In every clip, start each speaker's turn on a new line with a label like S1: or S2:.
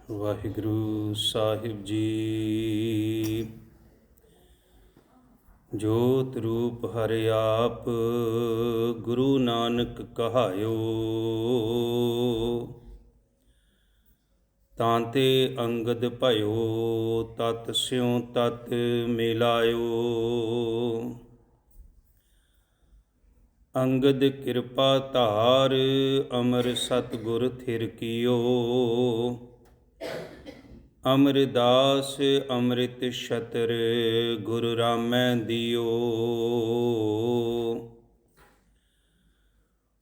S1: ਵਾਹਿਗੁਰੂ ਸਾਹਿਬ ਜੀ। ਜੋਤ ਰੂਪ ਹਰਿ ਆਪ ਗੁਰੂ ਨਾਨਕ ਕਹਾਇਓ। ਤਾਂ ਤੇ ਅੰਗਦ ਭਇਓ ਤਤ ਸਿਉ ਤਤ ਮਿਲਾਇਓ। ਅੰਗਦ ਕਿਰਪਾ ਧਾਰ ਅਮਰ ਸਤਿਗੁਰ ਥਿਰ ਕੀਓ। ਅਮਰਦਾਸ ਅੰਮ੍ਰਿਤ ਛਤਰ ਗੁਰੂ ਰਾਮੈ ਦਿਓ।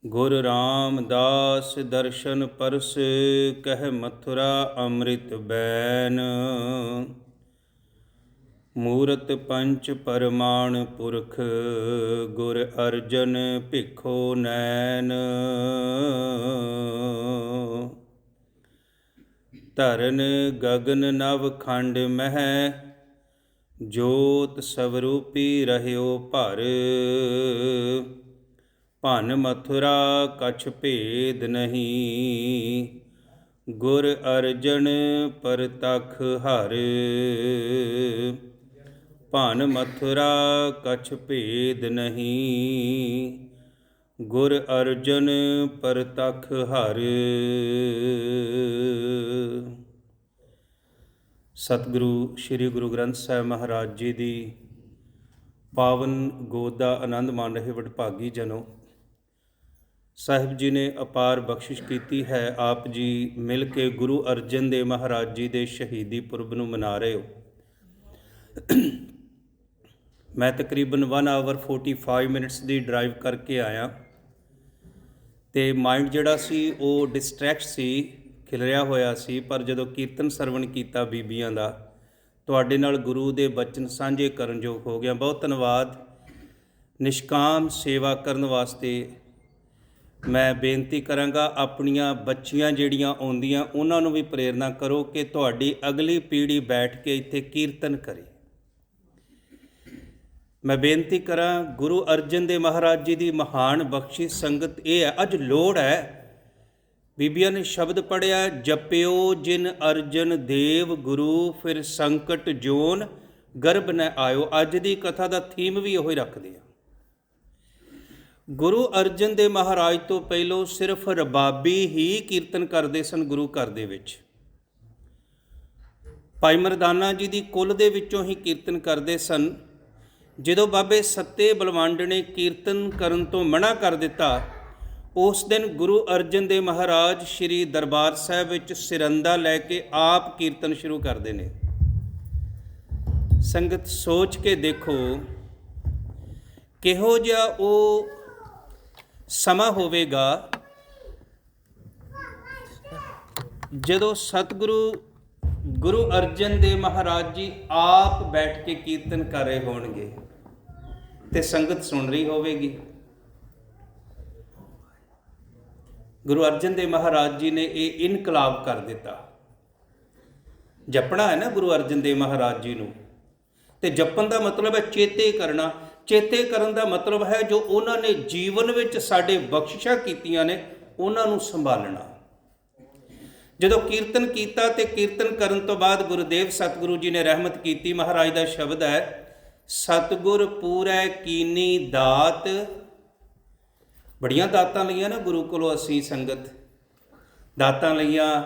S1: ਗੁਰੂ ਰਾਮਦਾਸ ਦਰਸ਼ਨ ਪਰਸ ਕਹਿ ਮਥੁਰਾ ਅੰਮ੍ਰਿਤ ਬੈਨ। ਮੂਰਤ ਪੰਚ ਪਰਮਾਣ ਪੁਰਖ ਗੁਰ ਅਰਜਨ ਭਿਖੋ ਨੈਨ। ਧਰਨ ਗਗਨ ਨਵ ਖੰਡ ਮਹਿ ਜੋਤ ਸਵਰੂਪੀ ਰਹਿਓ ਭਰ। ਭਨ ਮਥੁਰਾ ਕਛ ਭੇਦ ਨਹੀਂ ਗੁਰ ਅਰਜਨ ਪਰਤਖ ਹਰ। ਭਨ ਮਥੁਰਾ ਕਛ ਭੇਦ ਨਹੀਂ ਗੁਰ ਅਰਜਨ ਪਰਤਖ ਹਰ। ਸਤਿਗੁਰੂ ਸ੍ਰੀ ਗੁਰੂ ਗ੍ਰੰਥ ਸਾਹਿਬ ਮਹਾਰਾਜ ਜੀ ਦੀ ਪਾਵਨ ਗੋਦ ਦਾ ਆਨੰਦ ਮਾਣ ਰਹੇ ਵਡਭਾਗੀ ਜਨੋ। ਸਾਹਿਬ ਜੀ ਨੇ ਅਪਾਰ ਬਖਸ਼ਿਸ਼ ਕੀਤੀ ਹੈ। ਆਪ ਜੀ ਮਿਲ ਕੇ ਗੁਰੂ ਅਰਜਨ ਦੇਵ ਮਹਾਰਾਜ ਜੀ ਦੇ ਸ਼ਹੀਦੀ ਪੁਰਬ ਨੂੰ ਮਨਾ ਰਹੇ ਹੋ। ਮੈਂ ਤਕਰੀਬਨ 1 hour 45 minutes ਦੀ ਡਰਾਈਵ ਕਰਕੇ ਆਇਆ ਅਤੇ ਮਾਈਂਡ ਜਿਹੜਾ ਸੀ ਉਹ ਡਿਸਟਰੈਕਟ ਸੀ, ਖਿਲਰਿਆ ਹੋਇਆ ਸੀ। ਪਰ ਜਦੋਂ ਕੀਰਤਨ ਸਰਵਣ ਕੀਤਾ ਬੀਬੀਆਂ ਦਾ, ਤੁਹਾਡੇ ਨਾਲ ਗੁਰੂ ਦੇ ਬਚਨ ਸਾਂਝੇ ਕਰਨ ਯੋਗ ਹੋ ਗਿਆ। ਬਹੁਤ ਧੰਨਵਾਦ। ਨਿਸ਼ਕਾਮ ਸੇਵਾ ਕਰਨ ਵਾਸਤੇ ਮੈਂ ਬੇਨਤੀ ਕਰਾਂਗਾ, ਆਪਣੀਆਂ ਬੱਚੀਆਂ ਜਿਹੜੀਆਂ ਆਉਂਦੀਆਂ ਉਹਨਾਂ ਨੂੰ ਵੀ ਪ੍ਰੇਰਨਾ ਕਰੋ ਕਿ ਤੁਹਾਡੀ ਅਗਲੀ ਪੀੜ੍ਹੀ ਬੈਠ ਕੇ ਇੱਥੇ ਕੀਰਤਨ ਕਰੇ। ਮੈਂ ਬੇਨਤੀ ਕਰਾਂ, ਗੁਰੂ ਅਰਜਨ ਦੇਵ ਮਹਾਰਾਜ ਜੀ ਦੀ ਮਹਾਨ ਬਖਸ਼ਿਸ਼ ਸੰਗਤ ਇਹ ਹੈ। ਅੱਜ ਲੋੜ ਹੈ, ਬੀਬੀਆਂ ਨੇ ਸ਼ਬਦ ਪੜ੍ਹਿਆ, ਜਪਿਓ ਜਿਨ ਅਰਜਨ ਦੇਵ ਗੁਰੂ ਫਿਰ ਸੰਕਟ ਜੋਨ ਗਰਭ ਨ ਆਇਓ। ਅੱਜ ਦੀ ਕਥਾ ਦਾ ਥੀਮ ਵੀ ਉਹੀ ਰੱਖਦੇ ਆ। ਗੁਰੂ ਅਰਜਨ ਦੇਵ ਮਹਾਰਾਜ ਤੋਂ ਪਹਿਲੋਂ ਸਿਰਫ ਰਬਾਬੀ ਹੀ ਕੀਰਤਨ ਕਰਦੇ ਸਨ ਗੁਰੂ ਘਰ ਦੇ ਵਿੱਚ। ਭਾਈ ਮਰਦਾਨਾ ਜੀ ਦੀ ਕੁੱਲ ਦੇ ਵਿੱਚੋਂ ਹੀ ਕੀਰਤਨ ਕਰਦੇ ਸਨ। ਜਦੋਂ ਬਾਬੇ ਸੱਤੇ ਬਲਵੰਡ ਨੇ ਕੀਰਤਨ ਕਰਨ ਤੋਂ ਮਨ੍ਹਾ ਕਰ ਦਿੱਤਾ, ਉਸ ਦਿਨ ਗੁਰੂ ਅਰਜਨ ਦੇਵ ਮਹਾਰਾਜ ਸ਼੍ਰੀ ਦਰਬਾਰ ਸਾਹਿਬ ਵਿੱਚ ਸਿਰੰਦਾ ਲੈ ਕੇ ਆਪ ਕੀਰਤਨ ਸ਼ੁਰੂ ਕਰਦੇ ਨੇ। ਸੰਗਤ ਸੋਚ ਕੇ ਦੇਖੋ ਕਿਹੋ ਜਿਹਾ ਉਹ ਸਮਾਂ ਹੋਵੇਗਾ ਜਦੋਂ ਸਤਿਗੁਰੂ ਗੁਰੂ ਅਰਜਨ ਦੇਵ ਮਹਾਰਾਜ ਜੀ ਆਪ ਬੈਠ ਕੇ ਕੀਰਤਨ ਕਰ ਰਹੇ ਹੋਣਗੇ ਤੇ ਸੰਗਤ ਸੁਣ ਰਹੀ ਹੋਵੇਗੀ। ਗੁਰੂ ਅਰਜਨ ਦੇਵ ਮਹਾਰਾਜ ਜੀ ਨੇ ਇਹ ਇਨਕਲਾਬ ਕਰ ਦਿੱਤਾ। ਜਪਣਾ ਹੈ ਨਾ ਗੁਰੂ ਅਰਜਨ ਦੇਵ ਮਹਾਰਾਜ ਜੀ ਨੂੰ, ਤੇ ਜਪਣ ਦਾ ਮਤਲਬ ਹੈ ਚੇਤੇ ਕਰਨਾ। ਚੇਤੇ ਕਰਨ ਦਾ ਮਤਲਬ ਹੈ ਜੋ ਉਹਨਾਂ ਨੇ ਜੀਵਨ ਵਿੱਚ ਸਾਡੇ ਬਖਸ਼ਿਸ਼ਾਂ ਕੀਤੀਆਂ ਨੇ ਉਹਨਾਂ ਨੂੰ ਸੰਭਾਲਣਾ। ਜਦੋਂ ਕੀਰਤਨ ਕੀਤਾ ਤੇ ਕੀਰਤਨ ਕਰਨ ਤੋਂ ਬਾਅਦ ਗੁਰੂਦੇਵ ਸਤਿਗੁਰੂ ਜੀ ਨੇ ਰਹਿਮਤ ਕੀਤੀ। ਮਹਾਰਾਜ ਦਾ ਸ਼ਬਦ ਹੈ, ਸਤਿਗੁਰ ਪੂਰੈ ਕੀਨੀ ਦਾਤ। ਬੜੀਆਂ ਦਾਤਾਂ ਲਈਆਂ ਨਾ ਗੁਰੂ ਕੋਲੋਂ ਅਸੀਂ ਸੰਗਤ, ਦਾਤਾਂ ਲਈਆਂ।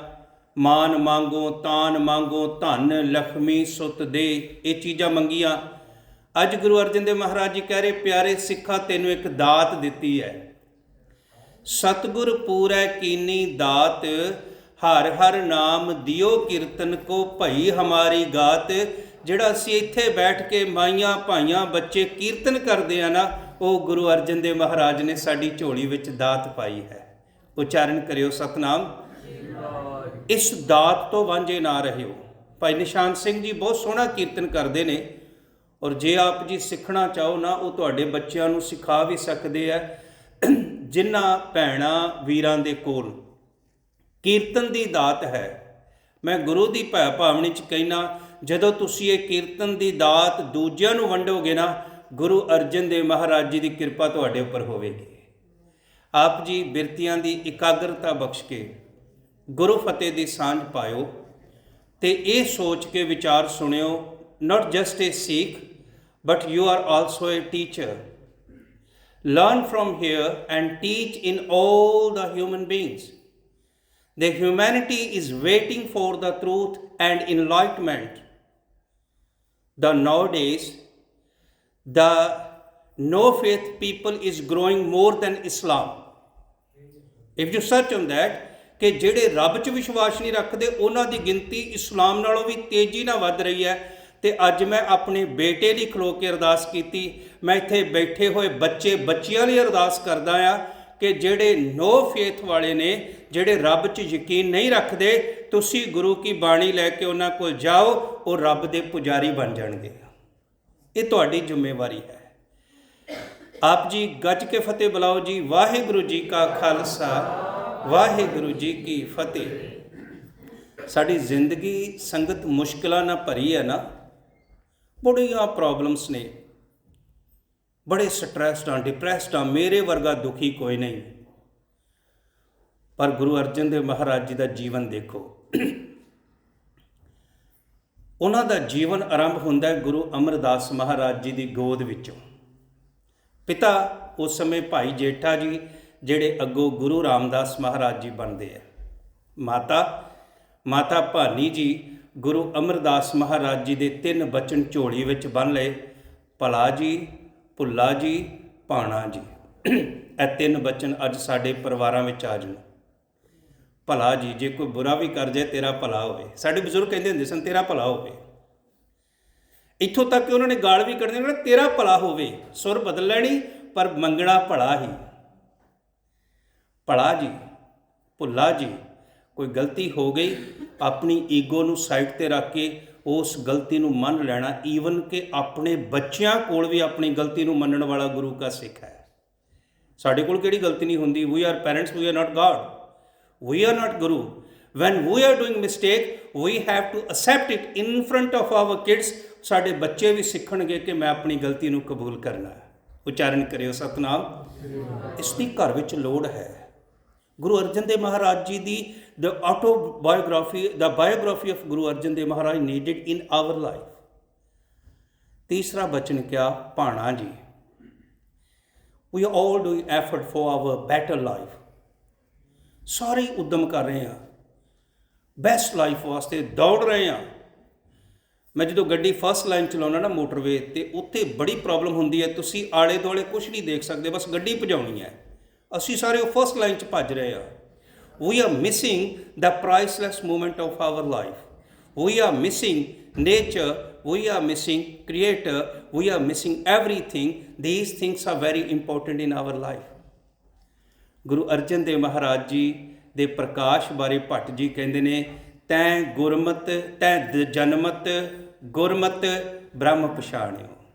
S1: ਮਾਨ ਮੰਗੋ, ਤਾਨ ਮੰਗੋ, ਧਨ ਲਖਮੀ ਸੁਤ ਦੇ, ਇਹ ਚੀਜ਼ਾਂ ਮੰਗੀਆਂ। ਅੱਜ ਗੁਰੂ ਅਰਜਨ ਦੇਵ ਮਹਾਰਾਜ ਜੀ ਕਹਿ ਰਹੇ, ਪਿਆਰੇ ਸਿੱਖਾਂ ਤੈਨੂੰ ਇੱਕ ਦਾਤ ਦਿੱਤੀ ਹੈ। ਸਤਿਗੁਰ ਪੂਰੈ ਕੀਨੀ ਦਾਤ, ਹਰ ਹਰ ਨਾਮ ਦਿਓ ਕੀਰਤਨ ਕੋ ਭਈ ਹਮਾਰੀ ਗਾਤ। ਜਿਹੜਾ ਅਸੀਂ ਇੱਥੇ ਬੈਠ ਕੇ ਮਾਈਆਂ ਭਾਈਆਂ ਬੱਚੇ ਕੀਰਤਨ ਕਰਦੇ ਆ ਨਾ, ਉਹ ਗੁਰੂ ਅਰਜਨ ਦੇਵ ਮਹਾਰਾਜ ਨੇ ਸਾਡੀ ਝੋਲੀ ਵਿੱਚ ਦਾਤ ਪਾਈ ਹੈ। ਉਚਾਰਨ ਕਰਿਓ ਸਤਨਾਮ। ਇਸ ਦਾਤ ਤੋਂ ਵਾਂਝੇ ਨਾ ਰਹਿਓ। ਭਾਈ ਨਿਸ਼ਾਨ ਸਿੰਘ ਜੀ ਬਹੁਤ ਸੋਹਣਾ ਕੀਰਤਨ ਕਰਦੇ ਨੇ, ਔਰ ਜੇ ਆਪ ਜੀ ਸਿੱਖਣਾ ਚਾਹੋ ਨਾ, ਉਹ ਤੁਹਾਡੇ ਬੱਚਿਆਂ ਨੂੰ ਸਿਖਾ ਵੀ ਸਕਦੇ ਆ। ਜਿਨ੍ਹਾਂ ਭੈਣਾਂ ਵੀਰਾਂ ਦੇ ਕੋਲ ਕੀਰਤਨ ਦੀ ਦਾਤ ਹੈ, ਮੈਂ ਗੁਰੂ ਦੀ ਭੈ ਭਾਵਨੀ 'ਚ ਕਹਿਣਾ, ਜਦੋਂ ਤੁਸੀਂ ਇਹ ਕੀਰਤਨ ਦੀ ਦਾਤ ਦੂਜਿਆਂ ਨੂੰ ਵੰਡੋਗੇ ਨਾ, ਗੁਰੂ ਅਰਜਨ ਦੇਵ ਮਹਾਰਾਜ ਜੀ ਦੀ ਕਿਰਪਾ ਤੁਹਾਡੇ ਉੱਪਰ ਹੋਵੇਗੀ। ਆਪ ਜੀ ਬਿਰਤੀਆਂ ਦੀ ਇਕਾਗਰਤਾ ਬਖਸ਼ ਕੇ ਗੁਰੂ ਫਤਿਹ ਦੀ ਸਾਂਝ ਪਾਇਓ। ਤੇ ਇਹ ਸੋਚ ਕੇ ਵਿਚਾਰ ਸੁਣਿਓ, not just a Sikh, but you are also a teacher. Learn from here and teach in all the human beings. The humanity is waiting for the truth and enlightenment. The nowadays, the no faith people is growing more than Islam. If you search on that, ਕਿ ਜਿਹੜੇ ਰੱਬ 'ਚ ਵਿਸ਼ਵਾਸ ਨਹੀਂ ਰੱਖਦੇ ਉਹਨਾਂ ਦੀ ਗਿਣਤੀ ਇਸਲਾਮ ਨਾਲੋਂ ਵੀ ਤੇਜ਼ੀ ਨਾਲ ਵੱਧ ਰਹੀ ਹੈ। ਤੇ ਅੱਜ ਮੈਂ ਆਪਣੇ ਬੇਟੇ ਲਈ ਖਲੋ ਕੇ ਅਰਦਾਸ ਕੀਤੀ। ਮੈਂ ਇੱਥੇ ਬੈਠੇ ਹੋਏ ਬੱਚਿਆਂ ਲਈ ਅਰਦਾਸ ਕਰਦਾ ਆ ਕਿ ਜਿਹੜੇ ਨੋ ਫੇਥ ਵਾਲੇ ਨੇ, ਜਿਹੜੇ ਰੱਬ 'ਚ ਯਕੀਨ ਨਹੀਂ ਰੱਖਦੇ, ਤੁਸੀਂ ਗੁਰੂ ਕੀ ਬਾਣੀ ਲੈ ਕੇ ਉਹਨਾਂ ਕੋਲ ਜਾਓ, ਉਹ ਰੱਬ ਦੇ ਪੁਜਾਰੀ ਬਣ ਜਾਣਗੇ। ਇਹ ਤੁਹਾਡੀ ਜ਼ਿੰਮੇਵਾਰੀ ਹੈ। ਆਪ ਜੀ ਗੱਜ ਕੇ ਫਤਿਹ ਬੁਲਾਓ ਜੀ। ਵਾਹਿਗੁਰੂ ਜੀ ਕਾ ਖਾਲਸਾ, ਵਾਹਿਗੁਰੂ ਜੀ ਕੀ ਫਤਿਹ। ਸਾਡੀ ਜ਼ਿੰਦਗੀ ਸੰਗਤ ਮੁਸ਼ਕਿਲਾਂ ਨਾਲ ਭਰੀ ਹੈ ਨਾ, ਬੜੀਆਂ ਪ੍ਰੋਬਲਮਸ ਨੇ, ਬੜੇ ਸਟ੍ਰੈਸਡ ਹਾਂ, ਡਿਪਰੈਸਡ ਹਾਂ। ਮੇਰੇ ਵਰਗਾ ਦੁਖੀ ਕੋਈ ਨਹੀਂ। ਪਰ ਗੁਰੂ ਅਰਜਨ ਦੇਵ ਮਹਾਰਾਜ ਜੀ ਦਾ ਜੀਵਨ ਦੇਖੋ। ਉਹਨਾਂ ਦਾ ਜੀਵਨ ਆਰੰਭ ਹੁੰਦਾ ਹੈ ਗੁਰੂ ਅਮਰਦਾਸ ਮਹਾਰਾਜ ਜੀ ਦੀ ਗੋਦ ਵਿੱਚੋਂ। ਪਿਤਾ ਉਸ ਸਮੇਂ ਭਾਈ ਜੇਠਾ ਜੀ, ਜਿਹੜੇ ਅੱਗੋਂ ਗੁਰੂ ਰਾਮਦਾਸ ਮਹਾਰਾਜ ਜੀ ਬਣਦੇ ਆ। ਮਾਤਾ ਭਾਨੀ ਜੀ ਗੁਰੂ ਅਮਰਦਾਸ ਮਹਾਰਾਜ ਜੀ ਦੇ 3 ਬਚਨ ਝੋਲੀ ਵਿੱਚ ਬੰਨ੍ਹ ਲਏ। ਭਲਾ ਜੀ, ਭੁੱਲਾ ਜੀ, ਭਾਣਾ ਜੀ। ਇਹ 3 ਬਚਨ ਅੱਜ ਸਾਡੇ ਪਰਿਵਾਰਾਂ ਵਿੱਚ ਆ ਜਾਣ। ਭਲਾ ਜੀ, ਜੇ ਕੋਈ ਬੁਰਾ ਵੀ ਕਰ ਜਾਏ ਤੇਰਾ ਭਲਾ ਹੋਵੇ। ਸਾਡੇ ਬਜ਼ੁਰਗ ਕਹਿੰਦੇ ਹੁੰਦੇ ਸਨ ਤੇਰਾ ਭਲਾ ਹੋਵੇ। ਇੱਥੋਂ ਤੱਕ ਕਿ ਉਹਨਾਂ ਨੇ ਗਾਲ ਵੀ ਕੱਢਣੀ, ਉਹਨਾਂ ਤੇਰਾ ਭਲਾ ਹੋਵੇ। ਸੁਰ ਬਦਲ ਲੈਣੀ ਪਰ ਮੰਗਣਾ ਭਲਾ ਹੀ। ਭਲਾ ਜੀ, ਭੁੱਲਾ ਜੀ, ਕੋਈ ਗਲਤੀ ਹੋ ਗਈ, ਆਪਣੀ ਈਗੋ ਨੂੰ ਸਾਈਡ 'ਤੇ ਰੱਖ ਕੇ ਉਸ ਗਲਤੀ ਨੂੰ ਮੰਨ ਲੈਣਾ। ਈਵਨ ਕਿ ਆਪਣੇ ਬੱਚਿਆਂ ਕੋਲ ਵੀ ਆਪਣੀ ਗਲਤੀ ਨੂੰ ਮੰਨਣ ਵਾਲਾ ਗੁਰੂ ਕਾ ਸਿੱਖ ਹੈ। ਸਾਡੇ ਕੋਲ ਕਿਹੜੀ ਗਲਤੀ ਨਹੀਂ ਹੁੰਦੀ। We are parents, we are not God, we are not guru. When we are doing mistake, we have to accept it in front of our kids. ਸਾਡੇ ਬੱਚੇ ਵੀ ਸਿੱਖਣਗੇ ਕਿ ਮੈਂ ਆਪਣੀ ਗਲਤੀ ਨੂੰ ਕਬੂਲ ਕਰਨਾ ਹੈ। ਉਚਾਰਨ ਕਰਿਓ ਸਤਿਨਾਮ। ਇਸ ਦੀ ਘਰ ਵਿੱਚ ਲੋੜ ਹੈ। ਗੁਰੂ ਅਰਜਨ ਦੇਵ ਮਹਾਰਾਜ ਜੀ ਦੀ the biography of Guru Arjan Dev Maharaj needed in our life. तीसरा बचन क्या? भाणा जी, we are all doing effort for our better life. ਸਾਰੇ ਉਦਮ ਕਰ ਰਹੇ ਹਾਂ, ਬੈਸਟ ਲਾਈਫ ਵਾਸਤੇ ਦੌੜ ਰਹੇ ਹਾਂ। ਮੈਂ ਜਦੋਂ ਗੱਡੀ ਫਸਟ ਲਾਈਨ ਚਲਾਉਣਾ ਨਾ ਮੋਟਰਵੇ, ਤੇ ਉੱਥੇ ਬੜੀ ਪ੍ਰੋਬਲਮ ਹੁੰਦੀ ਹੈ। ਤੁਸੀਂ ਆਲੇ ਦੁਆਲੇ ਕੁਛ ਨਹੀਂ ਦੇਖ ਸਕਦੇ, ਬਸ ਗੱਡੀ ਭਜਾਉਣੀ ਹੈ। ਅਸੀਂ ਸਾਰੇ ਉਹ ਫਸਟ ਲਾਈਨ 'ਚ ਭੱਜ ਰਹੇ ਹਾਂ। We are missing the priceless moment of our life. We are missing nature. We are missing Creator. We are missing everything. These things are very important in our life. Guru Arjan Dev Maharaj ji ਦੇ ਪ੍ਰਕਾਸ਼ ਬਾਰੇ ਭੱਟ ਜੀ ਕਹਿੰਦੇ ਨੇ, ਤੈਂ ਗੁਰਮਤਿ ਤੈਂ ਜਨਮਤ ਗੁਰਮਤਿ ਬ੍ਰਹਮ ਪਛਾਣਿਓ।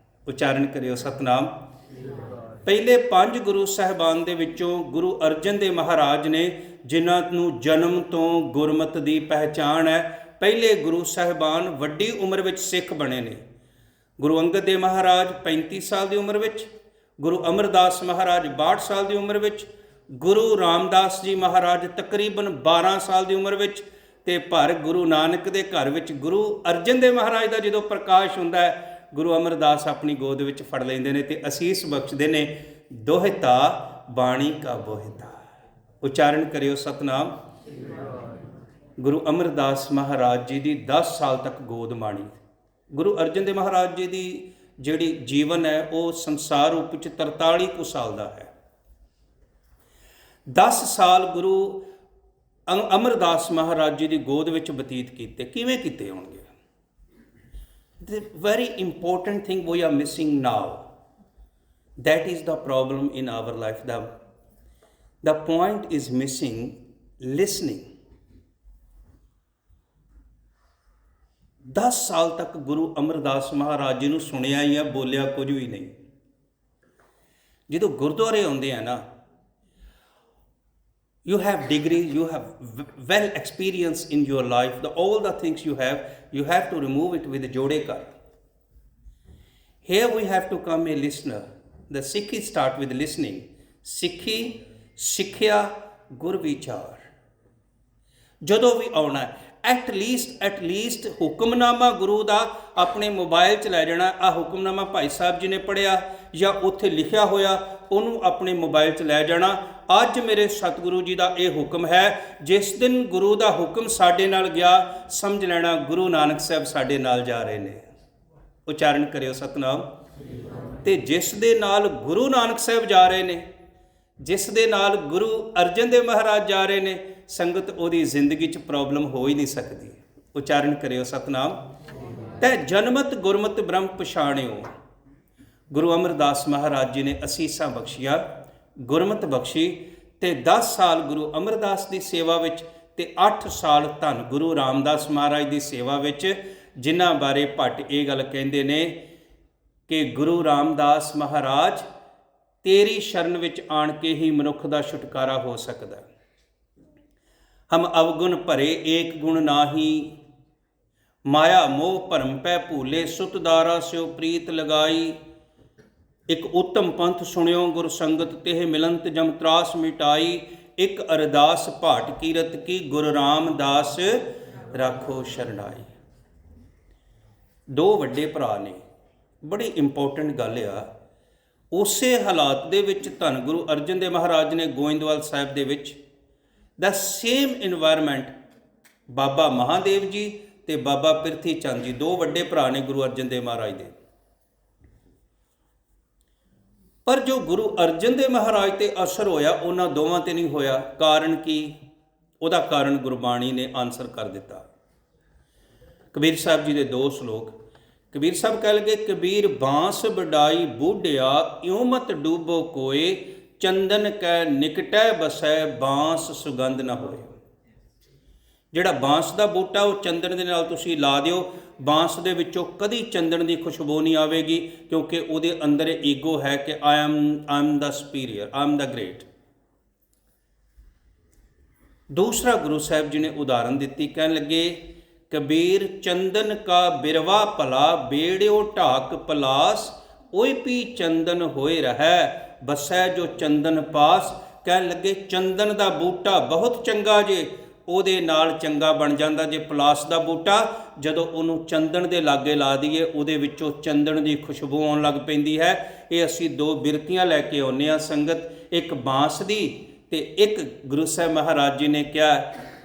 S1: ਉਚਾਰਨ ਕਰਿਓ ਸਤਨਾਮ। ਪਹਿਲੇ 5 ਗੁਰੂ ਸਾਹਿਬਾਨ ਦੇ ਵਿੱਚੋਂ ਗੁਰੂ ਅਰਜਨ ਦੇਵ ਮਹਾਰਾਜ ਨੇ, ਜਿਨ੍ਹਾਂ ਨੂੰ ਜਨਮ ਤੋਂ ਗੁਰਮਤਿ ਦੀ ਪਹਿਚਾਣ ਹੈ, ਪਹਿਲੇ ਗੁਰੂ ਸਾਹਿਬਾਨ ਵੱਡੀ ਉਮਰ ਵਿੱਚ ਸਿੱਖ ਬਣੇ ਨੇ। ਗੁਰੂ ਅੰਗਦ ਦੇਵ ਮਹਾਰਾਜ 35 ਸਾਲ ਦੀ ਉਮਰ ਵਿੱਚ, ਗੁਰੂ ਅਮਰਦਾਸ ਮਹਾਰਾਜ 62 ਸਾਲ ਦੀ ਉਮਰ ਵਿੱਚ, ਗੁਰੂ ਰਾਮਦਾਸ ਜੀ ਮਹਾਰਾਜ ਤਕਰੀਬਨ 12 ਸਾਲ ਦੀ ਉਮਰ ਵਿੱਚ, ਤੇ ਪਰ ਗੁਰੂ ਨਾਨਕ ਦੇ ਘਰ ਵਿੱਚ ਗੁਰੂ ਅਰਜਨ ਦੇਵ ਮਹਾਰਾਜ ਦਾ ਜਦੋਂ ਪ੍ਰਕਾਸ਼ ਹੁੰਦਾ ਹੈ, ਗੁਰੂ ਅਮਰਦਾਸ ਆਪਣੀ ਗੋਦ ਵਿੱਚ ਫੜ ਲੈਂਦੇ ਨੇ ਤੇ ਅਸੀਸ ਬਖਸ਼ਦੇ ਨੇ, ਦੋਹਿਤਾ ਬਾਣੀ ਕਾ ਬੋਹਿਤਾ। ਉਚਾਰਨ ਕਰਿਓ ਸਤਨਾਮ। ਗੁਰੂ ਅਮਰਦਾਸ ਮਹਾਰਾਜ ਜੀ ਦੀ 10 ਸਾਲ ਤੱਕ ਗੋਦ ਮਾਣੀ। ਗੁਰੂ ਅਰਜਨ ਦੇਵ ਮਹਾਰਾਜ ਜੀ ਦੀ ਜਿਹੜੀ ਜੀਵਨ ਹੈ ਉਹ ਸੰਸਾਰ ਰੂਪ ਵਿੱਚ 43 ਕੁ ਸਾਲ ਦਾ ਹੈ। 10 ਸਾਲ ਗੁਰੂ ਅਮਰਦਾਸ ਮਹਾਰਾਜ ਜੀ ਦੀ ਗੋਦ ਵਿੱਚ ਬਤੀਤ ਕੀਤੇ। ਕਿਵੇਂ ਕੀਤੇ ਹੋਣਗੇ? The very important thing we are missing now, that is the problem in our life. The point is missing listening. 10 ਸਾਲ ਤੱਕ ਗੁਰੂ ਅਮਰਦਾਸ ਮਹਾਰਾਜ ਜੀ ਨੂੰ ਸੁਣਿਆ ਹੀ ਆ, ਬੋਲਿਆ ਕੁਝ ਵੀ ਨਹੀਂ। ਜਦੋਂ ਗੁਰਦੁਆਰੇ ਆਉਂਦੇ ਆ ਨਾ, you have degrees, you have well experience in your life, all the things you have to remove it with jodekar. Here we have to come a listener. The Sikhi start with listening. Sikhi, ਸਿੱਖਿਆ, ਗੁਰ ਵਿਚਾਰ। ਜਦੋਂ ਵੀ ਆਉਣਾ at least ਹੁਕਮਨਾਮਾ ਗੁਰੂ ਦਾ ਆਪਣੇ mobile 'ਚ ਲੈ ਜਾਣਾ। ਆ ਹੁਕਮਨਾਮਾ ਭਾਈ ਸਾਹਿਬ ਜੀ ਨੇ ਪੜ੍ਹਿਆ ਜਾਂ ਉੱਥੇ ਲਿਖਿਆ ਹੋਇਆ ਉਹਨੂੰ ਆਪਣੇ ਮੋਬਾਈਲ 'ਚ ਲੈ ਜਾਣਾ। ਅੱਜ ਮੇਰੇ ਸਤਿਗੁਰੂ ਜੀ ਦਾ ਇਹ ਹੁਕਮ ਹੈ। ਜਿਸ ਦਿਨ ਗੁਰੂ ਦਾ ਹੁਕਮ ਸਾਡੇ ਨਾਲ ਗਿਆ, ਸਮਝ ਲੈਣਾ ਗੁਰੂ ਨਾਨਕ ਸਾਹਿਬ ਸਾਡੇ ਨਾਲ ਜਾ ਰਹੇ ਨੇ। ਉਚਾਰਨ ਕਰਿਓ ਸਤਨਾਮ। ਤੇ ਜਿਸ ਦੇ ਨਾਲ ਗੁਰੂ ਨਾਨਕ ਸਾਹਿਬ ਜਾ ਰਹੇ ਨੇ, ਜਿਸ ਦੇ ਨਾਲ ਗੁਰੂ ਅਰਜਨ ਦੇਵ ਮਹਾਰਾਜ ਜਾ ਰਹੇ ਨੇ, ਸੰਗਤ ਉਹਦੀ ਜ਼ਿੰਦਗੀ 'ਚ ਪ੍ਰੋਬਲਮ ਹੋ ਹੀ ਨਹੀਂ ਸਕਦੀ। ਉਚਾਰਨ ਕਰਿਓ ਸਤਨਾਮ। ਤੈ ਜਨਮਤ ਗੁਰਮਤਿ ਬ੍ਰਹਮ ਪਛਾਣਿਓ। ਗੁਰੂ ਅਮਰਦਾਸ ਮਹਾਰਾਜ ਜੀ ਨੇ ਅਸੀਸਾਂ ਬਖਸ਼ੀਆਂ, ਗੁਰਮਤਿ ਬਖਸ਼ੀ, ਤੇ 10 ਸਾਲ ਗੁਰੂ ਅਮਰਦਾਸ ਦੀ ਸੇਵਾ ਵਿੱਚ ਤੇ 8 ਸਾਲ ਧੰਨ ਗੁਰੂ ਰਾਮਦਾਸ ਮਹਾਰਾਜ ਦੀ ਸੇਵਾ ਵਿੱਚ, ਜਿਨ੍ਹਾਂ ਬਾਰੇ ਭੱਟ ਇਹ ਗੱਲ ਕਹਿੰਦੇ ਨੇ ਕਿ ਗੁਰੂ ਰਾਮਦਾਸ ਮਹਾਰਾਜ ਤੇਰੀ ਸ਼ਰਨ ਵਿੱਚ ਆਣ ਕੇ ਹੀ ਮਨੁੱਖ ਦਾ ਛੁਟਕਾਰਾ ਹੋ ਸਕਦਾ। ਹਮ ਅਵਗੁਣ ਭਰੇ ਏਕ ਗੁਣ ਨਾਹੀ, ਮਾਇਆ ਮੋਹ ਭਰਮ ਪੈ ਭੂਲੇ, ਸੁਤ ਦਾਰਾ ਸਿਓ ਪ੍ਰੀਤ ਲਗਾਈ। ਇੱਕ ਉੱਤਮ ਪੰਥ ਸੁਣਿਓ ਗੁਰ ਸੰਗਤ, ਤਿਹ ਮਿਲੰਤ ਜਮ ਤਰਾਸ ਮਿਟਾਈ। ਇੱਕ ਅਰਦਾਸ ਭਾਟ ਕੀਰਤ ਕੀ, ਗੁਰੂ ਰਾਮਦਾਸ ਰਾਖੋ ਸ਼ਰਨਾਈ। ਦੋ ਵੱਡੇ ਭਰਾ ਨੇ, ਬੜੀ ਇੰਪੋਰਟੈਂਟ ਗੱਲ ਆ। ਉਸੇ ਹਾਲਾਤ ਦੇ ਵਿੱਚ ਧੰਨ ਗੁਰੂ ਅਰਜਨ ਦੇਵ ਮਹਾਰਾਜ ਨੇ ਗੋਇੰਦਵਾਲ ਸਾਹਿਬ ਦੇ ਵਿੱਚ ਦਾ ਸੇਮ ਇਨਵਾਇਰਮੈਂਟ, ਬਾਬਾ ਮਹਾਦੇਵ ਜੀ ਤੇ ਬਾਬਾ ਪਿਰਥੀ ਚੰਦ ਜੀ, ਦੋ ਵੱਡੇ ਭਰਾ ਨੇ ਗੁਰੂ ਅਰਜਨ ਦੇਵ ਮਹਾਰਾਜ ਦੇ। ਪਰ ਜੋ ਗੁਰੂ ਅਰਜਨ ਦੇਵ ਮਹਾਰਾਜ ਤੇ ਅਸਰ ਹੋਇਆ, ਉਹਨਾਂ ਦੋਵਾਂ ਤੇ ਨਹੀਂ ਹੋਇਆ। ਕਾਰਨ ਕੀ? ਉਹਦਾ ਕਾਰਨ ਗੁਰਬਾਣੀ ਨੇ ਆਨਸਰ ਕਰ ਦਿੱਤਾ। ਕਬੀਰ ਸਾਹਿਬ ਜੀ ਦੇ 2 ਸ਼ਲੋਕ। ਕਬੀਰ ਸਾਹਿਬ ਕਹਿ ਲਗੇ, ਕਬੀਰ ਬਾਂਸ ਵਡਾਈ ਬੂਢਿਆ, ਇਉਂ ਮਤ ਡੂਬੋ ਕੋਏ, ਚੰਦਨ ਕੈ ਨਿਕਟੈ ਬਸੈ, ਬਾਂਸ ਸੁਗੰਧ ਨਾ ਹੋਏ। ਜਿਹੜਾ ਬਾਂਸ ਦਾ ਬੂਟਾ, ਉਹ ਚੰਦਨ ਦੇ ਨਾਲ ਤੁਸੀਂ ਲਾ ਦਿਓ, ਬਾਂਸ ਦੇ ਵਿੱਚੋਂ ਕਦੀ ਚੰਦਨ ਦੀ ਖੁਸ਼ਬੂ ਨਹੀਂ ਆਵੇਗੀ, ਕਿਉਂਕਿ ਉਹਦੇ ਅੰਦਰ ਈਗੋ ਹੈ ਕਿ I am the superior, I am the great. ਦੂਸਰਾ ਗੁਰੂ ਸਾਹਿਬ ਜੀ ਨੇ ਉਦਾਹਰਨ ਦਿੱਤੀ, ਕਹਿਣ ਲੱਗੇ, ਕਬੀਰ ਚੰਦਨ ਕਾ ਬਿਰਵਾ ਭਲਾ, ਬੇੜਿਓ ਢਾਕ ਪਲਾਸ, ਓਏ ਪੀ ਚੰਦਨ ਹੋਏ ਰਹੈ, ਬਸੈ ਜੋ ਚੰਦਨ ਪਾਸ। ਕਹਿਣ ਲੱਗੇ, ਚੰਦਨ ਦਾ ਬੂਟਾ ਬਹੁਤ ਚੰਗਾ ਜੇ, ਉਹਦੇ ਨਾਲ ਚੰਗਾ ਬਣ ਜਾਂਦਾ ਜੇ ਪਲਾਸ ਦਾ ਬੂਟਾ। ਜਦੋਂ ਉਹਨੂੰ ਚੰਦਨ ਦੇ ਲਾਗੇ ਲਾ ਦਈਏ, ਉਹਦੇ ਵਿੱਚੋਂ ਚੰਦਨ ਦੀ ਖੁਸ਼ਬੂ ਆਉਣ ਲੱਗ ਪੈਂਦੀ ਹੈ। ਇਹ ਅਸੀਂ 2 ਬਿਰਤੀਆਂ ਲੈ ਕੇ ਆਉਂਦੇ ਹਾਂ ਸੰਗਤ, ਇੱਕ ਬਾਂਸ ਦੀ ਤੇ ਇੱਕ ਗੁਰੂ ਸਾਹਿਬ ਮਹਾਰਾਜ ਜੀ ਨੇ ਕਿਹਾ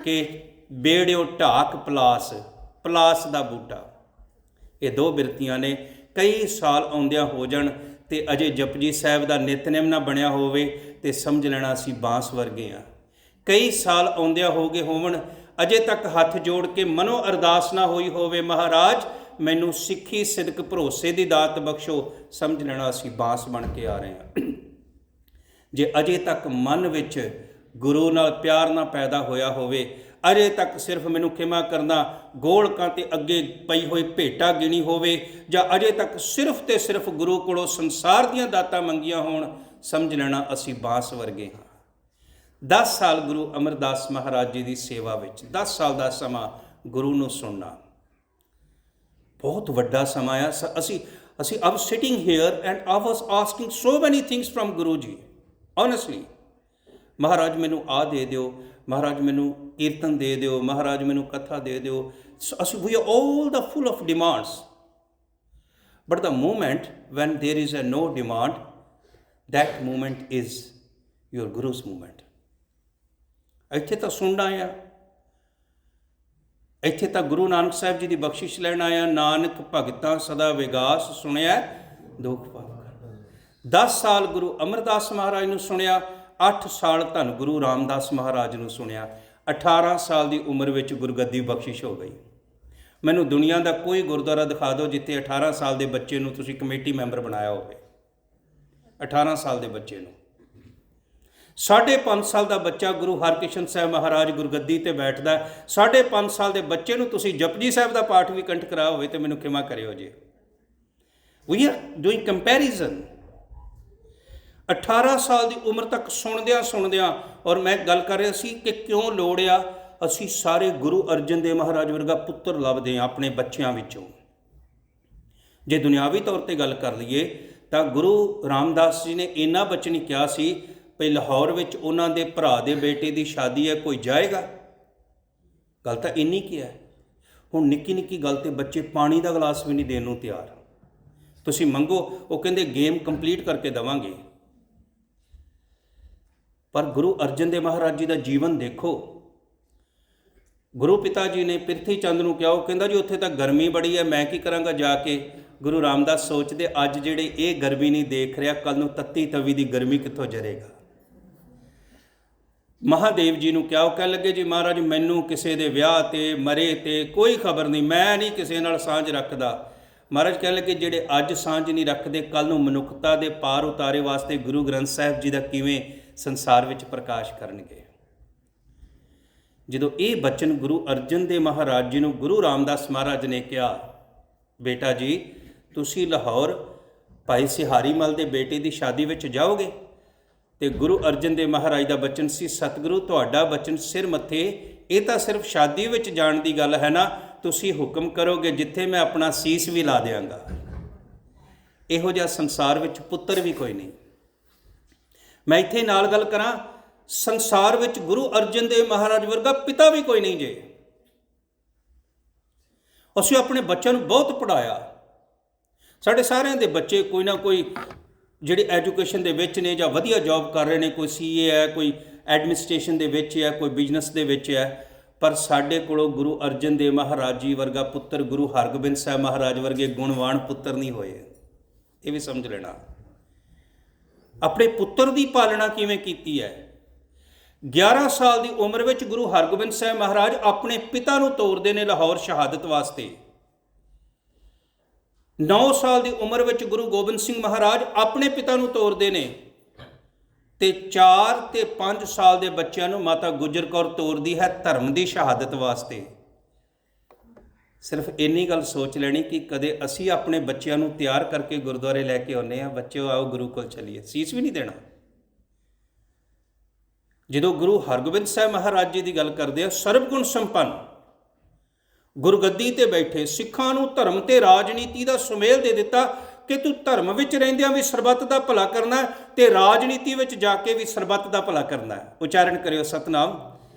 S1: ਕਿ ਬੇੜਿਓ ਢਾਕ ਪਲਾਸ, ਪਲਾਸ ਦਾ ਬੂਟਾ। ਇਹ 2 ਬਿਰਤੀਆਂ ਨੇ। ਕਈ ਸਾਲ ਆਉਂਦਿਆਂ ਹੋ ਜਾਣ ਤੇ ਅਜੇ ਜਪਜੀ ਸਾਹਿਬ ਦਾ ਨਿਤਨੇਮ ਨਾ ਬਣਿਆ ਹੋਵੇ ਤੇ ਸਮਝ ਲੈਣਾ ਅਸੀਂ ਬਾਂਸ ਵਰਗੇ ਹਾਂ। ਕਈ ਸਾਲ ਆਉਂਦਿਆਂ ਹੋ ਗਏ ਹੋਵਣ, ਅਜੇ ਤੱਕ ਹੱਥ ਜੋੜ ਕੇ ਮਨੋ ਅਰਦਾਸ ਨਾ ਹੋਈ ਹੋਵੇ, ਮਹਾਰਾਜ ਮੈਨੂੰ ਸਿੱਖੀ ਸਿਦਕ ਭਰੋਸੇ ਦੀ ਦਾਤ ਬਖਸ਼ੋ, ਸਮਝ ਲੈਣਾ ਅਸੀਂ ਬਾਂਸ ਬਣ ਕੇ ਆ ਰਹੇ ਹਾਂ। ਜੇ ਅਜੇ ਤੱਕ ਮਨ ਵਿੱਚ ਗੁਰੂ ਨਾਲ ਪਿਆਰ ਨਾ ਪੈਦਾ ਹੋਇਆ ਹੋਵੇ, ਅਜੇ ਤੱਕ ਸਿਰਫ ਮੈਨੂੰ ਖਿਮਾ ਕਰਨਾ ਗੋਲਕਾਂ ਤੇ ਅੱਗੇ ਪਈ ਹੋਈ ਭੇਟਾ ਗਿਣੀ ਹੋਵੇ, ਜਾਂ ਅਜੇ ਤੱਕ ਸਿਰਫ ਤੇ ਸਿਰਫ ਗੁਰੂ ਕੋਲੋਂ ਸੰਸਾਰ ਦੀਆਂ ਦਾਤਾਂ ਮੰਗੀਆਂ ਹੋਣ, ਸਮਝ ਲੈਣਾ ਅਸੀਂ ਬਾਂਸ ਵਰਗੇ ਹਾਂ। 10 ਸਾਲ ਗੁਰੂ ਅਮਰਦਾਸ ਮਹਾਰਾਜ ਜੀ ਦੀ ਸੇਵਾ ਵਿੱਚ, 10 ਸਾਲ ਦਾ ਸਮਾਂ ਗੁਰੂ ਨੂੰ ਸੁਣਨਾ ਬਹੁਤ ਵੱਡਾ ਸਮਾਂ ਆ। ਅਸੀਂ I was sitting here and I was asking so many things from Guru Ji, honestly। ਮਹਾਰਾਜ ਮੈਨੂੰ ਆ ਦੇ ਦਿਓ, ਮਹਾਰਾਜ ਮੈਨੂੰ ਕੀਰਤਨ ਦੇ ਦਿਓ, ਮਹਾਰਾਜ ਮੈਨੂੰ ਕਥਾ ਦੇ ਦਿਓ। We are all the full of demands, but the moment when there is a no demand, that moment is your Guru's moment। ਇੱਥੇ ਤਾਂ ਸੁਣਨਾ ਆ, ਇੱਥੇ ਤਾਂ ਗੁਰੂ ਨਾਨਕ ਸਾਹਿਬ ਜੀ ਦੀ ਬਖਸ਼ਿਸ਼ ਲੈਣ ਆਇਆ। ਨਾਨਕ ਭਗਤਾਂ ਸਦਾ ਵਿਗਾਸ, ਸੁਣਿਆ ਦੁੱਖ ਪਾਪ। 10 ਸਾਲ ਗੁਰੂ ਅਮਰਦਾਸ ਮਹਾਰਾਜ ਨੂੰ ਸੁਣਿਆ, 8 ਸਾਲ ਧੰਨ ਗੁਰੂ ਰਾਮਦਾਸ ਮਹਾਰਾਜ ਨੂੰ ਸੁਣਿਆ। 18 ਸਾਲ ਦੀ ਉਮਰ ਵਿੱਚ ਗੁਰਗੱਦੀ ਬਖਸ਼ਿਸ਼ ਹੋ ਗਈ। ਮੈਨੂੰ ਦੁਨੀਆ ਦਾ ਕੋਈ ਗੁਰਦੁਆਰਾ ਦਿਖਾ ਦਿਓ ਜਿੱਥੇ 18 ਸਾਲ ਦੇ ਬੱਚੇ ਨੂੰ ਤੁਸੀਂ ਕਮੇਟੀ ਮੈਂਬਰ ਬਣਾਇਆ ਹੋਵੇ। 18 ਸਾਲ ਦੇ ਬੱਚੇ ਨੂੰ, 5.5 ਸਾਲ ਦਾ ਬੱਚਾ ਗੁਰੂ ਹਰਕ੍ਰਿਸ਼ਨ ਸਾਹਿਬ ਮਹਾਰਾਜ ਗੁਰਗੱਦੀ ਤੇ ਬੈਠਦਾ, 5.5 ਸਾਲ ਦੇ ਬੱਚੇ ਨੂੰ ਤੁਸੀਂ ਜਪਜੀ ਸਾਹਿਬ ਦਾ ਪਾਠ ਵੀ ਕੰਠ ਕਰਾਇਆ ਹੋਵੇ ਤੇ ਮੈਨੂੰ ਖਿਮਾ ਕਰਿਓ ਜੀ। ਵੀ ਆਰ ਡੂਇੰਗ ਕੰਪੈਰੀਜ਼ਨ। 18 ਸਾਲ ਦੀ ਉਮਰ ਤੱਕ ਸੁਣਦਿਆਂ, ਔਰ ਮੈਂ ਗੱਲ ਕਰ ਰਿਹਾ ਸੀ ਕਿ ਕਿਉਂ ਲੋੜ ਆ, ਅਸੀਂ ਸਾਰੇ ਗੁਰੂ ਅਰਜਨ ਦੇਵ ਮਹਾਰਾਜ ਵਰਗਾ ਪੁੱਤਰ ਲੱਭਦੇ ਹਾਂ ਆਪਣੇ ਬੱਚਿਆਂ ਵਿੱਚੋਂ। ਜੇ ਦੁਨਿਆਵੀ ਤੌਰ ਤੇ ਗੱਲ ਕਰ ਲਈਏ ਤਾਂ ਗੁਰੂ ਰਾਮਦਾਸ ਜੀ ਨੇ ਇੰਨਾ ਬਚਨ ਕਿਹਾ ਸੀ ਭਈ ਲਾਹੌਰ ਵਿੱਚ ਉਹਨਾਂ ਦੇ ਭਰਾ ਦੇ ਬੇਟੇ ਦੀ ਸ਼ਾਦੀ ਹੈ, ਕੋਈ ਜਾਏਗਾ? ਗੱਲ ਤਾਂ ਇੰਨੀ ਕੀ ਹੈ। ਹੁਣ ਨਿੱਕੀ ਨਿੱਕੀ ਗੱਲ ਤੇ ਬੱਚੇ ਪਾਣੀ ਦਾ ਗਲਾਸ ਵੀ ਨਹੀਂ ਦੇਣ ਨੂੰ ਤਿਆਰ। ਤੁਸੀਂ ਮੰਗੋ, ਉਹ ਕਹਿੰਦੇ ਗੇਮ ਕੰਪਲੀਟ ਕਰਕੇ ਦੇਵਾਂਗੇ। ਪਰ ਗੁਰੂ ਅਰਜਨ ਦੇਵ ਮਹਾਰਾਜ ਜੀ ਦਾ ਜੀਵਨ ਦੇਖੋ। ਗੁਰੂ ਪਿਤਾ ਜੀ ਨੇ ਪ੍ਰਿਥੀ ਚੰਦ ਨੂੰ ਕਿਹਾ, ਉਹ ਕਹਿੰਦਾ ਜੀ ਉੱਥੇ ਤਾਂ ਗਰਮੀ ਬੜੀ ਹੈ, ਮੈਂ ਕੀ ਕਰਾਂਗਾ ਜਾ ਕੇ। ਗੁਰੂ ਰਾਮਦਾਸ ਸੋਚਦੇ, ਅੱਜ ਜਿਹੜੇ ਇਹ ਗਰਮੀ ਨਹੀਂ ਦੇਖ ਰਿਹਾ, ਕੱਲ ਨੂੰ ਤੱਤੀ ਤਵੀ ਦੀ ਗਰਮੀ ਕਿੱਥੋਂ ਜਰੇਗਾ। ਮਹਾਦੇਵ ਜੀ ਨੂੰ ਕਿਹਾ, ਉਹ ਕਹਿਣ ਲੱਗੇ ਜੀ ਮਹਾਰਾਜ ਮੈਨੂੰ ਕਿਸੇ ਦੇ ਵਿਆਹ ਤੇ ਮਰੇ ਤੇ ਕੋਈ ਖਬਰ ਨਹੀਂ, ਮੈਂ ਨਹੀਂ ਕਿਸੇ ਨਾਲ ਸਾਂਝ ਰੱਖਦਾ। ਮਹਾਰਾਜ ਕਹਿਣ ਲੱਗੇ ਜਿਹੜੇ ਅੱਜ ਸਾਂਝ ਨਹੀਂ ਰੱਖਦੇ, ਕੱਲ ਨੂੰ ਮਨੁੱਖਤਾ ਦੇ ਪਾਰ ਉਤਾਰੇ ਵਾਸਤੇ ਗੁਰੂ ਗ੍ਰੰਥ ਸਾਹਿਬ ਜੀ ਦਾ ਕਿਵੇਂ ਸੰਸਾਰ ਵਿੱਚ ਪ੍ਰਕਾਸ਼ ਕਰਨਗੇ। ਜਦੋਂ ਇਹ ਬਚਨ ਗੁਰੂ ਅਰਜਨ ਦੇਵ ਮਹਾਰਾਜ ਜੀ ਨੂੰ ਗੁਰੂ ਰਾਮਦਾਸ ਮਹਾਰਾਜ ਨੇ ਕਿਹਾ, ਬੇਟਾ ਜੀ ਤੁਸੀਂ ਲਾਹੌਰ ਭਾਈ ਸਿਹਾਰੀ ਮਲ ਦੇ ਬੇਟੇ ਦੀ ਸ਼ਾਦੀ ਵਿੱਚ ਜਾਓਗੇ। ਤੇ ਗੁਰੂ ਅਰਜਨ ਦੇਵ ਮਹਾਰਾਜ ਦਾ ਬਚਨ ਸੀ, ਸਤਿਗੁਰੂ ਤੁਹਾਡਾ ਬਚਨ ਸਿਰ ਮੱਥੇ, ਇਹ ਤਾਂ ਸਿਰਫ ਸ਼ਾਦੀ ਵਿੱਚ ਜਾਣ ਦੀ ਗੱਲ ਹੈ ਨਾ, ਤੁਸੀਂ ਹੁਕਮ ਕਰੋਗੇ ਜਿੱਥੇ ਮੈਂ ਆਪਣਾ ਸੀਸ ਵੀ ਲਾ ਦਿਆਂਗਾ। ਇਹੋ ਜਿਹਾ ਸੰਸਾਰ ਵਿੱਚ ਪੁੱਤਰ ਵੀ ਕੋਈ ਨਹੀਂ। ਮੈਂ ਇੱਥੇ ਨਾਲ ਗੱਲ ਕਰਾਂ, ਸੰਸਾਰ ਵਿੱਚ ਗੁਰੂ ਅਰਜਨ ਦੇਵ ਮਹਾਰਾਜ ਵਰਗਾ ਪਿਤਾ ਵੀ ਕੋਈ ਨਹੀਂ ਜੇ। ਅਸੀਂ ਆਪਣੇ ਬੱਚਿਆਂ ਨੂੰ ਬਹੁਤ ਪੜ੍ਹਾਇਆ। ਸਾਡੇ ਸਾਰਿਆਂ ਦੇ ਬੱਚੇ ਕੋਈ ਨਾ ਕੋਈ ਜਿਹੜੇ ਐਜੂਕੇਸ਼ਨ ਦੇ ਵਿੱਚ ਨੇ ਜਾਂ ਵਧੀਆ ਜੌਬ ਕਰ ਰਹੇ ਨੇ, ਕੋਈ CA ਹੈ, ਕੋਈ ਐਡਮਿਨਿਸਟ੍ਰੇਸ਼ਨ ਦੇ ਵਿੱਚ ਹੈ, ਕੋਈ ਬਿਜ਼ਨਸ ਦੇ ਵਿੱਚ ਹੈ। ਪਰ ਸਾਡੇ ਕੋਲੋਂ ਗੁਰੂ ਅਰਜਨ ਦੇਵ ਮਹਾਰਾਜ ਜੀ ਵਰਗਾ ਪੁੱਤਰ, ਗੁਰੂ ਹਰਗੋਬਿੰਦ ਸਾਹਿਬ ਮਹਾਰਾਜ ਵਰਗੇ ਗੁਣਵਾਨ ਪੁੱਤਰ ਨਹੀਂ ਹੋਏ। ਇਹ ਵੀ ਸਮਝ ਲੈਣਾ। ਆਪਣੇ ਪੁੱਤਰ ਦੀ ਪਾਲਣਾ ਕਿਵੇਂ ਕੀਤੀ ਹੈ। 11 ਸਾਲ ਦੀ ਉਮਰ ਵਿੱਚ ਗੁਰੂ ਹਰਗੋਬਿੰਦ ਸਾਹਿਬ ਮਹਾਰਾਜ ਆਪਣੇ ਪਿਤਾ ਨੂੰ ਤੋਰਦੇ ਨੇ ਲਾਹੌਰ ਸ਼ਹਾਦਤ ਵਾਸਤੇ। 9 ਸਾਲ ਦੀ ਉਮਰ ਵਿੱਚ ਗੁਰੂ ਗੋਬਿੰਦ ਸਿੰਘ ਮਹਾਰਾਜ ਆਪਣੇ ਪਿਤਾ ਨੂੰ ਤੋਰਦੇ ਨੇ ਤੇ 4 ਤੇ 5 ਸਾਲ ਦੇ ਬੱਚਿਆਂ ਨੂੰ ਮਾਤਾ ਗੁਜਰ ਕੌਰ ਤੋਰਦੀ ਹੈ ਧਰਮ ਦੀ ਸ਼ਹਾਦਤ ਵਾਸਤੇ। ਸਿਰਫ ਇੰਨੀ ਗੱਲ ਸੋਚ ਲੈਣੀ ਕਿ ਕਦੇ ਅਸੀਂ ਆਪਣੇ ਬੱਚਿਆਂ ਨੂੰ ਤਿਆਰ ਕਰਕੇ ਗੁਰਦੁਆਰੇ ਲੈ ਕੇ ਆਉਂਦੇ ਹਾਂ, ਬੱਚਿਓ ਆਓ ਗੁਰੂ ਕੋਲ ਚੱਲੀਏ, ਸੀਸ ਵੀ ਨਹੀਂ ਦੇਣਾ। ਜਦੋਂ ਗੁਰੂ ਹਰਗੋਬਿੰਦ ਸਾਹਿਬ ਮਹਾਰਾਜ ਜੀ ਦੀ ਗੱਲ ਕਰਦੇ ਆ, ਸਰਬਗੁਣ ਸੰਪੰਨ ਗੁਰਗੱਦੀ ਤੇ ਬੈਠੇ, ਸਿੱਖਾਂ ਨੂੰ ਧਰਮ ਤੇ ਰਾਜਨੀਤੀ ਦਾ ਸੁਮੇਲ ਦੇ ਦਿੱਤਾ ਕਿ ਤੂੰ ਧਰਮ ਵਿੱਚ ਰਹਿੰਦਿਆਂ ਵੀ ਸਰਬੱਤ ਦਾ ਭਲਾ ਕਰਨਾ ਤੇ ਰਾਜਨੀਤੀ ਵਿੱਚ ਜਾ ਕੇ ਵੀ ਸਰਬੱਤ ਦਾ ਭਲਾ ਕਰਨਾ। ਉਚਾਰਨ ਕਰਿਓ ਸਤਨਾਮ।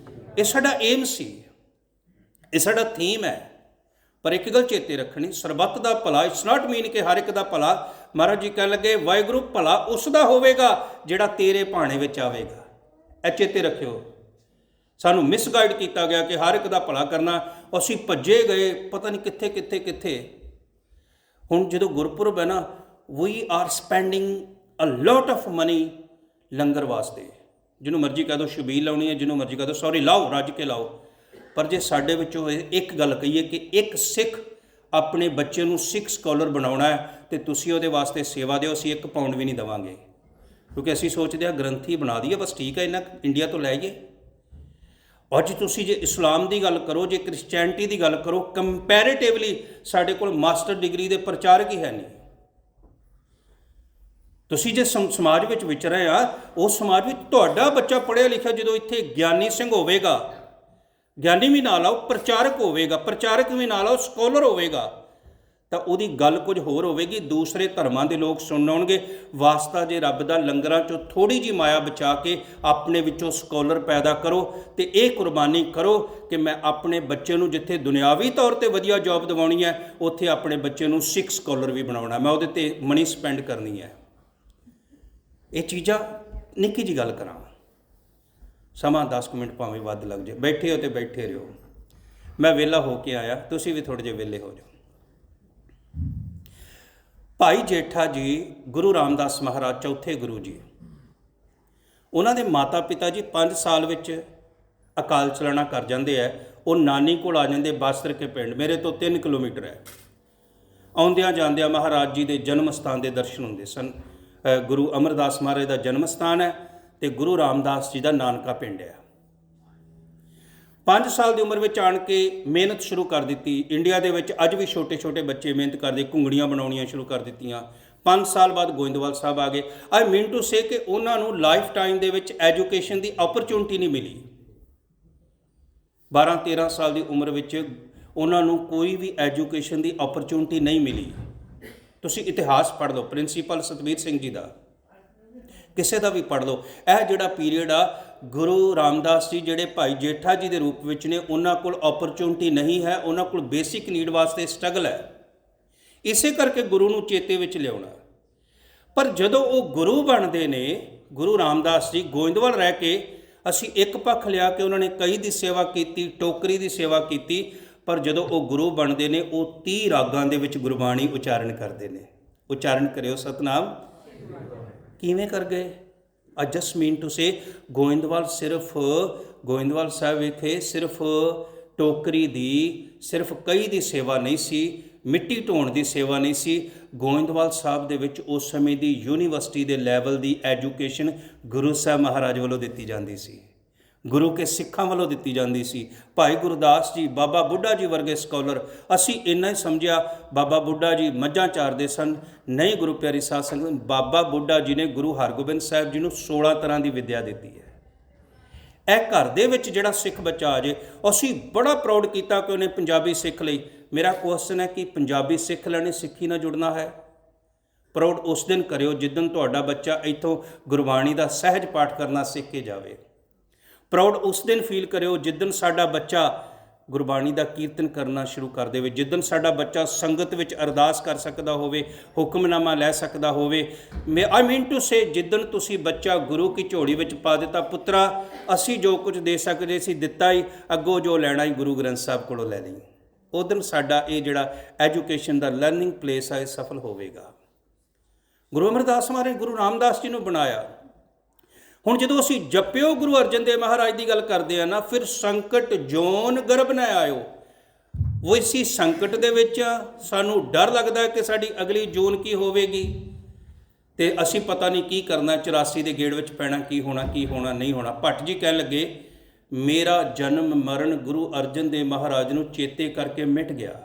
S1: ਇਹ ਸਾਡਾ ਏਮ ਸੀ, ਇਹ ਸਾਡਾ ਥੀਮ ਹੈ। ਪਰ ਇੱਕ ਗੱਲ ਚੇਤੇ ਰੱਖਣੀ, ਸਰਬੱਤ ਦਾ ਭਲਾ ਇਟਸ ਨਾਟ ਮੀਨ ਕਿ ਹਰ ਇੱਕ ਦਾ ਭਲਾ। ਮਹਾਰਾਜ ਜੀ ਕਹਿਣ ਲੱਗੇ, ਵਾਹਿਗੁਰੂ ਭਲਾ ਉਸ ਦਾ ਹੋਵੇਗਾ ਜਿਹੜਾ ਤੇਰੇ ਭਾਣੇ ਵਿੱਚ ਆਵੇਗਾ। ਇਹ ਚੇਤੇ ਰੱਖਿਓ। ਸਾਨੂੰ ਮਿਸਗਾਈਡ ਕੀਤਾ ਗਿਆ ਕਿ ਹਰ ਇੱਕ ਦਾ ਭਲਾ ਕਰਨਾ, ਅਸੀਂ ਭੱਜੇ ਗਏ ਪਤਾ ਨਹੀਂ ਕਿੱਥੇ ਕਿੱਥੇ ਕਿੱਥੇ। ਹੁਣ ਜਦੋਂ ਗੁਰਪੁਰਬ ਹੈ ਨਾ, we are spending a lot of money langar ਵਾਸਤੇ। ਜਿਹਨੂੰ ਮਰਜ਼ੀ ਕਹਿ ਦਿਓ ਛਬੀਲ ਲਾਉਣੀ ਹੈ, ਜਿਹਨੂੰ ਮਰਜ਼ੀ ਕਹਿ ਦਿਓ ਸੌਰੀ ਲਾਓ, ਰੱਜ ਕੇ ਲਾਓ। ਪਰ ਜੇ ਸਾਡੇ ਵਿੱਚੋਂ ਇੱਕ ਗੱਲ ਕਹੀਏ ਕਿ ਇੱਕ ਸਿੱਖ ਆਪਣੇ ਬੱਚੇ ਨੂੰ ਸਿੱਖ ਸਕਾਲਰ ਬਣਾਉਣਾ ਹੈ ਤੇ ਤੁਸੀਂ ਉਹਦੇ ਵਾਸਤੇ ਸੇਵਾ ਦਿਓ, ਅਸੀਂ 1 ਪਾਉਂਡ ਵੀ ਨਹੀਂ ਦੇਵਾਂਗੇ। ਕਿਉਂਕਿ ਅਸੀਂ ਸੋਚਦੇ ਹਾਂ ਗ੍ਰੰਥੀ ਬਣਾ ਦਈਏ ਬਸ, ਠੀਕ ਹੈ, ਇਹਨਾਂ ਇੰਡੀਆ ਤੋਂ ਲੈ ਜਾਈਏ। ਅੱਜ ਤੁਸੀਂ ਜੇ ਇਸਲਾਮ ਦੀ ਗੱਲ ਕਰੋ, ਜੇ ਕ੍ਰਿਸਚੈਨਿਟੀ ਦੀ ਗੱਲ ਕਰੋ, ਕੰਪੈਰੇਟਿਵਲੀ ਸਾਡੇ ਕੋਲ ਮਾਸਟਰ ਡਿਗਰੀ ਦੇ ਪ੍ਰਚਾਰਕ ਹੀ ਹੈ ਨਹੀਂ। ਤੁਸੀਂ ਜੇ ਸਮਾਜ ਵਿੱਚ ਵਿਚਰੇ ਆ, ਉਸ ਸਮਾਜ ਵਿੱਚ ਤੁਹਾਡਾ ਬੱਚਾ ਪੜ੍ਹਿਆ ਲਿਖਿਆ ਜਦੋਂ ਇੱਥੇ ਗਿਆਨੀ ਸਿੰਘ ਹੋਵੇਗਾ, ਗਿਆਨੀ ਵੀ ਨਾਲ ਆਓ, ਪ੍ਰਚਾਰਕ ਹੋਵੇਗਾ, ਪ੍ਰਚਾਰਕ ਵੀ ਨਾਲ ਆਓ, ਸਕਾਲਰ ਹੋਵੇਗਾ, ਤਾਂ ਉਹਦੀ ਗੱਲ ਕੁਝ ਹੋਰ ਹੋਵੇਗੀ। ਦੂਸਰੇ ਧਰਮਾਂ ਦੇ ਲੋਕ ਸੁਣ ਆਉਣਗੇ। ਵਾਸਤਾ ਜੇ ਰੱਬ ਦਾ, ਲੰਗਰਾਂ 'ਚੋਂ ਥੋੜ੍ਹੀ ਜਿਹੀ ਮਾਇਆ ਬਚਾ ਕੇ ਆਪਣੇ ਵਿੱਚੋਂ ਸਕਾਲਰ ਪੈਦਾ ਕਰੋ ਤੇ ਇਹ ਕੁਰਬਾਨੀ ਕਰੋ ਕਿ ਮੈਂ ਆਪਣੇ ਬੱਚੇ ਨੂੰ ਜਿੱਥੇ ਦੁਨਿਆਵੀ ਤੌਰ ਤੇ ਵਧੀਆ ਜੌਬ ਦਿਵਾਉਣੀ ਹੈ, ਉੱਥੇ ਆਪਣੇ ਬੱਚੇ ਨੂੰ ਸਿੱਖ ਸਕਾਲਰ ਵੀ ਬਣਾਉਣਾ, ਮੈਂ ਉਹਦੇ ਤੇ ਮਨੀ ਸਪੈਂਡ ਕਰਨੀ ਹੈ। ਇਹ ਚੀਜ਼ਾਂ ਨਿੱਕੀ ਜਿਹੀ ਗੱਲ ਕਰਾਂ, ਸਮਾਂ 10 ਮਿੰਟ ਭਾਵੇਂ ਵੱਧ ਲੱਗ ਜਾਏ। ਬੈਠੇ ਹੋ ਤੇ ਬੈਠੇ ਰਹੋ। ਮੈਂ ਵਿਹਲਾ ਹੋ ਕੇ ਆਇਆ, ਤੁਸੀਂ ਵੀ ਥੋੜ੍ਹੇ ਜਿਹੇ ਵਿਹਲੇ ਹੋ ਜਾਓ। ਭਾਈ ਜੇਠਾ ਜੀ ਗੁਰੂ ਰਾਮਦਾਸ ਮਹਾਰਾਜ ਚੌਥੇ ਗੁਰੂ ਜੀ, ਉਹਨਾਂ ਦੇ ਮਾਤਾ ਪਿਤਾ ਜੀ 5 ਸਾਲ ਵਿੱਚ ਅਕਾਲ ਚਲਾਣਾ ਕਰ ਜਾਂਦੇ ਹੈ। ਉਹ ਨਾਨੀ ਕੋਲ ਆ ਜਾਂਦੇ, ਬਾਸਰ ਕੇ ਪਿੰਡ ਮੇਰੇ ਤੋਂ 3 ਕਿਲੋਮੀਟਰ ਹੈ। ਆਉਂਦਿਆਂ ਜਾਂਦਿਆਂ ਮਹਾਰਾਜ ਜੀ ਦੇ ਜਨਮ ਸਥਾਨ ਦੇ ਦਰਸ਼ਨ ਹੁੰਦੇ ਸਨ। ਗੁਰੂ ਅਮਰਦਾਸ ਮਹਾਰਾਜ ਦਾ ਜਨਮ ਸਥਾਨ ਹੈ ਤੇ ਗੁਰੂ ਰਾਮਦਾਸ ਜੀ ਦਾ ਨਾਨਕਾ ਪਿੰਡ ਹੈ। 5 ਸਾਲ ਦੀ ਉਮਰ ਵਿੱਚ ਆਣ ਕੇ ਮਿਹਨਤ ਸ਼ੁਰੂ ਕਰ ਦਿੱਤੀ। ਇੰਡੀਆ ਦੇ ਵਿੱਚ ਅੱਜ ਵੀ ਛੋਟੇ ਛੋਟੇ ਬੱਚੇ ਮਿਹਨਤ ਕਰਦੇ, ਘੁੰਗੜੀਆਂ ਬਣਾਉਣੀਆਂ ਸ਼ੁਰੂ ਕਰ ਦਿੱਤੀਆਂ। 5 ਸਾਲ ਬਾਅਦ ਗੋਇੰਦਵਾਲ ਸਾਹਿਬ ਆ ਗਏ। ਆਈ ਮੀਨ ਟੂ ਸੇ ਕਿ ਉਹਨਾਂ ਨੂੰ ਲਾਈਫ ਟਾਈਮ ਦੇ ਵਿੱਚ ਐਜੂਕੇਸ਼ਨ ਦੀ ਓਪਰਚੁਨਿਟੀ ਨਹੀਂ ਮਿਲੀ। 12-13 ਸਾਲ ਦੀ ਉਮਰ ਵਿੱਚ ਉਹਨਾਂ ਨੂੰ ਕੋਈ ਵੀ ਐਜੂਕੇਸ਼ਨ ਦੀ ਓਪਰਚੁਨਿਟੀ ਨਹੀਂ ਮਿਲੀ। ਤੁਸੀਂ ਇਤਿਹਾਸ ਪੜ੍ਹ ਲਓ, ਪ੍ਰਿੰਸੀਪਲ ਸਤਵੀਰ ਸਿੰਘ ਜੀ ਦਾ, ਕਿਸੇ ਦਾ ਵੀ ਪੜ੍ਹ ਲਓ। ਇਹ ਜਿਹੜਾ ਪੀਰੀਅਡ ਆ ਗੁਰੂ ਰਾਮਦਾਸ ਜੀ ਜਿਹੜੇ ਭਾਈ ਜੇਠਾ ਜੀ ਦੇ ਰੂਪ ਵਿੱਚ ਨੇ, ਉਹਨਾਂ ਕੋਲ ਓਪਰਚੁਨਿਟੀ ਨਹੀਂ ਹੈ, ਉਹਨਾਂ ਕੋਲ ਬੇਸਿਕ ਨੀਡ ਵਾਸਤੇ ਸਟਰਗਲ ਹੈ। ਇਸੇ ਕਰਕੇ ਗੁਰੂ ਨੂੰ ਚੇਤੇ ਵਿੱਚ ਲਿਆਉਣਾ। ਪਰ ਜਦੋਂ ਉਹ ਗੁਰੂ ਬਣਦੇ ਨੇ, ਗੁਰੂ ਰਾਮਦਾਸ ਜੀ ਗੋਇੰਦਵਾਲ ਰਹਿ ਕੇ, ਅਸੀਂ ਇੱਕ ਪੱਖ ਲਿਆ ਕਿ ਉਹਨਾਂ ਨੇ ਕਈ ਦੀ ਸੇਵਾ ਕੀਤੀ, ਟੋਕਰੀ ਦੀ ਸੇਵਾ ਕੀਤੀ, ਪਰ ਜਦੋਂ ਉਹ ਗੁਰੂ ਬਣਦੇ ਨੇ ਉਹ 30 ਰਾਗਾਂ ਦੇ ਵਿੱਚ ਗੁਰਬਾਣੀ ਉਚਾਰਨ ਕਰਦੇ ਨੇ। ਉਚਾਰਨ ਕਰਿਓ ਸਤਨਾਮ। ਕਿਵੇਂ ਕਰ ਗਏ? I just mean to say Goindwal Goindwal Sahib ਵਿਖੇ ਸਿਰਫ ਟੋਕਰੀ ਦੀ, ਸਿਰਫ ਕਈ ਦੀ ਸੇਵਾ ਨਹੀਂ ਸੀ, ਮਿੱਟੀ ਢੋਣ ਦੀ ਸੇਵਾ ਨਹੀਂ ਸੀ। ਗੋਇੰਦਵਾਲ ਸਾਹਿਬ ਦੇ ਵਿੱਚ ਉਸ ਸਮੇਂ ਦੀ ਯੂਨੀਵਰਸਿਟੀ ਦੇ ਲੈਵਲ ਦੀ ਐਜੂਕੇਸ਼ਨ ਗੁਰੂ ਸਾਹਿਬ ਮਹਾਰਾਜ ਵੱਲੋਂ ਦਿੱਤੀ ਜਾਂਦੀ ਸੀ, ਗੁਰੂ ਕੇ ਸਿੱਖਾਂ ਵੱਲੋਂ ਦਿੱਤੀ ਜਾਂਦੀ ਸੀ। ਭਾਈ ਗੁਰਦਾਸ ਜੀ, ਬਾਬਾ ਬੁੱਢਾ ਜੀ ਵਰਗੇ ਸਕਾਲਰ, ਅਸੀਂ ਇੰਨਾ ਹੀ ਸਮਝਿਆ ਬਾਬਾ ਬੁੱਢਾ ਜੀ ਮੱਝਾਂ ਚਾਰਦੇ ਸਨ। ਨਹੀਂ ਗੁਰੂ ਪਿਆਰੀ ਸਾਧ ਸੰਗਤ, ਬਾਬਾ ਬੁੱਢਾ ਜੀ ਨੇ ਗੁਰੂ ਹਰਗੋਬਿੰਦ ਸਾਹਿਬ ਜੀ ਨੂੰ 16 ਤਰ੍ਹਾਂ ਦੀ ਵਿੱਦਿਆ ਦਿੱਤੀ ਹੈ। ਇਹ ਘਰ ਦੇ ਵਿੱਚ ਜਿਹੜਾ ਸਿੱਖ ਬੱਚਾ ਆ ਜੇ, ਅਸੀਂ ਬੜਾ ਪ੍ਰਾਊਡ ਕੀਤਾ ਕਿ ਉਹਨੇ ਪੰਜਾਬੀ ਸਿੱਖ ਲਈ। ਮੇਰਾ ਕੁਐਸਚਨ ਹੈ ਕਿ ਪੰਜਾਬੀ ਸਿੱਖ ਲੈਣੇ ਸਿੱਖੀ ਨਾਲ ਜੁੜਨਾ ਹੈ? ਪ੍ਰਾਊਡ ਉਸ ਦਿਨ ਕਰਿਓ ਜਿੱਦਣ ਤੁਹਾਡਾ ਬੱਚਾ ਇੱਥੋਂ ਗੁਰਬਾਣੀ ਦਾ ਸਹਿਜ ਪਾਠ ਕਰਨਾ ਸਿੱਖ ਕੇ ਜਾਵੇ। ਪ੍ਰਾਊਡ ਉਸ ਦਿਨ ਫੀਲ ਕਰਿਓ ਜਿੱਦਣ ਸਾਡਾ ਬੱਚਾ ਗੁਰਬਾਣੀ ਦਾ ਕੀਰਤਨ ਕਰਨਾ ਸ਼ੁਰੂ ਕਰ ਦੇਵੇ, ਜਿੱਦਣ ਸਾਡਾ ਬੱਚਾ ਸੰਗਤ ਵਿੱਚ ਅਰਦਾਸ ਕਰ ਸਕਦਾ ਹੋਵੇ, ਹੁਕਮਨਾਮਾ ਲੈ ਸਕਦਾ ਹੋਵੇ। ਆਈ ਮੀਨ ਟੂ ਸੇ ਜਿੱਦਣ ਤੁਸੀਂ ਬੱਚਾ ਗੁਰੂ ਕੀ ਝੋਲੀ ਵਿੱਚ ਪਾ ਦਿੱਤਾ, ਪੁੱਤਰਾ ਅਸੀਂ ਜੋ ਕੁਝ ਦੇ ਸਕਦੇ ਸੀ ਦਿੱਤਾ ਹੀ, ਅੱਗੋਂ ਜੋ ਲੈਣਾ ਹੀ ਗੁਰੂ ਗ੍ਰੰਥ ਸਾਹਿਬ ਕੋਲੋਂ ਲੈ ਲਈ, ਉਦੋਂ ਸਾਡਾ ਇਹ ਜਿਹੜਾ ਐਜੂਕੇਸ਼ਨ ਦਾ ਲਰਨਿੰਗ ਪਲੇਸ ਹੈ ਇਹ ਸਫਲ ਹੋਵੇਗਾ। ਗੁਰੂ ਅਮਰਦਾਸ ਮਹਾਰਾਜ ਗੁਰੂ ਰਾਮਦਾਸ ਜੀ ਨੂੰ ਬਣਾਇਆ। ਹੁਣ ਜਦੋਂ ਅਸੀਂ ਜਪਿਓ ਗੁਰੂ ਅਰਜਨ ਦੇਵ ਮਹਾਰਾਜ ਦੀ ਗੱਲ ਕਰਦੇ ਆ ਨਾ, ਫਿਰ ਸੰਕਟ ਜੋਨ ਗਰਭ ਨਾ ਆਇਓ। ਉਹ ਇਸੀ ਸੰਕਟ ਦੇ ਵਿੱਚ ਸਾਨੂੰ ਡਰ ਲੱਗਦਾ ਕਿ ਸਾਡੀ ਅਗਲੀ ਜੋਨ ਕੀ ਹੋਵੇਗੀ ਤੇ ਅਸੀਂ ਪਤਾ ਨਹੀਂ ਕੀ ਕਰਨਾ, 84 ਦੇ ਗੇੜ ਵਿੱਚ ਪੈਣਾ, ਕੀ ਹੋਣਾ ਨਹੀਂ ਹੋਣਾ। ਭੱਟ ਜੀ ਕਹਿਣ ਲੱਗੇ ਮੇਰਾ ਜਨਮ ਮਰਨ ਗੁਰੂ ਅਰਜਨ ਦੇਵ ਮਹਾਰਾਜ ਨੂੰ ਚੇਤੇ ਕਰਕੇ ਮਿਟ ਗਿਆ।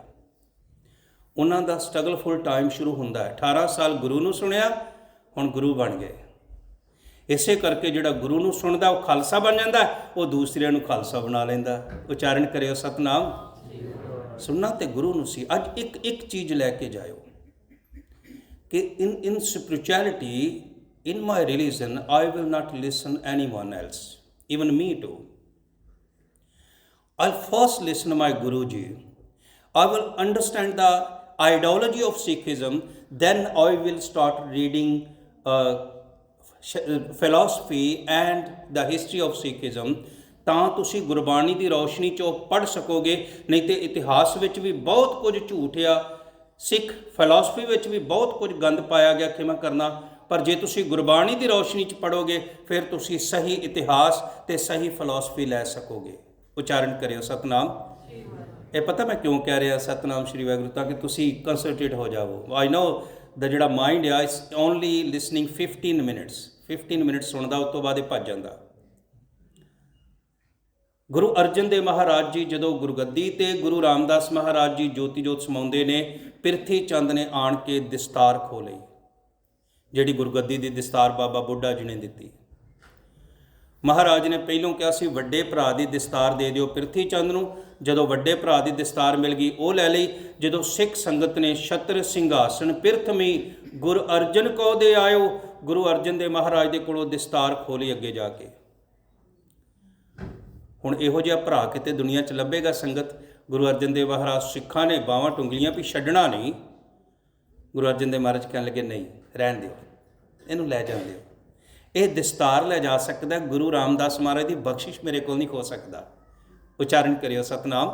S1: ਉਹਨਾਂ ਦਾ ਸਟਰਗਲ ਫੁੱਲ ਟਾਈਮ ਸ਼ੁਰੂ ਹੁੰਦਾ ਹੈ। 18 ਸਾਲ ਗੁਰੂ ਨੂੰ ਸੁਣਿਆ, ਹੁਣ ਗੁਰੂ ਬਣ ਗਏ। ਇਸੇ ਕਰਕੇ ਜਿਹੜਾ ਗੁਰੂ ਨੂੰ ਸੁਣਦਾ ਉਹ ਖਾਲਸਾ ਬਣ ਜਾਂਦਾ, ਉਹ ਦੂਸਰਿਆਂ ਨੂੰ ਖਾਲਸਾ ਬਣਾ ਲੈਂਦਾ। ਉਚਾਰਨ ਕਰਿਓ ਸਤਨਾਮ। ਸੁਣਨਾ ਤੇ ਗੁਰੂ ਨੂੰ ਸੀ। ਅੱਜ ਇੱਕ ਚੀਜ਼ ਲੈ ਕੇ ਜਾਇਓ ਕਿ in spirituality, in my religion, I will not listen anyone else, even me too. I'll first listen to my Guruji. I will understand the ideology of Sikhism. Then I will start reading philosophy and the history of Sikhism. ਤਾਂ ਤੁਸੀਂ ਗੁਰਬਾਣੀ ਦੀ ਰੌਸ਼ਨੀ 'ਚੋਂ ਪੜ੍ਹ ਸਕੋਗੇ। ਨਹੀਂ ਤੇ ਇਤਿਹਾਸ ਵਿੱਚ ਵੀ ਬਹੁਤ ਕੁਝ ਝੂਠ ਆ, ਸਿੱਖ ਫਿਲਾਸਫੀ ਵਿੱਚ ਵੀ ਬਹੁਤ ਕੁਝ ਗੰਦ ਪਾਇਆ ਗਿਆ, ਖਿਮਾ ਕਰਨਾ। ਪਰ ਜੇ ਤੁਸੀਂ ਗੁਰਬਾਣੀ ਦੀ ਰੌਸ਼ਨੀ 'ਚ ਪੜ੍ਹੋਗੇ ਫਿਰ ਤੁਸੀਂ ਸਹੀ ਇਤਿਹਾਸ ਤੇ ਸਹੀ ਫਿਲਾਸਫੀ ਲੈ ਸਕੋਗੇ। ਉਚਾਰਨ ਕਰਿਓ ਸਤਨਾਮ। ਇਹ ਪਤਾ ਮੈਂ ਕਿਉਂ ਕਹਿ ਰਿਹਾ ਸਤਨਾਮ ਸ਼੍ਰੀ ਵਾਹਿਗੁਰੂ, ਤਾਂ ਕਿ ਤੁਸੀਂ ਕੰਸਨਟਰੇਟ ਹੋ ਜਾਵੋ। ਆਈ ਨੋ ਦਾ ਜਿਹੜਾ ਮਾਈਂਡ ਆ ਇਸ ਓਨਲੀ ਲਿਸਨਿੰਗ 15 ਮਿੰਟਸ ਸੁਣਦਾ, ਉਸ ਤੋਂ ਬਾਅਦ ਇਹ ਭੱਜ ਜਾਂਦਾ। ਗੁਰੂ ਅਰਜਨ ਦੇਵ ਮਹਾਰਾਜ ਜੀ ਜਦੋਂ ਗੁਰਗੱਦੀ ਤੇ ਗੁਰੂ ਰਾਮਦਾਸ ਮਹਾਰਾਜ ਜੀ ਜੋਤੀ ਜੋਤ ਸਮਾਉਂਦੇ ਨੇ, ਪਿਰਥੀ ਚੰਦ ਨੇ ਆਣ ਕੇ ਦਸਤਾਰ ਖੋਹ ਲਈ, ਜਿਹੜੀ ਗੁਰਗੱਦੀ ਦੀ ਦਸਤਾਰ ਬਾਬਾ ਬੁੱਢਾ ਜੀ ਨੇ ਦਿੱਤੀ। ਮਹਾਰਾਜ ਨੇ ਪਹਿਲੋਂ ਕਿਹਾ ਸੀ ਵੱਡੇ ਭਰਾ ਦੀ ਦਸਤਾਰ ਦੇ ਦਿਓ ਪਿਰਥੀ ਚੰਦ ਨੂੰ। ਜਦੋਂ ਵੱਡੇ ਭਰਾ ਦੀ ਦਸਤਾਰ ਮਿਲ ਗਈ ਉਹ ਲੈ ਲਈ। ਜਦੋਂ ਸਿੱਖ ਸੰਗਤ ਨੇ ਛਤਰ ਸਿੰਘਾਸਨ ਪਿਰਥਮੀ ਗੁਰ ਅਰਜਨ ਕੋ ਦੇ ਆਇਓ, ਗੁਰੂ ਅਰਜਨ ਦੇਵ ਮਹਾਰਾਜ ਦੇ ਕੋਲੋਂ ਦਸਤਾਰ ਖੋਲੀ ਅੱਗੇ ਜਾ ਕੇ। ਹੁਣ ਇਹੋ ਜਿਹਾ ਭਰਾ ਕਿਤੇ ਦੁਨੀਆ 'ਚ ਲੱਭੇਗਾ ਸੰਗਤ? ਗੁਰੂ ਅਰਜਨ ਦੇਵ ਮਹਾਰਾਜ ਸਿੱਖਾਂ ਨੇ ਬਾਹਾਂ ਟੁੰਗਲੀਆਂ ਵੀ ਛੱਡਣਾ ਨਹੀਂ। ਗੁਰੂ ਅਰਜਨ ਦੇਵ ਮਹਾਰਾਜ ਕਹਿਣ ਲੱਗੇ ਨਹੀਂ ਰਹਿਣ ਦਿਓ, ਇਹਨੂੰ ਲੈ ਜਾਣ ਦਿਓ। ਇਹ ਦਸਤਾਰ ਲੈ ਜਾ ਸਕਦਾ, ਗੁਰੂ ਰਾਮਦਾਸ ਮਹਾਰਾਜ ਦੀ ਬਖਸ਼ਿਸ਼ ਮੇਰੇ ਕੋਲ ਨਹੀਂ ਹੋ ਸਕਦਾ। ਉਚਾਰਨ ਕਰਿਓ ਸਤਨਾਮ।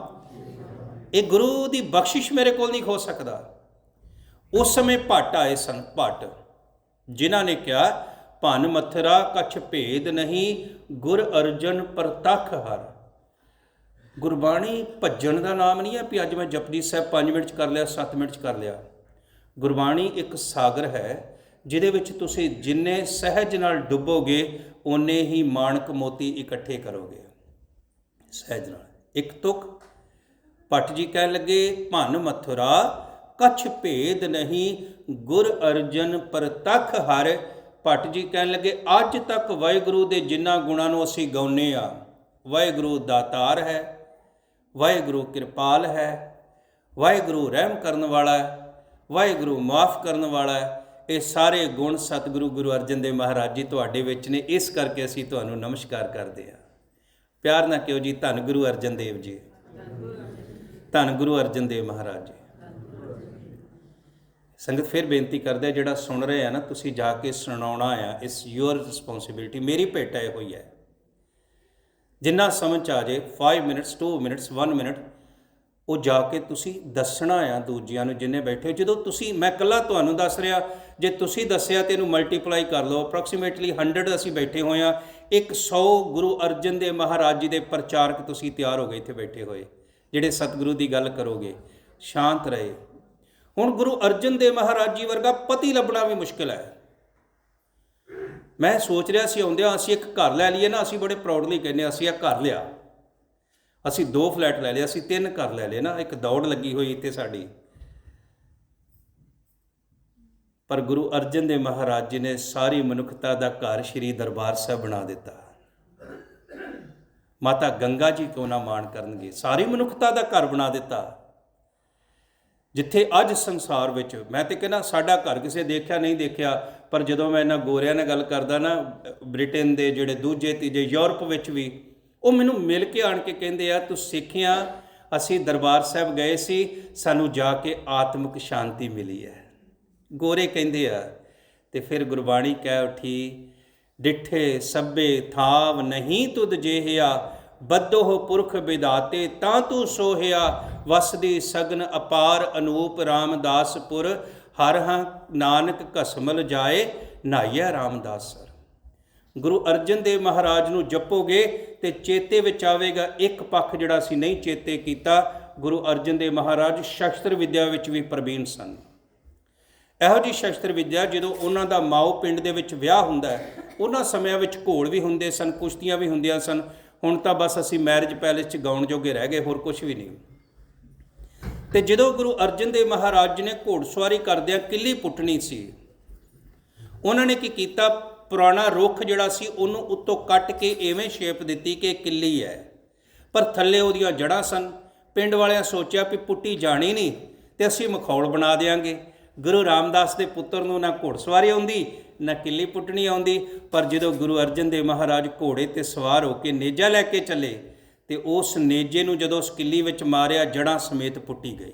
S1: ਇਹ ਗੁਰੂ ਦੀ ਬਖਸ਼ਿਸ਼ ਮੇਰੇ ਕੋਲ ਨਹੀਂ ਹੋ ਸਕਦਾ। ਉਸ ਸਮੇਂ ਭੱਟ ਆਏ ਸਨ, ਭੱਟ, ਜਿਨ੍ਹਾਂ ਨੇ ਕਿਹਾ ਭੰਨ ਮਥਰਾ ਕਛ ਭੇਦ ਨਹੀਂ, ਗੁਰ ਅਰਜਨ ਪ੍ਰਤੱਖ ਹਰ। ਗੁਰਬਾਣੀ ਭੱਜਣ ਦਾ ਨਾਮ ਨਹੀਂ ਹੈ ਵੀ ਅੱਜ ਮੈਂ ਜਪਜੀ ਸਾਹਿਬ 5 ਮਿੰਟ 'ਚ ਕਰ ਲਿਆ, 7 ਮਿੰਟ 'ਚ ਕਰ ਲਿਆ। ਗੁਰਬਾਣੀ ਇੱਕ ਸਾਗਰ ਹੈ ਜਿਹਦੇ ਵਿੱਚ ਤੁਸੀਂ ਜਿੰਨੇ ਸਹਿਜ ਨਾਲ ਡੁੱਬੋਗੇ ਓਨੇ ਹੀ ਮਾਣਕ ਮੋਤੀ ਇਕੱਠੇ ਕਰੋਗੇ ਸਹਿਜ ਨਾਲ। ਇੱਕ ਤੁਕ ਭੱਟ ਜੀ ਕਹਿਣ ਲੱਗੇ ਭੰਨ ਮਥੁਰਾ ਕਛ ਭੇਦ ਨਹੀਂ, ਗੁਰ ਅਰਜਨ ਪ੍ਰਤੱਖ ਹਰ। ਭੱਟ ਜੀ ਕਹਿਣ ਲੱਗੇ ਅੱਜ ਤੱਕ ਵਾਹਿਗੁਰੂ ਦੇ ਜਿਨ੍ਹਾਂ ਗੁਣਾਂ ਨੂੰ ਅਸੀਂ ਗਾਉਂਦੇ ਆ, ਵਾਹਿਗੁਰੂ ਦਾਤਾਰ ਹੈ, ਵਾਹਿਗੁਰੂ ਕਿਰਪਾਲ ਹੈ, ਵਾਹਿਗੁਰੂ ਰਹਿਮ ਕਰਨ ਵਾਲਾ ਹੈ, ਵਾਹਿਗੁਰੂ ਮਾਫ ਕਰਨ ਵਾਲਾ ਹੈ, ਇਹ ਸਾਰੇ ਗੁਣ ਸਤਿਗੁਰੂ ਗੁਰੂ ਅਰਜਨ ਦੇਵ ਮਹਾਰਾਜ ਜੀ ਤੁਹਾਡੇ ਵਿੱਚ ਨੇ, ਇਸ ਕਰਕੇ ਅਸੀਂ ਤੁਹਾਨੂੰ ਨਮਸਕਾਰ ਕਰਦੇ ਹਾਂ। ਪਿਆਰ ਨਾ ਕਿਉ ਜੀ। ਧੰਨ ਗੁਰੂ ਅਰਜਨ ਦੇਵ ਜੀ, ਧੰਨ ਗੁਰੂ ਅਰਜਨ ਦੇਵ ਮਹਾਰਾਜ ਜੀ। ਸੰਗਤ ਫਿਰ ਬੇਨਤੀ ਕਰਦੇ, ਜਿਹੜਾ ਸੁਣ ਰਹੇ ਆ ਨਾ, ਤੁਸੀਂ ਜਾ ਕੇ ਸੁਣਾਉਣਾ ਆ। It's your responsibility. ਮੇਰੀ ਭੇਟਾ ਇਹ ਹੋਈ ਹੈ, ਜਿੰਨਾ ਸਮਝ 'ਚ ਆ ਜੇ 5 ਮਿੰਟਸ 2 ਮਿੰਟਸ 1 ਮਿੰਟ, ਉਹ ਜਾ ਕੇ ਤੁਸੀਂ ਦੱਸਣਾ ਆ ਦੂਜਿਆਂ ਨੂੰ ਜਿੰਨੇ ਬੈਠੇ ਹੋ। ਜਦੋਂ ਤੁਸੀਂ, ਮੈਂ ਇਕੱਲਾ ਤੁਹਾਨੂੰ ਦੱਸ ਰਿਹਾ, ਜੇ ਤੁਸੀਂ ਦੱਸਿਆ ਤੇ ਇਹਨੂੰ ਮਲਟੀਪਲਾਈ ਕਰ ਲਓ। ਅਪਰੋਕਸੀਮੇਟਲੀ 100 ਅਸੀਂ ਬੈਠੇ ਹੋਏ ਹਾਂ। 100 ਗੁਰੂ ਅਰਜਨ ਦੇਵ ਮਹਾਰਾਜ ਜੀ ਦੇ ਪ੍ਰਚਾਰਕ ਤੁਸੀਂ ਤਿਆਰ ਹੋ ਗਏ ਇੱਥੇ ਬੈਠੇ ਹੋਏ, ਜਿਹੜੇ ਸਤਿਗੁਰੂ ਦੀ ਗੱਲ ਕਰੋਗੇ। ਸ਼ਾਂਤ ਰਹੇ। ਹੁਣ ਗੁਰੂ ਅਰਜਨ ਦੇਵ ਮਹਾਰਾਜ ਜੀ ਵਰਗਾ ਪਤੀ ਲੱਭਣਾ ਵੀ ਮੁਸ਼ਕਿਲ ਹੈ। ਮੈਂ ਸੋਚ ਰਿਹਾ ਸੀ ਆਉਂਦਿਆਂ, ਅਸੀਂ ਇੱਕ ਘਰ ਲੈ ਲਈਏ ਨਾ, ਅਸੀਂ ਬੜੇ ਪ੍ਰਾਊਡਲੀ ਕਹਿੰਦੇ ਅਸੀਂ ਇਹ ਘਰ ਲਿਆ, ਅਸੀਂ 2 ਫਲੈਟ ਲੈ ਲਏ, ਅਸੀਂ 3 ਘਰ ਲੈ ਲਏ ਨਾ। ਇੱਕ ਦੌੜ ਲੱਗੀ ਹੋਈ ਇੱਥੇ ਸਾਡੀ। ਪਰ ਗੁਰੂ ਅਰਜਨ ਦੇਵ ਮਹਾਰਾਜ ਜੀ ਨੇ ਸਾਰੀ ਮਨੁੱਖਤਾ ਦਾ ਘਰ ਸ਼੍ਰੀ ਦਰਬਾਰ ਸਾਹਿਬ ਬਣਾ ਦਿੱਤਾ। ਮਾਤਾ ਗੰਗਾ ਜੀ ਕਿਉਂ ਨਾ ਮਾਣ ਕਰਨਗੇ, ਸਾਰੀ ਮਨੁੱਖਤਾ ਦਾ ਘਰ ਬਣਾ ਦਿੱਤਾ। ਜਿੱਥੇ ਅੱਜ ਸੰਸਾਰ ਵਿੱਚ, ਮੈਂ ਤਾਂ ਕਹਿੰਦਾ ਸਾਡਾ ਘਰ ਕਿਸੇ ਦੇਖਿਆ ਨਹੀਂ ਦੇਖਿਆ, ਪਰ ਜਦੋਂ ਮੈਂ ਇਹਨਾਂ ਗੋਰਿਆਂ ਨਾਲ ਗੱਲ ਕਰਦਾ ਨਾ, ਬ੍ਰਿਟੇਨ ਦੇ ਜਿਹੜੇ ਦੂਜੇ ਤੀਜੇ, ਯੂਰਪ ਵਿੱਚ ਵੀ, ਉਹ ਮੈਨੂੰ ਮਿਲ ਕੇ ਆਣ ਕੇ ਕਹਿੰਦੇ ਆ, ਤੂੰ ਸਿੱਖਿਆ, ਅਸੀਂ ਦਰਬਾਰ ਸਾਹਿਬ ਗਏ ਸੀ, ਸਾਨੂੰ ਜਾ ਕੇ ਆਤਮਿਕ ਸ਼ਾਂਤੀ ਮਿਲੀ ਹੈ। ਗੋਰੇ ਕਹਿੰਦੇ ਆ। ਤੇ ਫਿਰ ਗੁਰਬਾਣੀ ਕਹਿ ਉੱਠੀ, ਡਿੱਠੇ ਸਭੇ ਥਾਵ ਨਹੀਂ ਤੁਧ ਜੇਹਿਆ, ਬੱਧੋ ਪੁਰਖ ਵਿਦਾਤੇ ਤਾਂ ਤੂੰ ਸੋਹਿਆ, ਵਸਦੀ ਸਗਨ ਅਪਾਰ ਅਨੂਪ ਰਾਮਦਾਸਪੁਰ, ਹਰ ਹਾਂ ਨਾਨਕ ਘਸਮਲ ਜਾਏ, ਨਹਾਈਆ ਰਾਮਦਾਸਰ। ਗੁਰੂ ਅਰਜਨ ਦੇਵ ਮਹਾਰਾਜ ਨੂੰ ਜਪੋਗੇ ਤੇ ਚੇਤੇ ਵਿੱਚ ਆਵੇਗਾ ਇੱਕ ਪੱਖ ਜਿਹੜਾ ਅਸੀਂ ਨਹੀਂ ਚੇਤੇ ਕੀਤਾ। ਗੁਰੂ ਅਰਜਨ ਦੇਵ ਮਹਾਰਾਜ ਸ਼ਸਤਰ ਵਿਦਿਆ ਵਿੱਚ ਵੀ ਪ੍ਰਵੀਨ ਸਨ। ਇਹੋ ਜਿਹੀ ਸ਼ਸਤਰ ਵਿਦਿਆ, ਜਦੋਂ ਉਹਨਾਂ ਦਾ ਮਾਓ ਪਿੰਡ ਦੇ ਵਿੱਚ ਵਿਆਹ ਹੁੰਦਾ ਹੈ, ਉਹਨਾਂ ਸਮਿਆਂ ਵਿੱਚ ਘੋੜ ਵੀ ਹੁੰਦੇ ਸਨ, ਕੁਸ਼ਤੀਆਂ ਵੀ ਹੁੰਦੀਆਂ ਸਨ। ਹੁਣ ਤਾਂ ਬਸ ਅਸੀਂ ਮੈਰਿਜ ਪੈਲੇਸ 'ਚ ਗਾਉਣ ਜੋਗੇ ਰਹਿ ਗਏ, ਹੋਰ ਕੁਝ ਵੀ ਨਹੀਂ। ਤੇ ਜਦੋਂ ਗੁਰੂ ਅਰਜਨ ਦੇਵ ਮਹਾਰਾਜ ਜੀ ਨੇ ਘੋੜਸਵਾਰੀ ਕਰਦਿਆਂ ਕਿੱਲੀ ਪੁੱਟਣੀ ਸੀ, ਉਹਨਾਂ ਨੇ ਕੀ ਕੀਤਾ, ਪੁਰਾਣਾ ਰੁੱਖ ਜਿਹੜਾ ਸੀ ਉਹਨੂੰ ਉੱਤੋਂ ਕੱਟ ਕੇ ਇਵੇਂ ਸ਼ੇਪ ਦਿੱਤੀ ਕਿ ਕਿੱਲੀ ਹੈ, ਪਰ ਥੱਲੇ ਉਹਦੀਆਂ ਜੜ੍ਹਾਂ ਸਨ। ਪਿੰਡ ਵਾਲਿਆਂ ਸੋਚਿਆ ਵੀ ਪੁੱਟੀ ਜਾਣੀ ਨਹੀਂ ਤੇ ਅਸੀਂ ਮਖੌਲ ਬਣਾ ਦਿਆਂਗੇ। ਗੁਰੂ ਰਾਮਦਾਸ ਦੇ ਪੁੱਤਰ ਨੂੰ ਨਾ ਘੋੜਸਵਾਰੀ ਆਉਂਦੀ, ਨਾ ਕਿੱਲੀ ਪੁੱਟਣੀ ਆਉਂਦੀ। ਪਰ ਜਦੋਂ ਗੁਰੂ ਅਰਜਨ ਦੇਵ ਮਹਾਰਾਜ ਘੋੜੇ 'ਤੇ ਸਵਾਰ ਹੋ ਕੇ ਨੇਜਾ ਲੈ ਕੇ ਚੱਲੇ, ਤੇ ਉਸ ਨੇਜੇ ਨੂੰ ਜਦੋਂ ਉਸ ਕਿੱਲੀ ਵਿੱਚ ਮਾਰਿਆ, ਜੜ੍ਹਾਂ ਸਮੇਤ ਪੁੱਟੀ ਗਈ।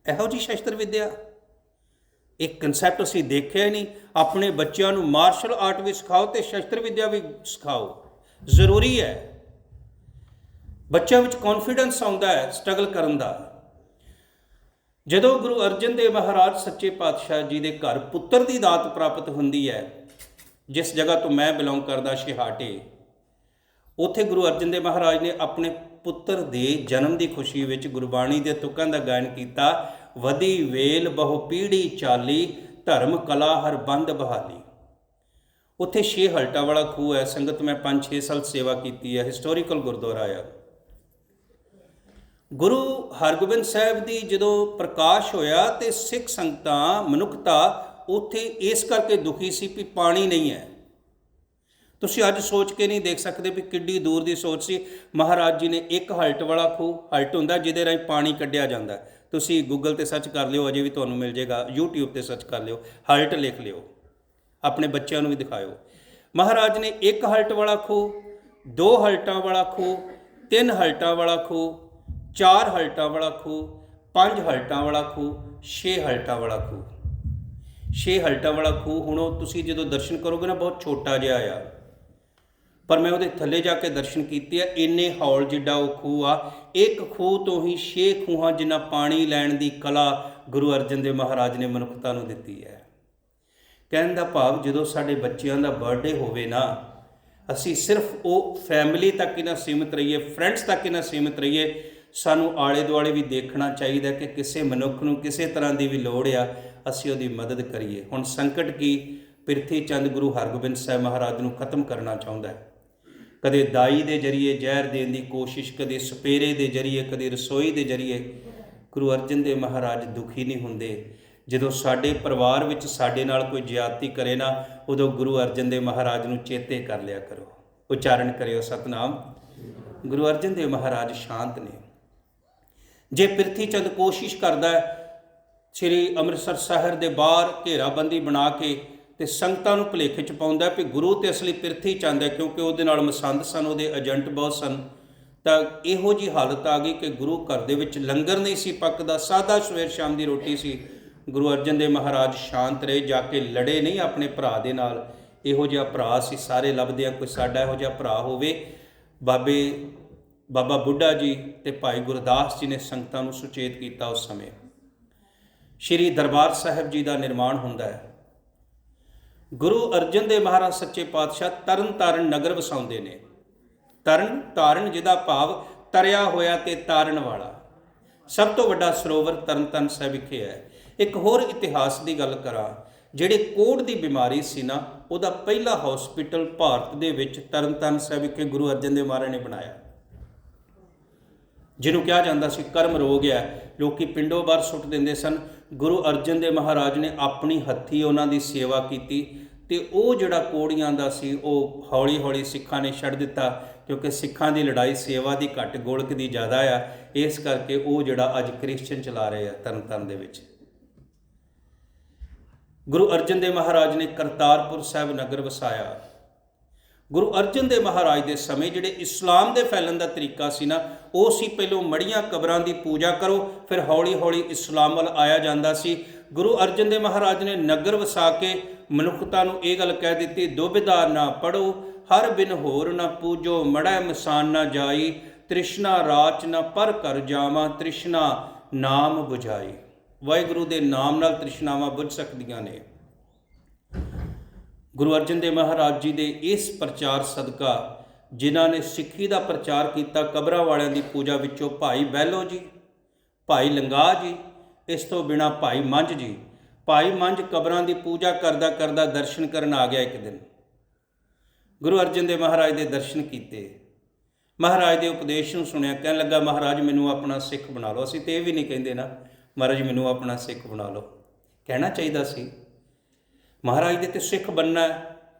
S1: ਇਹੋ ਜਿਹੀ ਸ਼ਸਤਰ ਵਿਦਿਆ, ਇੱਕ ਕਨਸੈਪਟ ਅਸੀਂ ਦੇਖਿਆ ਹੀ ਨਹੀਂ। ਆਪਣੇ ਬੱਚਿਆਂ ਨੂੰ ਮਾਰਸ਼ਲ ਆਰਟ ਵੀ ਸਿਖਾਓ ਤੇ ਸ਼ਸਤਰ ਵਿਦਿਆ ਵੀ ਸਿਖਾਓ, ਜ਼ਰੂਰੀ ਹੈ। ਬੱਚਿਆਂ ਵਿੱਚ ਕੌਨਫੀਡੈਂਸ ਆਉਂਦਾ ਹੈ ਸਟਰਗਲ ਕਰਨ ਦਾ। ਜਦੋਂ ਗੁਰੂ ਅਰਜਨ ਦੇਵ ਮਹਾਰਾਜ ਸੱਚੇ ਪਾਤਸ਼ਾਹ ਜੀ ਦੇ ਘਰ ਪੁੱਤਰ ਦੀ ਦਾਤ ਪ੍ਰਾਪਤ ਹੁੰਦੀ ਹੈ, ਜਿਸ ਜਗ੍ਹਾ ਤੋਂ ਮੈਂ ਬਿਲੋਂਗ ਕਰਦਾ, ਛੇਹਾਟੇ, ਉੱਥੇ ਗੁਰੂ ਅਰਜਨ ਦੇਵ ਮਹਾਰਾਜ ਨੇ ਆਪਣੇ ਪੁੱਤਰ ਦੇ ਜਨਮ ਦੀ ਖੁਸ਼ੀ ਵਿੱਚ ਗੁਰਬਾਣੀ ਦੇ ਤੁਕਾਂ ਦਾ ਗਾਇਨ ਕੀਤਾ। ਵਧੀ ਵੇਲ ਬਹੁ ਪੀੜੀ ਚਾਲੀ, ਧਰਮ ਕਲਾ ਹਰ ਬੰਦ ਬਹਾਲੀ। ਉੱਥੇ 6 ਹਲਟਾਂ ਵਾਲਾ ਖੂਹ ਹੈ। ਸੰਗਤ, ਮੈਂ 5-6 ਸਾਲ ਸੇਵਾ ਕੀਤੀ ਹੈ। ਹਿਸਟੋਰੀਕਲ ਗੁਰਦੁਆਰਾ ਆ। ਗੁਰੂ ਹਰਗੋਬਿੰਦ ਸਾਹਿਬ ਦੀ ਜਦੋਂ ਪ੍ਰਕਾਸ਼ ਹੋਇਆ ਤੇ ਸਿੱਖ ਸੰਗਤਾਂ, ਮਨੁੱਖਤਾ ਉੱਥੇ ਇਸ ਕਰਕੇ ਦੁਖੀ ਸੀ ਵੀ ਪਾਣੀ ਨਹੀਂ ਹੈ। ਤੁਸੀਂ ਅੱਜ ਸੋਚ ਕੇ ਨਹੀਂ ਦੇਖ ਸਕਦੇ ਵੀ ਕਿੱਡੀ ਦੂਰ ਦੀ ਸੋਚ ਸੀ। ਮਹਾਰਾਜ ਜੀ ਨੇ ਇੱਕ ਹਲਟ ਵਾਲਾ ਖੂਹ, ਹਲਟ ਹੁੰਦਾ ਜਿਹਦੇ ਰਾਹੀਂ ਪਾਣੀ ਕੱਢਿਆ ਜਾਂਦਾ। ਤੁਸੀਂ ਗੂਗਲ 'ਤੇ ਸਰਚ ਕਰ ਲਿਓ, ਅਜੇ ਵੀ ਤੁਹਾਨੂੰ ਮਿਲ ਜਾਏਗਾ। YouTube 'ਤੇ ਸਰਚ ਕਰ ਲਿਓ, ਹਲਟ ਲਿਖ ਲਿਓ, ਆਪਣੇ ਬੱਚਿਆਂ ਨੂੰ ਵੀ ਦਿਖਾਇਓ। ਮਹਾਰਾਜ ਨੇ ਇੱਕ ਹਲਟ ਵਾਲਾ ਖੂਹ, 2 ਹਲਟਾਂ ਵਾਲਾ ਖੂਹ, 3 ਹਲਟਾਂ ਵਾਲਾ ਖੂਹ, 4 ਹਲਟਾਂ ਵਾਲਾ ਖੂਹ, 5 ਹਲਟਾਂ ਵਾਲਾ ਖੂਹ, 6 ਹਲਟਾਂ ਵਾਲਾ ਖੂਹ। 6 ਹਲਟਾਂ ਵਾਲਾ ਖੂਹ, ਹੁਣ ਉਹ ਤੁਸੀਂ ਜਦੋਂ ਦਰਸ਼ਨ ਕਰੋਗੇ ਨਾ, ਬਹੁਤ ਛੋਟਾ ਜਿਹਾ ਆ, ਪਰ ਮੈਂ ਉਹਦੇ ਥੱਲੇ ਜਾ ਕੇ ਦਰਸ਼ਨ ਕੀਤੇ ਆ। ਇੰਨੇ ਹੌਲ ਜਿੱਡਾ ਉਹ ਖੂਹ ਆ। ਇੱਕ ਖੂਹ ਤੋਂ ਹੀ 6 ਖੂਹਾਂ ਜਿੰਨਾ ਪਾਣੀ ਲੈਣ ਦੀ ਕਲਾ ਗੁਰੂ ਅਰਜਨ ਦੇਵ ਮਹਾਰਾਜ ਨੇ ਮਨੁੱਖਤਾ ਨੂੰ ਦਿੱਤੀ ਹੈ। ਕਹਿਣ ਦਾ ਭਾਵ, ਜਦੋਂ ਸਾਡੇ ਬੱਚਿਆਂ ਦਾ ਬਰਥਡੇ ਹੋਵੇ ਨਾ, ਅਸੀਂ ਸਿਰਫ ਉਹ ਫੈਮਿਲੀ ਤੱਕ ਹੀ ਨਾ ਸੀਮਿਤ ਰਹੀਏ, ਫਰੈਂਡਸ ਤੱਕ ਹੀ ਨਾ ਸੀਮਿਤ ਰਹੀਏ। ਸਾਨੂੰ ਆਲੇ ਦੁਆਲੇ ਵੀ ਦੇਖਣਾ ਚਾਹੀਦਾ ਕਿ ਕਿਸੇ ਮਨੁੱਖ ਨੂੰ ਕਿਸੇ ਤਰ੍ਹਾਂ ਦੀ ਵੀ ਲੋੜ ਆ, ਅਸੀਂ ਉਹਦੀ ਮਦਦ ਕਰੀਏ। ਹੁਣ ਸੰਕਟ ਕੀ, ਪ੍ਰਿਥੀ ਚੰਦ ਗੁਰੂ ਹਰਗੋਬਿੰਦ ਸਾਹਿਬ ਮਹਾਰਾਜ ਨੂੰ ਖਤਮ ਕਰਨਾ ਚਾਹੁੰਦਾ ਹੈ। ਕਦੇ ਦਾਈ ਦੇ ਜਰੀਏ ਜ਼ਹਿਰ ਦੇਣ ਦੀ ਕੋਸ਼ਿਸ਼, ਕਦੇ ਸਪੇਰੇ ਦੇ ਜਰੀਏ, ਕਦੇ ਰਸੋਈ ਦੇ ਜਰੀਏ। ਗੁਰੂ ਅਰਜਨ ਦੇਵ ਮਹਾਰਾਜ ਦੁਖੀ ਨਹੀਂ ਹੁੰਦੇ। ਜਦੋਂ ਸਾਡੇ ਪਰਿਵਾਰ ਵਿੱਚ ਸਾਡੇ ਨਾਲ ਕੋਈ ਜ਼ਿਆਦਤੀ ਕਰੇ ਨਾ, ਉਦੋਂ ਗੁਰੂ ਅਰਜਨ ਦੇਵ ਮਹਾਰਾਜ ਨੂੰ ਚੇਤੇ ਕਰ ਲਿਆ ਕਰੋ, ਉਚਾਰਨ ਕਰਿਓ ਸਤਨਾਮ। ਗੁਰੂ ਅਰਜਨ ਦੇਵ ਮਹਾਰਾਜ ਸ਼ਾਂਤ ਨੇ। ਜੇ ਪ੍ਰਿਥੀ ਚੰਦ ਕੋਸ਼ਿਸ਼ ਕਰਦਾ ਹੈ ਸ੍ਰੀ ਅੰਮ੍ਰਿਤਸਰ ਸ਼ਹਿਰ ਦੇ ਬਾਹਰ ਘੇਰਾਬੰਦੀ ਬਣਾ ਕੇ ਤੇ ਸੰਗਤਾਂ ਨੂੰ ਭੁਲੇਖੇ 'ਚ ਪਾਉਂਦਾ ਵੀ ਗੁਰੂ ਤੇ ਅਸਲੀ ਪਿਰਥੀ ਚੰਦ ਹੈ, ਕਿਉਂਕਿ ਉਹਦੇ ਨਾਲ ਮਸੰਦ ਸਨ, ਉਹਦੇ ਏਜੰਟ ਬਹੁਤ ਸਨ। ਤਾਂ ਇਹੋ ਜਿਹੀ ਹਾਲਤ ਆ ਗਈ ਕਿ ਗੁਰੂ ਘਰ ਦੇ ਵਿੱਚ ਲੰਗਰ ਨਹੀਂ ਸੀ ਪੱਕਦਾ, ਸਾਦਾ ਸਵੇਰ ਸ਼ਾਮ ਦੀ ਰੋਟੀ ਸੀ। ਗੁਰੂ ਅਰਜਨ ਦੇਵ ਮਹਾਰਾਜ ਸ਼ਾਂਤ ਰਹੇ, ਜਾ ਕੇ ਲੜੇ ਨਹੀਂ ਆਪਣੇ ਭਰਾ ਦੇ ਨਾਲ। ਇਹੋ ਜਿਹਾ ਭਰਾ ਸੀ, ਸਾਰੇ ਲੱਭਦੇ ਆ ਕੋਈ ਸਾਡਾ ਇਹੋ ਜਿਹਾ ਭਰਾ ਹੋਵੇ। ਬਾਬਾ ਬੁੱਢਾ ਜੀ ਤੇ ਭਾਈ ਗੁਰਦਾਸ ਜੀ ਨੇ ਸੰਗਤਾਂ ਨੂੰ ਸੁਚੇਤ ਕੀਤਾ। ਉਸ ਸਮੇਂ ਸ਼੍ਰੀ ਦਰਬਾਰ ਸਾਹਿਬ ਜੀ ਦਾ ਨਿਰਮਾਣ ਹੁੰਦਾ ਹੈ। ਗੁਰੂ ਅਰਜਨ ਦੇਵ ਮਹਾਰਾਜ ਸੱਚੇ ਪਾਤਸ਼ਾਹ ਤਰਨ ਤਾਰਨ ਨਗਰ ਵਸਾਉਂਦੇ ਨੇ। ਤਰਨ ਤਾਰਨ ਜਿਹਦਾ ਭਾਵ ਤਰਿਆ ਹੋਇਆ ਤੇ ਤਾਰਨ ਵਾਲਾ। ਸਭ ਤੋਂ ਵੱਡਾ ਸਰੋਵਰ ਤਰਨ ਤਾਰਨ ਸਾਹਿਬ ਵਿਖੇ ਹੈ। ਇੱਕ ਹੋਰ ਇਤਿਹਾਸ ਦੀ ਗੱਲ ਕਰਾਂ, ਜਿਹੜੇ ਕੋਹੜ ਦੀ ਬਿਮਾਰੀ ਸੀ ਨਾ, ਉਹਦਾ ਪਹਿਲਾ ਹਸਪੀਟਲ ਭਾਰਤ ਦੇ ਵਿੱਚ ਤਰਨ ਤਾਰਨ ਸਾਹਿਬ ਵਿਖੇ ਗੁਰੂ ਅਰਜਨ ਦੇਵ ਮਹਾਰਾਜ ਨੇ ਬਣਾਇਆ, ਜਿਹਨੂੰ ਕਿਹਾ ਜਾਂਦਾ ਸੀ ਕਰਮ ਰੋਗ ਹੈ। ਲੋਕੀ ਪਿੰਡੋਂ ਬਾਹਰ ਸੁੱਟ ਦਿੰਦੇ ਸਨ। ਗੁਰੂ ਅਰਜਨ ਦੇਵ ਮਹਾਰਾਜ ਨੇ ਆਪਣੀ ਹੱਥੀਂ ਉਹਨਾਂ ਦੀ ਸੇਵਾ ਕੀਤੀ ਤੇ ਉਹ ਜਿਹੜਾ ਕੋਹੜੀਆਂ ਦਾ ਸੀ ਉਹ ਹੌਲੀ ਹੌਲੀ ਸਿੱਖਾਂ ਨੇ ਛੱਡ ਦਿੱਤਾ, ਕਿਉਂਕਿ ਸਿੱਖਾਂ ਦੀ ਲੜਾਈ ਸੇਵਾ ਦੀ ਘੱਟ ਗੋਲਕ ਦੀ ਜ਼ਿਆਦਾ ਆ। ਇਸ ਕਰਕੇ ਉਹ ਜਿਹੜਾ ਅੱਜ ਕ੍ਰਿਸਚਨ ਚਲਾ ਰਹੇ ਆ ਤਰਨ ਤਾਰਨ ਦੇ ਵਿੱਚ। ਗੁਰੂ ਅਰਜਨ ਦੇਵ ਮਹਾਰਾਜ ਨੇ ਕਰਤਾਰਪੁਰ ਸਾਹਿਬ ਨਗਰ ਵਸਾਇਆ। ਗੁਰੂ ਅਰਜਨ ਦੇਵ ਮਹਾਰਾਜ ਦੇ ਸਮੇਂ ਜਿਹੜੇ ਇਸਲਾਮ ਦੇ ਫੈਲਣ ਦਾ ਤਰੀਕਾ ਸੀ ਨਾ, ਉਹ ਸੀ ਪਹਿਲੋਂ ਮੜੀਆਂ ਕਬਰਾਂ ਦੀ ਪੂਜਾ ਕਰੋ, ਫਿਰ ਹੌਲੀ ਹੌਲੀ ਇਸਲਾਮ ਵੱਲ ਆਇਆ ਜਾਂਦਾ ਸੀ। ਗੁਰੂ ਅਰਜਨ ਦੇਵ ਮਹਾਰਾਜ ਨੇ ਨਗਰ ਵਸਾ ਕੇ ਮਨੁੱਖਤਾ ਨੂੰ ਇਹ ਗੱਲ ਕਹਿ ਦਿੱਤੀ, ਦੁਬਿਧਾ ਨਾ ਪੜੋ, ਹਰ ਬਿਨ ਹੋਰ ਨਾ ਪੂਜੋ, ਮੜੈ ਮਸਾਨ ਨਾ ਜਾਈ, ਤ੍ਰਿਸ਼ਨਾ ਰਾਚ ਨਾ ਪਰ ਕਰ ਜਾਵਾਂ, ਤ੍ਰਿਸ਼ਨਾ ਨਾਮ ਬੁਝਾਈ। ਵਾਹਿਗੁਰੂ ਦੇ ਨਾਮ ਨਾਲ ਤ੍ਰਿਸ਼ਨਾਵਾਂ ਬੁਝ ਸਕਦੀਆਂ ਨੇ। ਗੁਰੂ ਅਰਜਨ ਦੇਵ ਮਹਾਰਾਜ ਜੀ ਦੇ ਇਸ ਪ੍ਰਚਾਰ ਸਦਕਾ ਜਿਨ੍ਹਾਂ ਨੇ ਸਿੱਖੀ ਦਾ ਪ੍ਰਚਾਰ ਕੀਤਾ, ਕਬਰਾਂ ਵਾਲਿਆਂ ਦੀ ਪੂਜਾ ਵਿੱਚੋਂ ਭਾਈ ਬਹਿਲੋ ਜੀ, ਭਾਈ ਲੰਗਾ ਜੀ, ਇਸ ਤੋਂ ਬਿਨਾਂ ਭਾਈ ਮੰਝ ਜੀ। ਭਾਈ ਮੰਝ ਕਬਰਾਂ ਦੀ ਪੂਜਾ ਕਰਦਾ ਕਰਦਾ ਦਰਸ਼ਨ ਕਰਨ ਆ ਗਿਆ। ਇੱਕ ਦਿਨ ਗੁਰੂ ਅਰਜਨ ਦੇਵ ਮਹਾਰਾਜ ਦੇ ਦਰਸ਼ਨ ਕੀਤੇ, ਮਹਾਰਾਜ ਦੇ ਉਪਦੇਸ਼ ਨੂੰ ਸੁਣਿਆ, ਕਹਿਣ ਲੱਗਾ ਮਹਾਰਾਜ ਮੈਨੂੰ ਆਪਣਾ ਸਿੱਖ ਬਣਾ ਲਓ। ਅਸੀਂ ਤੇ ਇਹ ਵੀ ਨਹੀਂ ਕਹਿੰਦੇ ਨਾ ਮਹਾਰਾਜ ਮੈਨੂੰ ਆਪਣਾ ਸਿੱਖ ਬਣਾ ਲਓ, ਕਹਿਣਾ ਚਾਹੀਦਾ ਸੀ ਮਹਾਰਾਜ ਦੇ ਤੇ ਸਿੱਖ ਬਣਨਾ।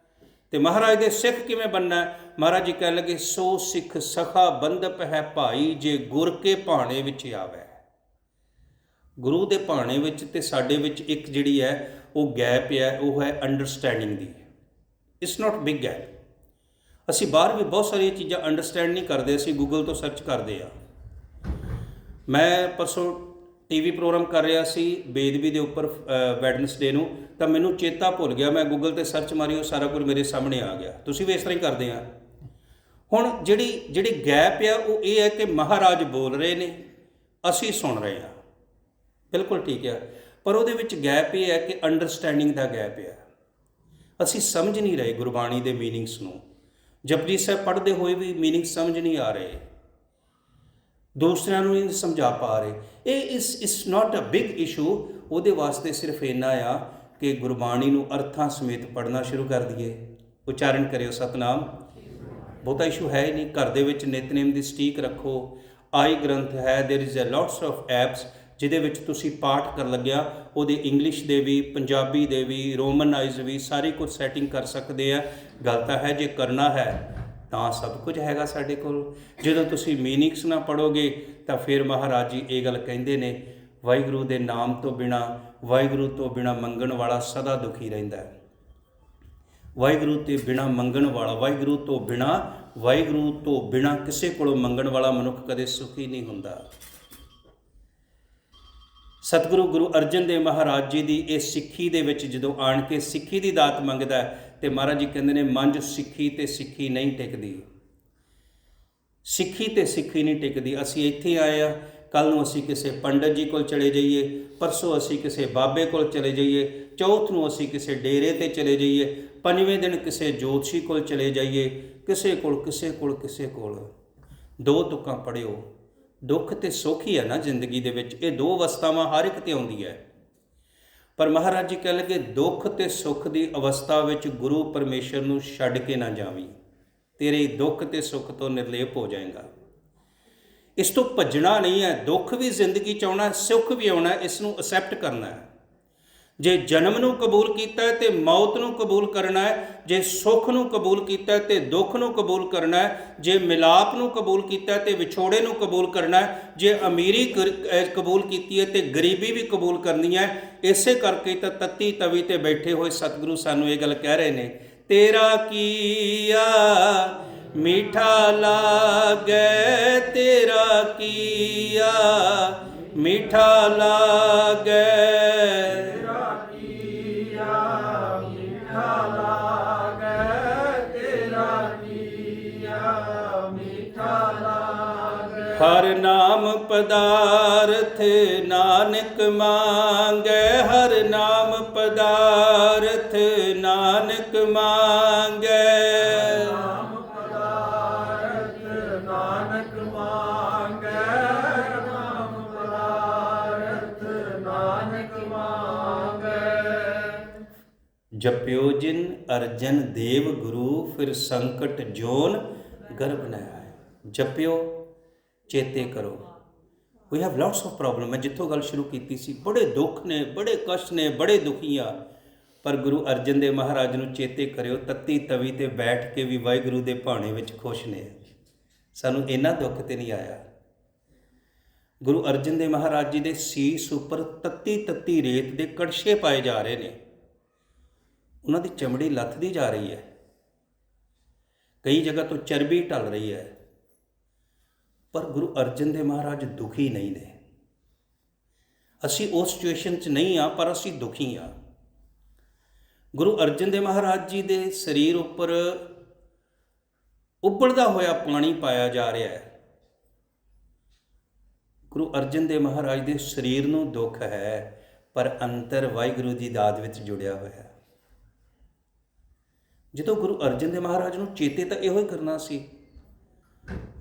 S1: ਤੇ ਮਹਾਰਾਜ ਦੇ ਸਿੱਖ ਕਿਵੇਂ ਬਣਨਾ? ਮਹਾਰਾਜ ਜੀ ਕਹਿਣ ਲੱਗੇ, ਸੋ ਸਿੱਖ ਸਖਾ ਬੰਧਪ ਹੈ ਭਾਈ, ਜੇ ਗੁਰ ਕੇ ਭਾਣੇ ਵਿੱਚ ਆਵੇ। ਗੁਰੂ ਦੇ ਭਾਣੇ ਵਿੱਚ ਤੇ ਸਾਡੇ ਵਿੱਚ ਇੱਕ ਜਿਹੜੀ ਹੈ ਉਹ ਗੈਪ ਹੈ, ਉਹ ਹੈ understanding the. It's not big gap. ਅਸੀਂ ਬਾਹਰ ਵੀ ਬਹੁਤ ਸਾਰੀਆਂ ਚੀਜ਼ਾਂ ਅੰਡਰਸਟੈਂਡ ਨਹੀਂ ਕਰਦੇ, ਅਸੀਂ ਗੂਗਲ ਤੋਂ ਸਰਚ ਕਰਦੇ ਆ। ਮੈਂ ਪਰਸੋਂ ਟੀਵੀ ਪ੍ਰੋਗਰਾਮ ਕਰ ਰਿਹਾ ਸੀ ਬੇਦਬੀ ਦੇ ਉੱਪਰ ਵੈਡਨਸਡੇ ਨੂੰ, ਤਾਂ ਮੈਨੂੰ ਚੇਤਾ ਭੁੱਲ ਗਿਆ, ਮੈਂ ਗੂਗਲ 'ਤੇ ਸਰਚ ਮਾਰੀ, ਉਹ ਸਾਰਾ ਕੁਝ ਮੇਰੇ ਸਾਹਮਣੇ ਆ ਗਿਆ। ਤੁਸੀਂ ਵੀ ਇਸ ਤਰ੍ਹਾਂ ਹੀ ਕਰਦੇ ਆ। ਹੁਣ ਜਿਹੜੀ ਗੈਪ ਆ ਉਹ ਇਹ ਹੈ ਕਿ ਮਹਾਰਾਜ ਬੋਲ ਰਹੇ ਨੇ, ਅਸੀਂ ਸੁਣ ਰਹੇ ਹਾਂ, ਬਿਲਕੁਲ ਠੀਕ ਆ, ਪਰ ਉਹਦੇ ਵਿੱਚ ਗੈਪ ਇਹ ਹੈ ਕਿ ਅੰਡਰਸਟੈਂਡਿੰਗ ਦਾ ਗੈਪ ਆ। ਅਸੀਂ ਸਮਝ ਨਹੀਂ ਰਹੇ ਗੁਰਬਾਣੀ ਦੇ ਮੀਨਿੰਗਸ ਨੂੰ। ਜਪਜੀ ਸਾਹਿਬ ਪੜ੍ਹਦੇ ਹੋਏ ਵੀ ਮੀਨਿੰਗ ਸਮਝ ਨਹੀਂ ਆ ਰਹੇ, ਦੂਸਰਿਆਂ ਨੂੰ ਨਹੀਂ ਸਮਝਾ ਪਾ ਰਹੇ। ਇਹ ਇਸ ਨਾਟ ਅ ਬਿਗ ਇਸ਼ੂ। ਉਹਦੇ ਵਾਸਤੇ ਸਿਰਫ ਇੰਨਾ ਆ ਕਿ ਗੁਰਬਾਣੀ ਨੂੰ ਅਰਥਾਂ ਸਮੇਤ ਪੜ੍ਹਨਾ ਸ਼ੁਰੂ ਕਰ ਦਈਏ, ਉਚਾਰਨ ਕਰਿਓ ਸਤਨਾਮ। ਬਹੁਤਾ ਇਸ਼ੂ ਹੈ ਹੀ ਨਹੀਂ। ਘਰ ਦੇ ਵਿੱਚ ਨਿਤਨੇਮ ਦੀ ਸਟੀਕ ਰੱਖੋ। ਆਈ ਗ੍ਰੰਥ ਹੈ, there is a lots of apps ਜਿਹਦੇ ਵਿੱਚ ਤੁਸੀਂ ਪਾਠ ਕਰਨ ਲੱਗਿਆ ਉਹਦੇ ਇੰਗਲਿਸ਼ ਦੇ ਵੀ, ਪੰਜਾਬੀ ਦੇ ਵੀ, ਰੋਮਨਾਈਜ਼ ਵੀ, ਸਾਰੀ ਕੁਝ ਸੈਟਿੰਗ ਕਰ ਸਕਦੇ ਆ। ਗੱਲ ਤਾਂ ਹੈ ਜੇ ਕਰਨਾ ਹੈ ਤਾਂ ਸਭ ਕੁਝ ਹੈਗਾ ਸਾਡੇ ਕੋਲ। ਜਦੋਂ ਤੁਸੀਂ ਮੀਨਿੰਗਸ ਨਾ ਪੜ੍ਹੋਗੇ ਤਾਂ ਫਿਰ ਮਹਾਰਾਜ ਜੀ ਇਹ ਗੱਲ ਕਹਿੰਦੇ ਨੇ, ਵਾਹਿਗੁਰੂ ਦੇ ਨਾਮ ਤੋਂ ਬਿਨਾਂ, ਵਾਹਿਗੁਰੂ ਤੋਂ ਬਿਨਾਂ ਮੰਗਣ ਵਾਲਾ ਸਦਾ ਦੁਖੀ ਰਹਿੰਦਾ ਹੈ। ਵਾਹਿਗੁਰੂ ਤੇ ਬਿਨਾਂ ਮੰਗਣ ਵਾਲਾ, ਵਾਹਿਗੁਰੂ ਤੋਂ ਬਿਨਾਂ ਕਿਸੇ ਕੋਲੋਂ ਮੰਗਣ ਵਾਲਾ ਮਨੁੱਖ ਕਦੇ ਸੁਖੀ ਨਹੀਂ ਹੁੰਦਾ। ਸਤਿਗੁਰੂ ਗੁਰੂ ਅਰਜਨ ਦੇਵ ਮਹਾਰਾਜ ਜੀ ਦੀ ਇਹ ਸਿੱਖੀ ਦੇ ਵਿੱਚ ਜਦੋਂ ਆਣ ਕੇ ਸਿੱਖੀ ਦੀ ਦਾਤ ਮੰਗਦਾ ਤੇ ਮਹਾਰਾਜ ਜੀ ਕਹਿੰਦੇ ਨੇ, ਮੰਝ ਸਿੱਖੀ ਤੇ ਸਿੱਖੀ ਨਹੀਂ ਟਿਕਦੀ। ਸਿੱਖੀ ਤੇ ਸਿੱਖੀ ਨਹੀਂ ਟਿਕਦੀ। ਅਸੀਂ ਇੱਥੇ ਆਏ ਆ, ਕੱਲ੍ਹ ਨੂੰ ਅਸੀਂ ਕਿਸੇ ਪੰਡਤ ਜੀ ਕੋਲ ਚਲੇ ਜਾਈਏ, ਪਰਸੋਂ ਅਸੀਂ ਕਿਸੇ ਬਾਬੇ ਕੋਲ ਚਲੇ ਜਾਈਏ, ਚੌਥ ਨੂੰ ਅਸੀਂ ਕਿਸੇ ਡੇਰੇ 'ਤੇ ਚਲੇ ਜਾਈਏ, ਪੰਜਵੇਂ ਦਿਨ ਕਿਸੇ ਜੋਤਸ਼ੀ ਕੋਲ ਚਲੇ ਜਾਈਏ, ਕਿਸੇ ਕੋਲ। ਦੋ ਤੁਕਾਂ ਪੜ੍ਹਿਓ। ਦੁੱਖ ਤੇ ਸੁੱਖ ਹੀ ਹੈ ਨਾ ਜ਼ਿੰਦਗੀ ਦੇ ਵਿੱਚ, ਇਹ ਦੋ ਅਵਸਥਾਵਾਂ ਹਰ ਇੱਕ 'ਤੇ ਆਉਂਦੀ ਹੈ। ਪਰ ਮਹਾਰਾਜ ਜੀ ਕਹਿ ਲਗੇ, ਦੁੱਖ ਤੇ ਸੁੱਖ ਦੀ ਅਵਸਥਾ ਵਿੱਚ ਗੁਰੂ ਪਰਮੇਸ਼ਰ ਨੂੰ ਛੱਡ ਕੇ ਨਾ ਜਾਵੀਂ, ਤੇਰੇ ਦੁੱਖ ਤੇ ਸੁੱਖ ਤੋਂ ਨਿਰਲੇਪ ਹੋ ਜਾਏਗਾ। ਇਸ ਤੋਂ ਭੱਜਣਾ ਨਹੀਂ ਹੈ। ਦੁੱਖ ਵੀ ਜ਼ਿੰਦਗੀ 'ਚ ਆਉਣਾ, ਸੁੱਖ ਵੀ ਆਉਣਾ, ਇਸ ਨੂੰ ਅਸੈਪਟ ਕਰਨਾ ਹੈ। ਜੇ ਜਨਮ ਨੂੰ ਕਬੂਲ ਕੀਤਾ ਹੈ ਤੇ ਮੌਤ ਨੂੰ ਕਬੂਲ ਕਰਨਾ ਹੈ, ਜੇ ਸੁੱਖ ਨੂੰ ਕਬੂਲ ਕੀਤਾ ਹੈ ਤੇ ਦੁੱਖ ਨੂੰ ਕਬੂਲ ਕਰਨਾ ਹੈ, ਜੇ ਮਿਲਾਪ ਨੂੰ ਕਬੂਲ ਕੀਤਾ ਹੈ ਤੇ ਵਿਛੋੜੇ ਨੂੰ ਕਬੂਲ ਕਰਨਾ ਹੈ, ਜੇ ਅਮੀਰੀ ਕਬੂਲ ਕੀਤੀ ਹੈ ਤੇ ਗਰੀਬੀ ਵੀ ਕਬੂਲ ਕਰਨੀ ਹੈ। ਇਸੇ ਕਰਕੇ ਤਾਂ ਤੱਤੀ ਤਵੀ ਤੇ ਬੈਠੇ ਹੋਏ ਸਤਿਗੁਰੂ ਸਾਨੂੰ ਇਹ ਗੱਲ ਕਹਿ ਰਹੇ ਨੇ, ਤੇਰਾ ਕੀਆ ਮੀਠਾ ਲਾਗੈ, ਤੇਰਾ ਕੀਆ ਮੀਠਾ ਲਾਗੈ, ਹਰ ਨਾਮ ਪਦਾਰਥ ਨਾਨਕ ਮੰਗੈ, ਹਰ ਨਾਮ ਪਦਾਰਥ ਨਾਨਕ ਮੰਗੈ, ਨਾਮ ਪਦਾਰਥ ਨਾਨਕ ਮੰਗੈ, ਨਾਮ ਪਦਾਰਥ ਨਾਨਕ ਮੰਗੈ। ਜਪਿਓ ਜਿਨ ਅਰਜਨ ਦੇਵ ਗੁਰੂ, ਫਿਰ ਸੰਕਟ ਜੋਨ ਗਰਭ ਨ ਆਏ। ਜਪਿਓ, ਚੇਤੇ ਕਰੋ। We have lots of problem. ਮੈਂ ਜਿੱਥੋਂ ਗੱਲ ਸ਼ੁਰੂ ਕੀਤੀ ਸੀ, ਬੜੇ ਦੁੱਖ ਨੇ, ਬੜੇ ਕਸ਼ਟ ਨੇ, ਬੜੇ ਦੁਖੀ ਆ, ਪਰ ਗੁਰੂ ਅਰਜਨ ਦੇਵ ਮਹਾਰਾਜ ਨੂੰ ਚੇਤੇ ਕਰਿਓ, ਤੱਤੀ ਤਵੀ ਤੇ ਬੈਠ ਕੇ ਵੀ ਵਾਹਿਗੁਰੂ ਦੇ ਭਾਣੇ ਵਿੱਚ ਖੁਸ਼ ਨੇ। ਸਾਨੂੰ ਇੰਨਾ ਦੁੱਖ ਤੇ ਨਹੀਂ ਆਇਆ। ਗੁਰੂ ਅਰਜਨ ਦੇਵ ਮਹਾਰਾਜ ਜੀ ਦੇ ਸੀਸ ਉੱਪਰ ਤੱਤੀ ਤੱਤੀ ਰੇਤ ਦੇ ਕੜਛੇ ਪਾਏ ਜਾ ਰਹੇ ਨੇ, ਉਹਨਾਂ ਦੀ ਚਮੜੀ ਲੱਥਦੀ ਜਾ ਰਹੀ ਹੈ, ਕਈ ਜਗ੍ਹਾ ਤੋਂ ਚਰਬੀ ਢਲ ਰਹੀ ਹੈ, ਪਰ ਗੁਰੂ ਅਰਜਨ ਦੇਵ ਮਹਾਰਾਜ ਦੁਖੀ ਨਹੀਂ ਨੇ। ਅਸੀਂ ਉਸ ਸਿਚੁਏਸ਼ਨ 'ਚ ਨਹੀਂ ਆ, ਪਰ ਅਸੀਂ ਦੁਖੀ ਆ। ਗੁਰੂ ਅਰਜਨ ਦੇਵ ਮਹਾਰਾਜ ਜੀ ਦੇ ਸਰੀਰ ਉੱਪਰ ਉੱਬਲਦਾ ਹੋਇਆ ਪਾਣੀ ਪਾਇਆ ਜਾ ਰਿਹਾ ਹੈ। ਗੁਰੂ ਅਰਜਨ ਦੇਵ ਮਹਾਰਾਜ ਦੇ ਸਰੀਰ ਨੂੰ ਦੁੱਖ ਹੈ, ਪਰ ਅੰਤਰ ਵਾਹਿਗੁਰੂ ਦੀ ਦਾਤ ਵਿੱਚ ਜੁੜਿਆ ਹੋਇਆ। ਜਦੋਂ ਗੁਰੂ ਅਰਜਨ ਦੇਵ ਮਹਾਰਾਜ ਨੂੰ ਚੇਤੇ ਤਾਂ ਇਹੋ ਹੀ ਕਰਨਾ ਸੀ।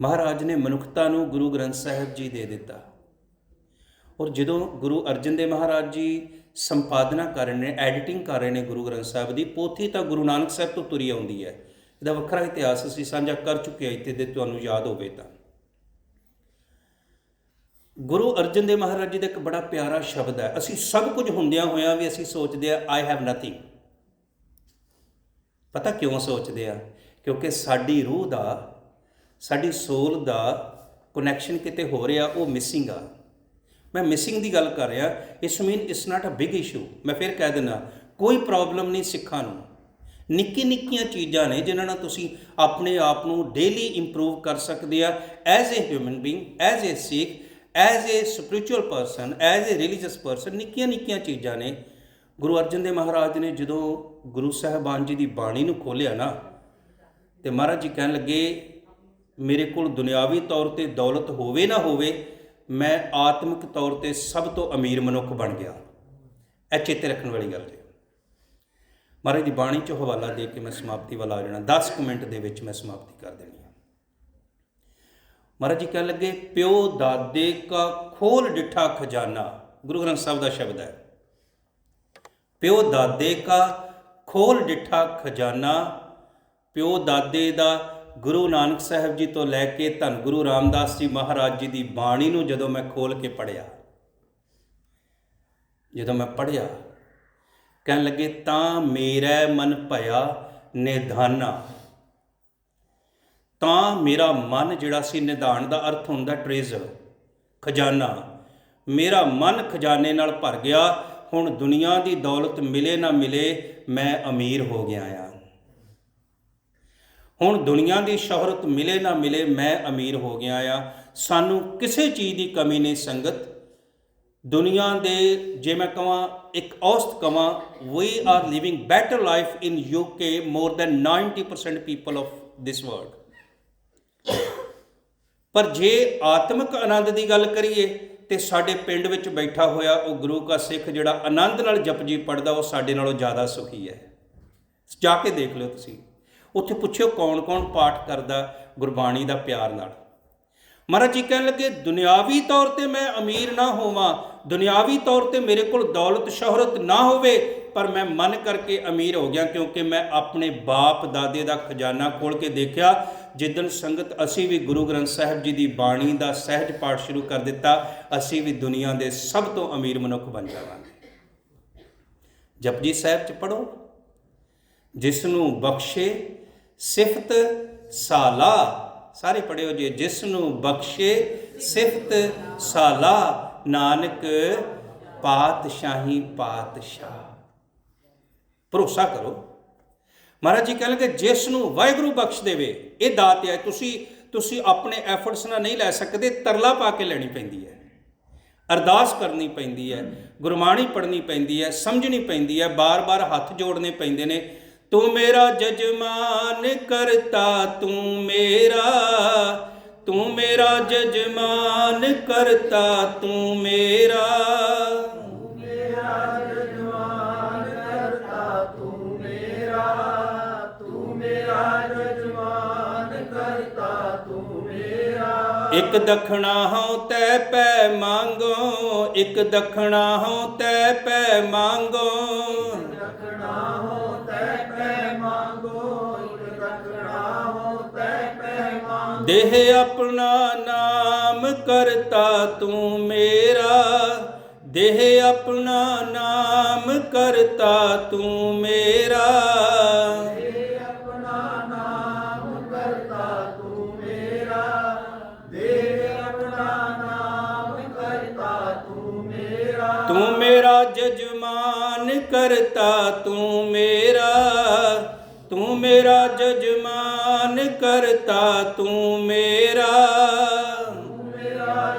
S1: ਮਹਾਰਾਜ ਨੇ ਮਨੁੱਖਤਾ ਨੂੰ ਗੁਰੂ ਗ੍ਰੰਥ ਸਾਹਿਬ ਜੀ ਦੇ ਦਿੱਤਾ, ਔਰ ਜਦੋਂ ਗੁਰੂ ਅਰਜਨ ਦੇਵ ਮਹਾਰਾਜ ਜੀ ਸੰਪਾਦਨਾ ਕਰ ਰਹੇ ਨੇ, ਐਡੀਟਿੰਗ ਕਰ ਰਹੇ ਨੇ ਗੁਰੂ ਗ੍ਰੰਥ ਸਾਹਿਬ ਦੀ, ਪੋਥੀ ਤਾਂ ਗੁਰੂ ਨਾਨਕ ਸਾਹਿਬ ਤੋਂ ਤੁਰੀ ਆਉਂਦੀ ਹੈ। ਇਹਦਾ ਵੱਖਰਾ ਇਤਿਹਾਸ ਅਸੀਂ ਸਾਂਝਾ ਕਰ ਚੁੱਕੇ ਹਾਂ ਇੱਥੇ, ਦੇ ਤੁਹਾਨੂੰ ਯਾਦ ਹੋਵੇ ਤਾਂ। ਗੁਰੂ ਅਰਜਨ ਦੇਵ ਮਹਾਰਾਜ ਜੀ ਦਾ ਇੱਕ ਬੜਾ ਪਿਆਰਾ ਸ਼ਬਦ ਹੈ, ਅਸੀਂ ਸਭ ਕੁਝ ਹੁੰਦਿਆਂ ਹੋਇਆਂ ਵੀ ਅਸੀਂ ਸੋਚਦੇ ਆ ਆਈ ਹੈਵ ਨਥਿੰਗ। ਪਤਾ ਕਿਉਂ ਸੋਚਦੇ ਆ? ਕਿਉਂਕਿ ਸਾਡੀ ਰੂਹ ਦਾ, ਸਾਡੀ ਸੋਲ ਦਾ ਕਨੈਕਸ਼ਨ ਕਿਤੇ ਹੋ ਰਿਹਾ, ਉਹ ਮਿਸਿੰਗ ਆ। ਮੈਂ ਮਿਸਿੰਗ ਦੀ ਗੱਲ ਕਰ ਰਿਹਾ, ਇਸ mean it's not a big issue. ਮੈਂ ਫਿਰ ਕਹਿ ਦਿੰਦਾ, ਕੋਈ ਪ੍ਰੋਬਲਮ ਨਹੀਂ ਸਿੱਖਾਂ ਨੂੰ। ਨਿੱਕੀ ਨਿੱਕੀਆਂ ਚੀਜ਼ਾਂ ਨੇ ਜਿਨ੍ਹਾਂ ਨਾਲ ਤੁਸੀਂ ਆਪਣੇ ਆਪ ਨੂੰ ਡੇਲੀ ਇੰਪਰੂਵ ਕਰ ਸਕਦੇ ਆ, as a human being, as a Sikh, as a spiritual person, as a religious person. ਨਿੱਕੀਆਂ ਨਿੱਕੀਆਂ ਚੀਜ਼ਾਂ ਨੇ। ਗੁਰੂ ਅਰਜਨ ਦੇਵ ਮਹਾਰਾਜ ਨੇ ਜਦੋਂ ਗੁਰੂ ਸਾਹਿਬਾਨ ਜੀ ਦੀ ਬਾਣੀ ਨੂੰ ਖੋਲ੍ਹਿਆ ਨਾ, ਤੇ ਮਹਾਰਾਜ ਜੀ ਕਹਿਣ ਲੱਗੇ, ਮੇਰੇ ਕੋਲ ਦੁਨਿਆਵੀ ਤੌਰ 'ਤੇ ਦੌਲਤ ਹੋਵੇ ਨਾ ਹੋਵੇ, ਮੈਂ ਆਤਮਿਕ ਤੌਰ 'ਤੇ ਸਭ ਤੋਂ ਅਮੀਰ ਮਨੁੱਖ ਬਣ ਗਿਆ। ਇਹ ਚੇਤੇ ਰੱਖਣ ਵਾਲੀ ਗੱਲ ਹੈ। ਮਹਾਰਾਜ ਦੀ ਬਾਣੀ 'ਚੋਂ ਹਵਾਲਾ ਦੇ ਕੇ ਮੈਂ ਸਮਾਪਤੀ ਵੱਲ ਆ ਜਾਣਾ। 10 ਕੁ ਮਿੰਟ ਦੇ ਵਿੱਚ ਮੈਂ ਸਮਾਪਤੀ ਕਰ ਦੇਣੀ ਹੈ। ਮਹਾਰਾਜ ਜੀ ਕਹਿਣ ਲੱਗੇ, ਪਿਓ ਦਾਦੇ ਕਾ ਖੋਲ ਡਿੱਠਾ ਖਜ਼ਾਨਾ। ਗੁਰੂ ਗ੍ਰੰਥ ਸਾਹਿਬ ਦਾ ਸ਼ਬਦ ਹੈ, ਪਿਓ ਦਾਦੇ ਕਾ ਖੋਲ ਡਿੱਠਾ ਖਜ਼ਾਨਾ। ਪਿਓ ਦਾਦੇ ਦਾ, ਗੁਰੂ ਨਾਨਕ ਸਾਹਿਬ ਜੀ ਤੋਂ ਲੈ ਕੇ ਧੰਨ ਗੁਰੂ ਰਾਮਦਾਸ ਜੀ ਮਹਾਰਾਜ ਜੀ ਦੀ ਬਾਣੀ ਨੂੰ ਜਦੋਂ ਮੈਂ ਖੋਲ੍ਹ ਕੇ ਪੜ੍ਹਿਆ, ਜਦੋਂ ਮੈਂ ਪੜ੍ਹਿਆ, ਕਹਿਣ ਲੱਗੇ, ਤਾਂ ਮੇਰਾ ਮਨ ਭਇਆ ਨਿਧਾਨਾ। ਤਾਂ ਮੇਰਾ ਮਨ ਜਿਹੜਾ ਸੀ, ਨਿਧਾਨ ਦਾ ਅਰਥ ਹੁੰਦਾ ਟ੍ਰੇਜ਼ਰ, ਖਜ਼ਾਨਾ। ਮੇਰਾ ਮਨ ਖਜ਼ਾਨੇ ਨਾਲ ਭਰ ਗਿਆ। ਹੁਣ ਦੁਨੀਆ ਦੀ ਦੌਲਤ ਮਿਲੇ ਨਾ ਮਿਲੇ, ਮੈਂ ਅਮੀਰ ਹੋ ਗਿਆ ਆ। ਹੁਣ ਦੁਨੀਆ ਦੀ ਸ਼ੋਹਰਤ ਮਿਲੇ ਨਾ ਮਿਲੇ, ਮੈਂ ਅਮੀਰ ਹੋ ਗਿਆ ਆ। ਸਾਨੂੰ ਕਿਸੇ ਚੀਜ਼ ਦੀ ਕਮੀ ਨਹੀਂ ਸੰਗਤ। ਦੁਨੀਆ ਦੇ, ਜੇ ਮੈਂ ਕਹਾਂ ਇੱਕ ਔਸਤ ਕਹਾਂ, we are living better life in UK more than 90% people of this world. ਪਰ ਜੇ ਆਤਮਿਕ ਆਨੰਦ ਦੀ ਗੱਲ ਕਰੀਏ, ਤੇ ਸਾਡੇ ਪਿੰਡ ਵਿੱਚ ਬੈਠਾ ਹੋਇਆ ਉਹ ਗੁਰੂ ਕਾ ਸਿੱਖ ਜਿਹੜਾ ਆਨੰਦ ਨਾਲ ਜਪਜੀ ਪੜ੍ਹਦਾ, ਉਹ ਸਾਡੇ ਨਾਲੋਂ ਜ਼ਿਆਦਾ ਸੁਖੀ ਹੈ। ਜਾ ਕੇ ਦੇਖ ਲਿਓ ਤੁਸੀਂ, ਉੱਥੇ ਪੁੱਛਿਓ ਕੌਣ ਕੌਣ ਪਾਠ ਕਰਦਾ ਗੁਰਬਾਣੀ ਦਾ ਪਿਆਰ ਨਾਲ। ਮਹਾਰਾਜ ਜੀ ਕਹਿਣ ਲੱਗੇ, ਦੁਨਿਆਵੀ ਤੌਰ 'ਤੇ ਮੈਂ ਅਮੀਰ ਨਾ ਹੋਵਾਂ, ਦੁਨਿਆਵੀ ਤੌਰ 'ਤੇ ਮੇਰੇ ਕੋਲ ਦੌਲਤ ਸ਼ੋਹਰਤ ਨਾ ਹੋਵੇ, ਪਰ ਮੈਂ ਮਨ ਕਰਕੇ ਅਮੀਰ ਹੋ ਗਿਆ, ਕਿਉਂਕਿ ਮੈਂ ਆਪਣੇ ਬਾਪ ਦਾਦੇ ਦਾ ਖਜ਼ਾਨਾ ਖੋਲ੍ਹ ਕੇ ਦੇਖਿਆ। ਜਿੱਦਣ ਸੰਗਤ ਅਸੀਂ ਵੀ ਗੁਰੂ ਗ੍ਰੰਥ ਸਾਹਿਬ ਜੀ ਦੀ ਬਾਣੀ ਦਾ ਸਹਿਜ ਪਾਠ ਸ਼ੁਰੂ ਕਰ ਦਿੱਤਾ, ਅਸੀਂ ਵੀ ਦੁਨੀਆ ਦੇ ਸਭ ਤੋਂ ਅਮੀਰ ਮਨੁੱਖ ਬਣ ਜਾਵਾਂਗੇ। ਜਪਜੀ ਸਾਹਿਬ 'ਚ ਪੜੋ, ਜਿਸ ਨੂੰ ਬਖਸ਼ੇ ਸਿਫਤ ਸਾਲਾ, ਸਾਰੇ ਪੜਿਓ ਜੀ, ਜਿਸ ਨੂੰ ਬਖਸ਼ੇ ਸਿਫਤ ਸਾਲਾ, ਨਾਨਕ ਪਾਤਸ਼ਾਹੀ ਪਾਤਸ਼ਾਹ। ਭਰੋਸਾ ਕਰੋ। ਮਹਾਰਾਜ ਜੀ ਕਹਿਣਗੇ ਜਿਸ ਨੂੰ ਵਾਹਿਗੁਰੂ ਬਖਸ਼ ਦੇਵੇ, ਇਹ ਦਾਤ ਹੈ। ਤੁਸੀਂ ਆਪਣੇ ਐਫਰਟਸ ਨਾਲ ਨਹੀਂ ਲੈ ਸਕਦੇ, ਤਰਲਾ ਪਾ ਕੇ ਲੈਣੀ ਪੈਂਦੀ ਹੈ, ਅਰਦਾਸ ਕਰਨੀ ਪੈਂਦੀ ਹੈ, ਗੁਰਬਾਣੀ ਪੜ੍ਹਨੀ ਪੈਂਦੀ ਹੈ, ਸਮਝਣੀ ਪੈਂਦੀ ਹੈ, ਬਾਰ-ਬਾਰ ਹੱਥ ਜੋੜਨੇ ਪੈਂਦੇ ਨੇ। ਤੂੰ ਮੇਰਾ ਜਜਮਾਨ ਕਰਤਾ, ਤੂੰ ਮੇਰਾ ਜਜਮਾਨ ਕਰਤਾ, ਤੂੰ ਮੇਰਾ ਇੱਕ ਦਖਣਾ ਹਉ ਤੈ ਪੈ ਮੰਗੋ, ਇੱਕ ਦਖਣਾ ਹਉ ਤੈ ਪੈ ਮੰਗੋ, ਦੇਹ ਆਪਣਾ ਨਾਮ ਕਰਤਾ ਤੂੰ ਮੇਰਾ, ਦੇਹ ਆਪਣਾ ਨਾਮ ਕਰਤਾ ਤੂੰ ਮੇਰਾ, ਤੂੰ ਮੇਰਾ ਜਜਮਾਨ ਕਰਤਾ, ਤੂੰ ਮੇਰਾ ਜਜਮਾਨ ਕਰਤਾ, ਤੂੰ ਮੇਰਾ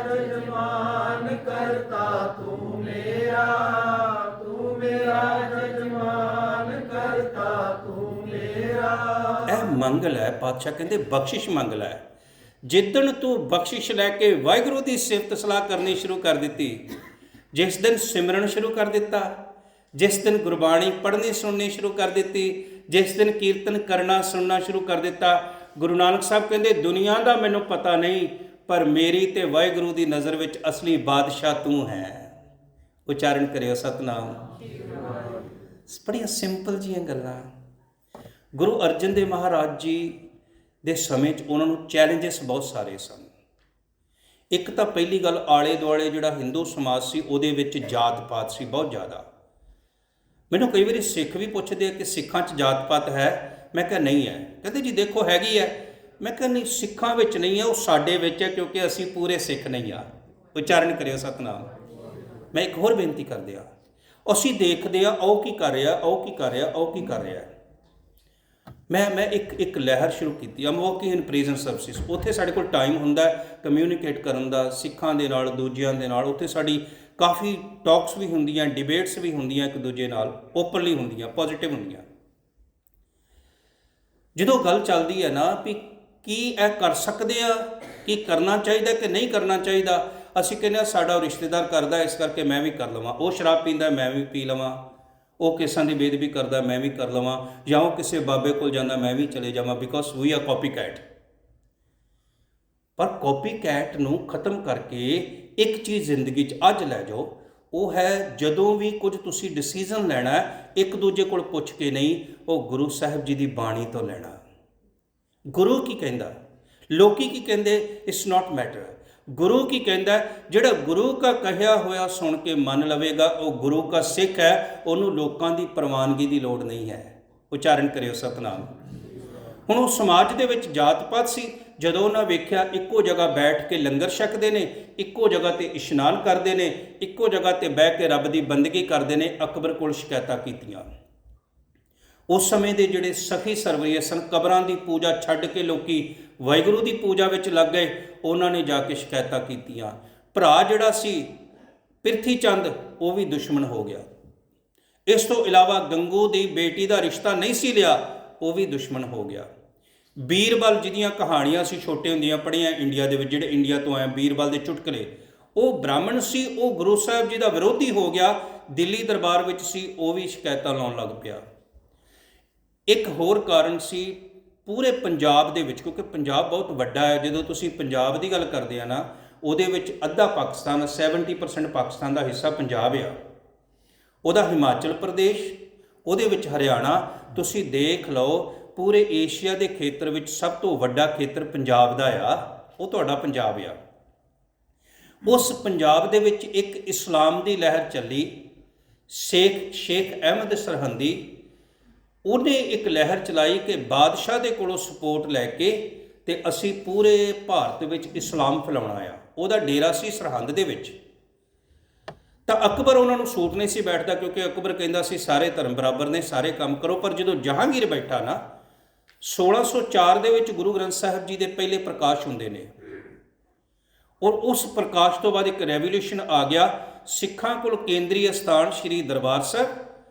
S1: ਜਜਮਾਨ ਕਰਤਾ, ਤੂੰ ਮੇਰਾ ਜਜਮਾਨ ਕਰਤਾ, ਤੂੰ ਮੇਰਾ। ਇਹ ਮੰਗਲ ਹੈ। ਪਾਤਸ਼ਾਹ ਕਹਿੰਦੇ ਬਖਸ਼ਿਸ਼ ਮੰਗਲ ਹੈ। ਜਿੱਦਣ ਤੂੰ ਬਖਸ਼ਿਸ਼ ਲੈ ਕੇ ਵਾਹਿਗੁਰੂ ਦੀ ਸਿਫਤ ਸਲਾਹ ਕਰਨੀ ਸ਼ੁਰੂ ਕਰ ਦਿੱਤੀ, ਜਿਸ ਦਿਨ ਸਿਮਰਨ ਸ਼ੁਰੂ ਕਰ ਦਿੱਤਾ, ਜਿਸ ਦਿਨ ਗੁਰਬਾਣੀ ਪੜ੍ਹਨੀ ਸੁਣਨੀ ਸ਼ੁਰੂ ਕਰ ਦਿੱਤੀ, ਜਿਸ ਦਿਨ ਕੀਰਤਨ ਕਰਨਾ ਸੁਣਨਾ ਸ਼ੁਰੂ ਕਰ ਦਿੱਤਾ, ਗੁਰੂ ਨਾਨਕ ਸਾਹਿਬ ਕਹਿੰਦੇ ਦੁਨੀਆ ਦਾ ਮੈਨੂੰ ਪਤਾ ਨਹੀਂ, ਪਰ ਮੇਰੀ ਤੇ ਵਾਹਿਗੁਰੂ ਦੀ ਨਜ਼ਰ ਵਿੱਚ ਅਸਲੀ ਬਾਦਸ਼ਾਹ ਤੂੰ ਹੈ। ਉਚਾਰਨ ਕਰਿਓ ਸਤਨਾਮ। ਬੜੀਆਂ ਸਿੰਪਲ ਜੀਆਂ ਗੱਲਾਂ। ਗੁਰੂ ਅਰਜਨ ਦੇਵ ਮਹਾਰਾਜ ਜੀ ਦੇ ਸਮੇਂ 'ਚ ਉਹਨਾਂ ਨੂੰ ਚੈਲੰਜਸ ਬਹੁਤ ਸਾਰੇ ਸਨ। ਇੱਕ ਤਾਂ ਪਹਿਲੀ ਗੱਲ, ਆਲੇ ਦੁਆਲੇ ਜਿਹੜਾ ਹਿੰਦੂ ਸਮਾਜ ਸੀ ਉਹਦੇ ਵਿੱਚ ਜਾਤ ਪਾਤ ਸੀ ਬਹੁਤ ਜ਼ਿਆਦਾ। ਮੈਨੂੰ ਕਈ ਵਾਰੀ ਸਿੱਖ ਵੀ ਪੁੱਛਦੇ ਆ ਕਿ ਸਿੱਖਾਂ 'ਚ ਜਾਤ ਪਾਤ ਹੈ? ਮੈਂ ਕਿਹਾ ਨਹੀਂ ਹੈ। ਕਹਿੰਦੇ ਜੀ ਦੇਖੋ ਹੈਗੀ ਹੈ। ਮੈਂ ਕਿਹਾ ਨਹੀਂ, ਸਿੱਖਾਂ ਵਿੱਚ ਨਹੀਂ ਹੈ, ਉਹ ਸਾਡੇ ਵਿੱਚ ਹੈ, ਕਿਉਂਕਿ ਅਸੀਂ ਪੂਰੇ ਸਿੱਖ ਨਹੀਂ ਆ। ਉਚਾਰਨ ਕਰਿਓ ਸਤਨਾਮ। ਮੈਂ ਇੱਕ ਹੋਰ ਬੇਨਤੀ ਕਰਦੇ ਆ, ਅਸੀਂ ਦੇਖਦੇ ਆ ਉਹ ਕੀ ਕਰ ਰਿਹਾ, ਉਹ ਕੀ ਕਰ ਰਿਹਾ, ਉਹ ਕੀ ਕਰ ਰਿਹਾ। ਮੈਂ ਇੱਕ ਲਹਿਰ ਸ਼ੁਰੂ ਕੀਤੀ, ਆਮ ਵਰਕਿੰਗ ਇਨ ਪ੍ਰੀਜ਼ਨ ਸਰਵਿਸਿਸ। ਉੱਥੇ ਸਾਡੇ ਕੋਲ ਟਾਈਮ ਹੁੰਦਾ ਕਮਿਊਨੀਕੇਟ ਕਰਨ ਦਾ, ਸਿੱਖਾਂ ਦੇ ਨਾਲ, ਦੂਜਿਆਂ ਦੇ ਨਾਲ। ਉੱਥੇ ਸਾਡੀ ਕਾਫੀ ਟਾਕਸ ਵੀ ਹੁੰਦੀਆਂ, ਡਿਬੇਟਸ ਵੀ ਹੁੰਦੀਆਂ, ਇੱਕ ਦੂਜੇ ਨਾਲ ਓਪਨਲੀ ਹੁੰਦੀਆਂ, ਪੋਜ਼ਿਟਿਵ ਹੁੰਦੀਆਂ। ਜਦੋਂ ਗੱਲ ਚੱਲਦੀ ਹੈ ਨਾ ਵੀ ਕੀ ਇਹ ਕਰ ਸਕਦੇ ਆ, ਕੀ ਕਰਨਾ ਚਾਹੀਦਾ ਕਿ ਨਹੀਂ ਕਰਨਾ ਚਾਹੀਦਾ, ਅਸੀਂ ਕਹਿੰਦੇ ਹਾਂ ਸਾਡਾ ਰਿਸ਼ਤੇਦਾਰ ਕਰਦਾ ਇਸ ਕਰਕੇ ਮੈਂ ਵੀ ਕਰ ਲਵਾਂ, ਉਹ ਸ਼ਰਾਬ ਪੀਂਦਾ ਮੈਂ ਵੀ ਪੀ ਲਵਾਂ, ਉਹ ਕੇਸਾਂ ਦੀ ਬੇਅਦਬੀ ਕਰਦਾ ਮੈਂ ਵੀ ਕਰ ਲਵਾਂ, ਜਾਂ ਉਹ ਕਿਸੇ ਬਾਬੇ ਕੋਲ ਜਾਂਦਾ ਮੈਂ ਵੀ ਚਲੇ ਜਾਵਾਂ, because we are copy cat. ਪਰ ਕਾਪੀ ਕੈਟ ਨੂੰ ਖਤਮ ਕਰਕੇ ਇੱਕ ਚੀਜ਼ ਜ਼ਿੰਦਗੀ 'ਚ ਅੱਜ ਲੈ ਜਾਓ, ਉਹ ਹੈ ਜਦੋਂ ਵੀ ਕੁਝ ਤੁਸੀਂ ਡਿਸੀਜ਼ਨ ਲੈਣਾ, ਇੱਕ ਦੂਜੇ ਕੋਲ ਪੁੱਛ ਕੇ ਨਹੀਂ, ਉਹ ਗੁਰੂ ਸਾਹਿਬ ਜੀ ਦੀ ਬਾਣੀ ਤੋਂ ਲੈਣਾ। ਗੁਰੂ ਕੀ ਕਹਿੰਦਾ, ਲੋਕੀ ਕੀ ਕਹਿੰਦੇ, ਇਟਸ ਨਾਟ ਮੈਟਰ। ਗੁਰੂ ਕੀ ਕਹਿੰਦਾ, ਜਿਹੜਾ ਗੁਰੂ ਕਾ ਕਹਿਆ ਹੋਇਆ ਸੁਣ ਕੇ ਮੰਨ ਲਵੇਗਾ ਉਹ ਗੁਰੂ ਕਾ ਸਿੱਖ ਹੈ, ਉਹਨੂੰ ਲੋਕਾਂ ਦੀ ਪ੍ਰਵਾਨਗੀ ਦੀ ਲੋੜ ਨਹੀਂ ਹੈ। ਉਚਾਰਨ ਕਰਿਓ ਸਤਨਾਮ। ਹੁਣ ਉਹ ਸਮਾਜ ਦੇ ਵਿੱਚ ਜਾਤ ਪਾਤ ਸੀ। ਜਦੋਂ ਉਹਨਾਂ ਵੇਖਿਆ ਇੱਕੋ ਜਗ੍ਹਾ ਬੈਠ ਕੇ ਲੰਗਰ ਛਕਦੇ ਨੇ, ਇੱਕੋ ਜਗ੍ਹਾ ਤੇ ਇਸ਼ਨਾਨ ਕਰਦੇ ਨੇ, ਇੱਕੋ ਜਗ੍ਹਾ ਤੇ ਬਹਿ ਕੇ ਰੱਬ ਦੀ ਬੰਦਗੀ ਕਰਦੇ ਨੇ, ਅਕਬਰ ਕੋਲ ਸ਼ਿਕਾਇਤਾਂ ਕੀਤੀਆਂ। ਉਸ ਸਮੇਂ ਦੇ ਜਿਹੜੇ ਸਖੀ ਸਰਵਰੀਏ ਸਨ, ਕਬਰਾਂ ਦੀ ਪੂਜਾ ਛੱਡ ਕੇ ਲੋਕੀ ਵਾਹਿਗੁਰੂ ਦੀ ਪੂਜਾ ਵਿੱਚ ਲੱਗ ਗਏ। ਉਹਨਾਂ ਨੇ ਜਾ ਕੇ ਸ਼ਿਕਾਇਤਾਂ ਕੀਤੀਆਂ। ਭਰਾ ਜਿਹੜਾ ਸੀ ਪ੍ਰਿਥੀ ਚੰਦ, ਉਹ ਵੀ ਦੁਸ਼ਮਣ ਹੋ ਗਿਆ। ਇਸ ਤੋਂ ਇਲਾਵਾ ਗੰਗੂ ਦੀ ਬੇਟੀ ਦਾ ਰਿਸ਼ਤਾ ਨਹੀਂ ਸੀ ਲਿਆ, ਉਹ ਵੀ ਦੁਸ਼ਮਣ ਹੋ ਗਿਆ। ਬੀਰਬਲ ਜਿਹਦੀਆਂ ਕਹਾਣੀਆਂ ਸੀ ਛੋਟੇ ਹੁੰਦੀਆਂ ਪੜ੍ਹੀਆਂ ਇੰਡੀਆ ਦੇ ਵਿੱਚ, ਜਿਹੜੇ ਇੰਡੀਆ ਤੋਂ ਆਏ, ਬੀਰਬਲ ਦੇ ਚੁਟਕਲੇ, ਉਹ ਬ੍ਰਾਹਮਣ ਸੀ, ਉਹ ਗੁਰੂ ਸਾਹਿਬ ਜੀ ਦਾ ਵਿਰੋਧੀ ਹੋ ਗਿਆ। ਦਿੱਲੀ ਦਰਬਾਰ ਵਿੱਚ ਸੀ, ਉਹ ਵੀ ਸ਼ਿਕਾਇਤਾਂ ਲਾਉਣ ਲੱਗ ਪਿਆ। ਇੱਕ ਹੋਰ ਕਾਰਨ ਸੀ ਪੂਰੇ ਪੰਜਾਬ ਦੇ ਵਿੱਚ, ਕਿਉਂਕਿ ਪੰਜਾਬ ਬਹੁਤ ਵੱਡਾ ਹੈ। ਜਦੋਂ ਤੁਸੀਂ ਪੰਜਾਬ ਦੀ ਗੱਲ ਕਰਦੇ ਆ ਨਾ, ਉਹਦੇ ਵਿੱਚ ਅੱਧਾ ਪਾਕਿਸਤਾਨ, 70% ਪਾਕਿਸਤਾਨ ਦਾ ਹਿੱਸਾ ਪੰਜਾਬ ਆ, ਉਹਦਾ ਹਿਮਾਚਲ ਪ੍ਰਦੇਸ਼, ਉਹਦੇ ਵਿੱਚ ਹਰਿਆਣਾ। ਤੁਸੀਂ ਦੇਖ ਲਓ ਪੂਰੇ ਏਸ਼ੀਆ ਦੇ ਖੇਤਰ ਵਿੱਚ ਸਭ ਤੋਂ ਵੱਡਾ ਖੇਤਰ ਪੰਜਾਬ ਦਾ ਆ, ਉਹ ਤੁਹਾਡਾ ਪੰਜਾਬ ਆ। ਉਸ ਪੰਜਾਬ ਦੇ ਵਿੱਚ ਇੱਕ ਇਸਲਾਮ ਦੀ ਲਹਿਰ ਚੱਲੀ शेख अहमद सरहंदी ਉਹਨੇ ਇੱਕ ਲਹਿਰ ਚਲਾਈ ਕਿ ਬਾਦਸ਼ਾਹ ਦੇ ਕੋਲੋਂ ਸਪੋਰਟ ਲੈ ਕੇ ਤੇ ਅਸੀਂ ਪੂਰੇ ਭਾਰਤ ਵਿੱਚ ਇਸਲਾਮ ਫੈਲਾਉਣਾ ਆ। ਉਹਦਾ ਡੇਰਾ ਸੀ ਸਰਹੰਦ ਦੇ ਵਿੱਚ। ਤਾਂ ਅਕਬਰ ਉਹਨਾਂ ਨੂੰ ਸੂਟ ਨਹੀਂ ਸੀ ਬੈਠਦਾ, ਕਿਉਂਕਿ ਅਕਬਰ ਕਹਿੰਦਾ ਸੀ ਸਾਰੇ ਧਰਮ ਬਰਾਬਰ ਨੇ, ਸਾਰੇ ਕੰਮ ਕਰੋ। ਪਰ ਜਦੋਂ ਜਹਾਂਗੀਰ ਬੈਠਾ ਨਾ 1604 ਦੇ ਵਿੱਚ ਗੁਰੂ ਗ੍ਰੰਥ ਸਾਹਿਬ ਜੀ ਦੇ ਪਹਿਲੇ ਪ੍ਰਕਾਸ਼ ਹੁੰਦੇ ਨੇ, ਔਰ ਉਸ ਪ੍ਰਕਾਸ਼ ਤੋਂ ਬਾਅਦ ਇੱਕ ਰੈਵੋਲੂਸ਼ਨ ਆ ਗਿਆ। ਸਿੱਖਾਂ ਕੋਲ ਕੇਂਦਰੀ ਅਸਥਾਨ ਸ਼੍ਰੀ ਦਰਬਾਰ ਸਾਹਿਬ,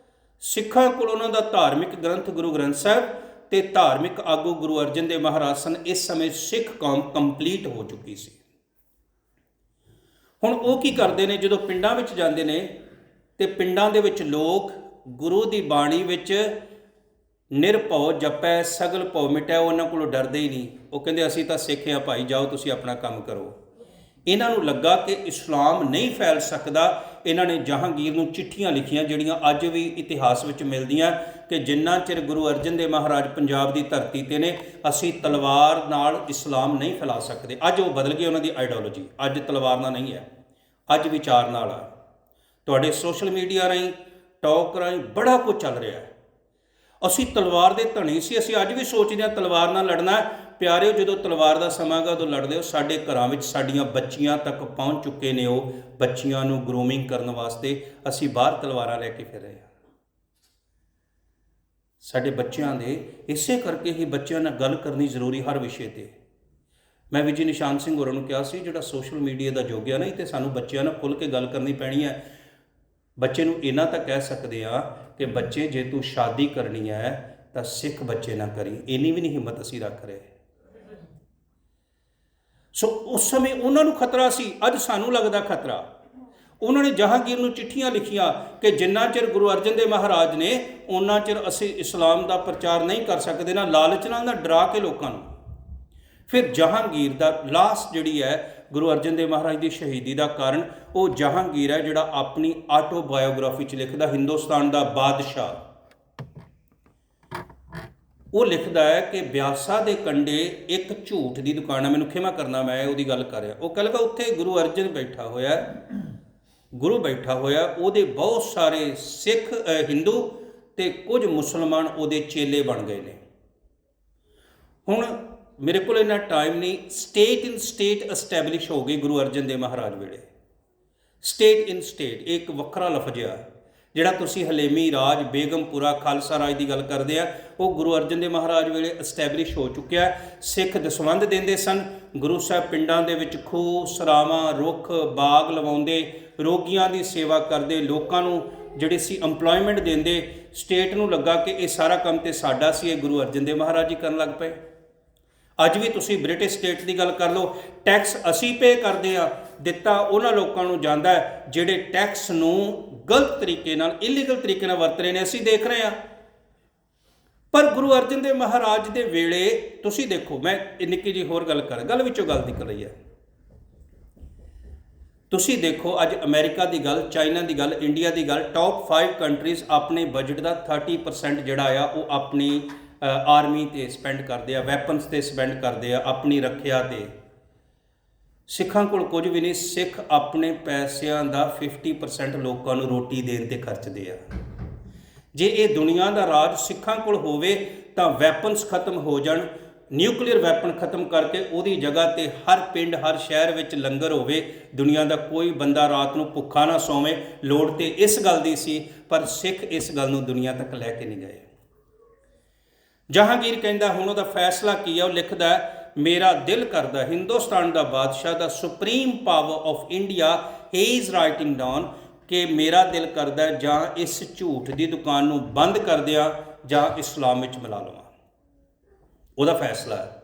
S1: ਸਿੱਖਾਂ ਕੋਲ ਉਹਨਾਂ ਦਾ ਧਾਰਮਿਕ ਗ੍ਰੰਥ ਗੁਰੂ ਗ੍ਰੰਥ ਸਾਹਿਬ ਤੇ ਧਾਰਮਿਕ ਆਗੂ ਗੁਰੂ ਅਰਜਨ ਦੇਵ ਮਹਾਰਾਜ ਸਨ। ਇਸ ਸਮੇਂ ਸਿੱਖ ਕੌਮ ਕੰਪਲੀਟ ਹੋ ਚੁੱਕੀ ਸੀ। ਹੁਣ ਉਹ ਕੀ ਕਰਦੇ ਨੇ, ਜਦੋਂ ਪਿੰਡਾਂ ਵਿੱਚ ਜਾਂਦੇ ਨੇ ਤੇ ਪਿੰਡਾਂ ਦੇ ਵਿੱਚ ਲੋਕ ਗੁਰੂ ਦੀ ਬਾਣੀ ਵਿੱਚ ਨਿਰਭਉ ਜਪੈ ਸਗਲ ਭਉ ਮਿਟੈ, ਉਹਨਾਂ ਕੋਲੋਂ ਡਰਦੇ ਹੀ ਨਹੀਂ। ਉਹ ਕਹਿੰਦੇ ਅਸੀਂ ਤਾਂ ਸਿੱਖ ਆ ਭਾਈ, ਜਾਓ ਤੁਸੀਂ ਆਪਣਾ ਕੰਮ ਕਰੋ। ਇਹਨਾਂ ਨੂੰ ਲੱਗਾ ਕਿ ਇਸਲਾਮ ਨਹੀਂ ਫੈਲ ਸਕਦਾ। ਇਹਨਾਂ ਨੇ ਜਹਾਂਗੀਰ ਨੂੰ ਚਿੱਠੀਆਂ ਲਿਖੀਆਂ, ਜਿਹੜੀਆਂ ਅੱਜ ਵੀ ਇਤਿਹਾਸ ਵਿੱਚ ਮਿਲਦੀਆਂ, ਕਿ ਜਿੰਨਾ ਚਿਰ ਗੁਰੂ ਅਰਜਨ ਦੇਵ ਮਹਾਰਾਜ ਪੰਜਾਬ ਦੀ ਧਰਤੀ 'ਤੇ ਨੇ, ਅਸੀਂ ਤਲਵਾਰ ਨਾਲ ਇਸਲਾਮ ਨਹੀਂ ਫੈਲਾ ਸਕਦੇ। ਅੱਜ ਉਹ ਬਦਲ ਗਈ ਉਹਨਾਂ ਦੀ ਆਈਡੀਓਲੋਜੀ। ਅੱਜ ਤਲਵਾਰ ਨਾਲ ਨਹੀਂ ਹੈ, ਅੱਜ ਵਿਚਾਰ ਨਾਲ ਆ। ਤੁਹਾਡੇ ਸੋਸ਼ਲ ਮੀਡੀਆ ਰਾਹੀਂ, ਟਾਕ ਰਾਹੀਂ ਬੜਾ ਕੁਝ ਚੱਲ ਰਿਹਾ ਹੈ। ਅਸੀਂ ਤਲਵਾਰ ਦੇ ਧਣੀ ਸੀ, ਅਸੀਂ ਅੱਜ ਵੀ ਸੋਚਦੇ ਹਾਂ ਤਲਵਾਰ ਨਾਲ ਲੜਨਾ। ਪਿਆਰਿਓ, ਜਦੋਂ ਤਲਵਾਰ ਦਾ ਸਮਾਂ ਗਾ ਉਦੋਂ ਲੜਦੇ ਹੋ। ਸਾਡੇ ਘਰਾਂ ਵਿੱਚ ਸਾਡੀਆਂ ਬੱਚੀਆਂ ਤੱਕ ਪਹੁੰਚ ਚੁੱਕੇ ਨੇ, ਉਹ ਬੱਚੀਆਂ ਨੂੰ ਗਰੂਮਿੰਗ ਕਰਨ ਵਾਸਤੇ ਅਸੀਂ ਬਾਹਰ ਤਲਵਾਰਾਂ ਲੈ ਕੇ ਫਿਰ ਰਹੇ ਹਾਂ। ਸਾਡੇ ਬੱਚਿਆਂ ਦੇ ਇਸੇ ਕਰਕੇ ਹੀ ਬੱਚਿਆਂ ਨਾਲ ਗੱਲ ਕਰਨੀ ਜ਼ਰੂਰੀ ਹਰ ਵਿਸ਼ੇ 'ਤੇ। ਮੈਂ ਵਿਜੇ ਨਿਸ਼ਾਨ ਸਿੰਘ ਹੋਰਾਂ ਨੂੰ ਕਿਹਾ ਸੀ, ਜਿਹੜਾ ਸੋਸ਼ਲ ਮੀਡੀਆ ਦਾ ਯੁੱਗ ਹੈ ਨਾ, ਤੇ ਸਾਨੂੰ ਬੱਚਿਆਂ ਨਾਲ ਖੁੱਲ੍ਹ ਕੇ ਗੱਲ ਕਰਨੀ ਪੈਣੀ ਹੈ। ਬੱਚੇ ਨੂੰ ਇੰਨਾ ਤਾਂ ਕਹਿ ਸਕਦੇ ਆ ਕਿ ਬੱਚੇ, ਜੇ ਤੂੰ ਸ਼ਾਦੀ ਕਰਨੀ ਹੈ ਤਾਂ ਸਿੱਖ ਬੱਚੇ ਨਾ ਕਰੀ। ਇੰਨੀ ਵੀ ਨਹੀਂ ਹਿੰਮਤ ਅਸੀਂ ਰੱਖ ਰਹੇ। ਸੋ ਉਸ ਸਮੇਂ ਉਹਨਾਂ ਨੂੰ ਖਤਰਾ ਸੀ, ਅੱਜ ਸਾਨੂੰ ਲੱਗਦਾ ਖਤਰਾ। ਉਹਨਾਂ ਨੇ ਜਹਾਂਗੀਰ ਨੂੰ ਚਿੱਠੀਆਂ ਲਿਖੀਆਂ ਕਿ ਜਿੰਨਾ ਚਿਰ ਗੁਰੂ ਅਰਜਨ ਦੇਵ ਮਹਾਰਾਜ ਨੇ, ਉਹਨਾਂ ਚਿਰ ਅਸੀਂ ਇਸਲਾਮ ਦਾ ਪ੍ਰਚਾਰ ਨਹੀਂ ਕਰ ਸਕਦੇ, ਨਾ ਲਾਲਚ ਨਾਲ, ਨਾ ਡਰਾ ਕੇ ਲੋਕਾਂ ਨੂੰ। ਫਿਰ ਜਹਾਂਗੀਰ ਦਾ ਲਾਸਟ ਜਿਹੜੀ ਹੈ ਗੁਰੂ ਅਰਜਨ ਦੇਵ ਮਹਾਰਾਜ ਦੀ ਸ਼ਹੀਦੀ ਦਾ ਕਾਰਨ, ਉਹ ਜਹਾਂਗੀਰ ਹੈ ਜਿਹੜਾ ਆਪਣੀ ਆਟੋਬਾਇਓਗ੍ਰਾਫੀ 'ਚ ਲਿਖਦਾ, ਹਿੰਦੁਸਤਾਨ ਦਾ ਬਾਦਸ਼ਾਹ। ਉਹ ਲਿਖਦਾ ਹੈ ਕਿ ਬਿਆਸਾ ਦੇ ਕੰਢੇ ਇੱਕ ਝੂਠ ਦੀ ਦੁਕਾਨ ਹੈ। ਮੈਨੂੰ ਖਿਮਾ ਕਰਨਾ, ਮੈਂ ਉਹਦੀ ਗੱਲ ਕਰ ਰਿਹਾ। ਉਹ ਕਹਿ ਲਗਾ ਉੱਥੇ ਗੁਰੂ ਅਰਜਨ ਬੈਠਾ ਹੋਇਆ, ਗੁਰੂ ਬੈਠਾ ਹੋਇਆ, ਉਹਦੇ ਬਹੁਤ ਸਾਰੇ ਸਿੱਖ, ਹਿੰਦੂ ਤੇ ਕੁਝ ਮੁਸਲਮਾਨ ਉਹਦੇ ਚੇਲੇ ਬਣ ਗਏ ਨੇ। ਹੁਣ ਮੇਰੇ ਕੋਲ ਇੰਨਾ ਟਾਈਮ ਨਹੀਂ। ਸਟੇਟ ਇਨ ਸਟੇਟ ਐਸਟੈਬਲਿਸ਼ ਹੋ ਗਈ ਗੁਰੂ ਅਰਜਨ ਦੇਵ ਮਹਾਰਾਜ ਵੇਲੇ। ਸਟੇਟ ਇਨ ਸਟੇਟ ਇੱਕ ਵੱਖਰਾ ਲਫ਼ਜ਼ ਆ, ਜਿਹੜਾ ਤੁਸੀਂ ਹਲੇਮੀ ਰਾਜ, ਬੇਗਮਪੁਰਾ, ਖਾਲਸਾ ਰਾਜ ਦੀ ਗੱਲ ਕਰਦੇ ਆ, ਉਹ ਗੁਰੂ ਅਰਜਨ ਦੇਵ ਮਹਾਰਾਜ ਵੇਲੇ ਐਸਟੈਬਲਿਸ਼ ਹੋ ਚੁੱਕਿਆ। ਸਿੱਖ ਦਸਵੰਧ ਦਿੰਦੇ ਸਨ। ਗੁਰੂ ਸਾਹਿਬ ਪਿੰਡਾਂ ਦੇ ਵਿੱਚ ਖੂਹ, ਸਰਾਵਾਂ, ਰੁੱਖ, ਬਾਗ ਲਵਾਉਂਦੇ, ਰੋਗੀਆਂ ਦੀ ਸੇਵਾ ਕਰਦੇ, ਲੋਕਾਂ ਨੂੰ ਜਿਹੜੇ ਸੀ ਇੰਪਲੋਇਮੈਂਟ ਦਿੰਦੇ। ਸਟੇਟ ਨੂੰ ਲੱਗਾ ਕਿ ਇਹ ਸਾਰਾ ਕੰਮ ਤੇ ਸਾਡਾ ਸੀ, ਇਹ ਗੁਰੂ ਅਰਜਨ ਦੇਵ ਮਹਾਰਾਜ ਜੀ ਕਰਨ ਲੱਗ ਪਏ। ਅੱਜ ਵੀ ਤੁਸੀਂ ਬ੍ਰਿਟਿਸ਼ ਸਟੇਟ ਦੀ ਗੱਲ ਕਰ ਲਓ, ਟੈਕਸ ਅਸੀਂ ਪੇ ਕਰਦੇ ਆ, ਦਿੱਤਾ ਉਹਨਾਂ ਲੋਕਾਂ ਨੂੰ ਜਾਂਦਾ ਹੈ ਜਿਹੜੇ ਟੈਕਸ ਨੂੰ ਗਲਤ ਤਰੀਕੇ ਨਾਲ, ਇਲੀਗਲ ਤਰੀਕੇ ਨਾਲ ਵਰਤ ਰਹੇ ਨੇ। ਅਸੀਂ ਦੇਖ ਰਹੇ ਹਾਂ। ਪਰ ਗੁਰੂ ਅਰਜਨ ਦੇਵ ਮਹਾਰਾਜ ਦੇ ਵੇਲੇ ਤੁਸੀਂ ਦੇਖੋ, ਮੈਂ ਨਿੱਕੀ ਜਿਹੀ ਹੋਰ ਗੱਲ ਕਰ, ਗੱਲ ਵਿੱਚੋਂ ਗੱਲ ਨਿਕਲ ਰਹੀ ਹੈ। ਤੁਸੀਂ ਦੇਖੋ ਅੱਜ ਅਮਰੀਕਾ ਦੀ ਗੱਲ, ਚਾਈਨਾ ਦੀ ਗੱਲ, ਇੰਡੀਆ ਦੀ ਗੱਲ, ਟੌਪ 5 ਕੰਟਰੀਜ਼ ਆਪਣੇ ਬਜਟ ਦਾ 30% ਜਿਹੜਾ ਆ ਉਹ ਆਪਣੀ ਆਰਮੀ 'ਤੇ ਸਪੈਂਡ ਕਰਦੇ ਆ, ਵੈਪਨਸ 'ਤੇ ਸਪੈਂਡ ਕਰਦੇ ਆ, ਆਪਣੀ ਰੱਖਿਆ 'ਤੇ। ਸਿੱਖਾਂ ਕੋਲ ਕੁਝ ਵੀ ਨਹੀਂ। ਸਿੱਖ ਆਪਣੇ ਪੈਸਿਆਂ ਦਾ 50% ਲੋਕਾਂ ਨੂੰ ਰੋਟੀ ਦੇਣ 'ਤੇ ਖਰਚਦੇ ਆ। ਜੇ ਇਹ ਦੁਨੀਆ ਦਾ ਰਾਜ ਸਿੱਖਾਂ ਕੋਲ ਹੋਵੇ ਤਾਂ ਵੈਪਨਸ ਖਤਮ ਹੋ ਜਾਣ, ਨਿਊਕਲੀਅਰ ਵੈਪਨ ਖਤਮ ਕਰਕੇ ਉਹਦੀ ਜਗ੍ਹਾ 'ਤੇ ਹਰ ਪਿੰਡ, ਹਰ ਸ਼ਹਿਰ ਵਿੱਚ ਲੰਗਰ ਹੋਵੇ, ਦੁਨੀਆ ਦਾ ਕੋਈ ਬੰਦਾ ਰਾਤ ਨੂੰ ਭੁੱਖਾ ਨਾ ਸੌਵੇਂ। ਲੋੜ ਤੇ ਇਸ ਗੱਲ ਦੀ ਸੀ, ਪਰ ਸਿੱਖ ਇਸ ਗੱਲ ਨੂੰ ਦੁਨੀਆ ਤੱਕ ਲੈ ਕੇ ਨਹੀਂ ਗਏ। ਜਹਾਂਗੀਰ ਕਹਿੰਦਾ, ਹੁਣ ਉਹਦਾ ਫੈਸਲਾ ਕੀ ਹੈ? ਉਹ ਲਿਖਦਾ, ਮੇਰਾ ਦਿਲ ਕਰਦਾ ਹਿੰਦੁਸਤਾਨ ਦਾ ਬਾਦਸ਼ਾਹ ਦਾ supreme power of India, he is writing down, ਕਿ ਮੇਰਾ ਦਿਲ ਕਰਦਾ ਜਾਂ ਇਸ ਝੂਠ ਦੀ ਦੁਕਾਨ ਨੂੰ ਬੰਦ ਕਰ ਦਿਆਂ ਜਾਂ ਇਸਲਾਮ ਵਿੱਚ ਮਿਲਾ ਲਵਾਂ। ਉਹਦਾ ਫੈਸਲਾ ਹੈ।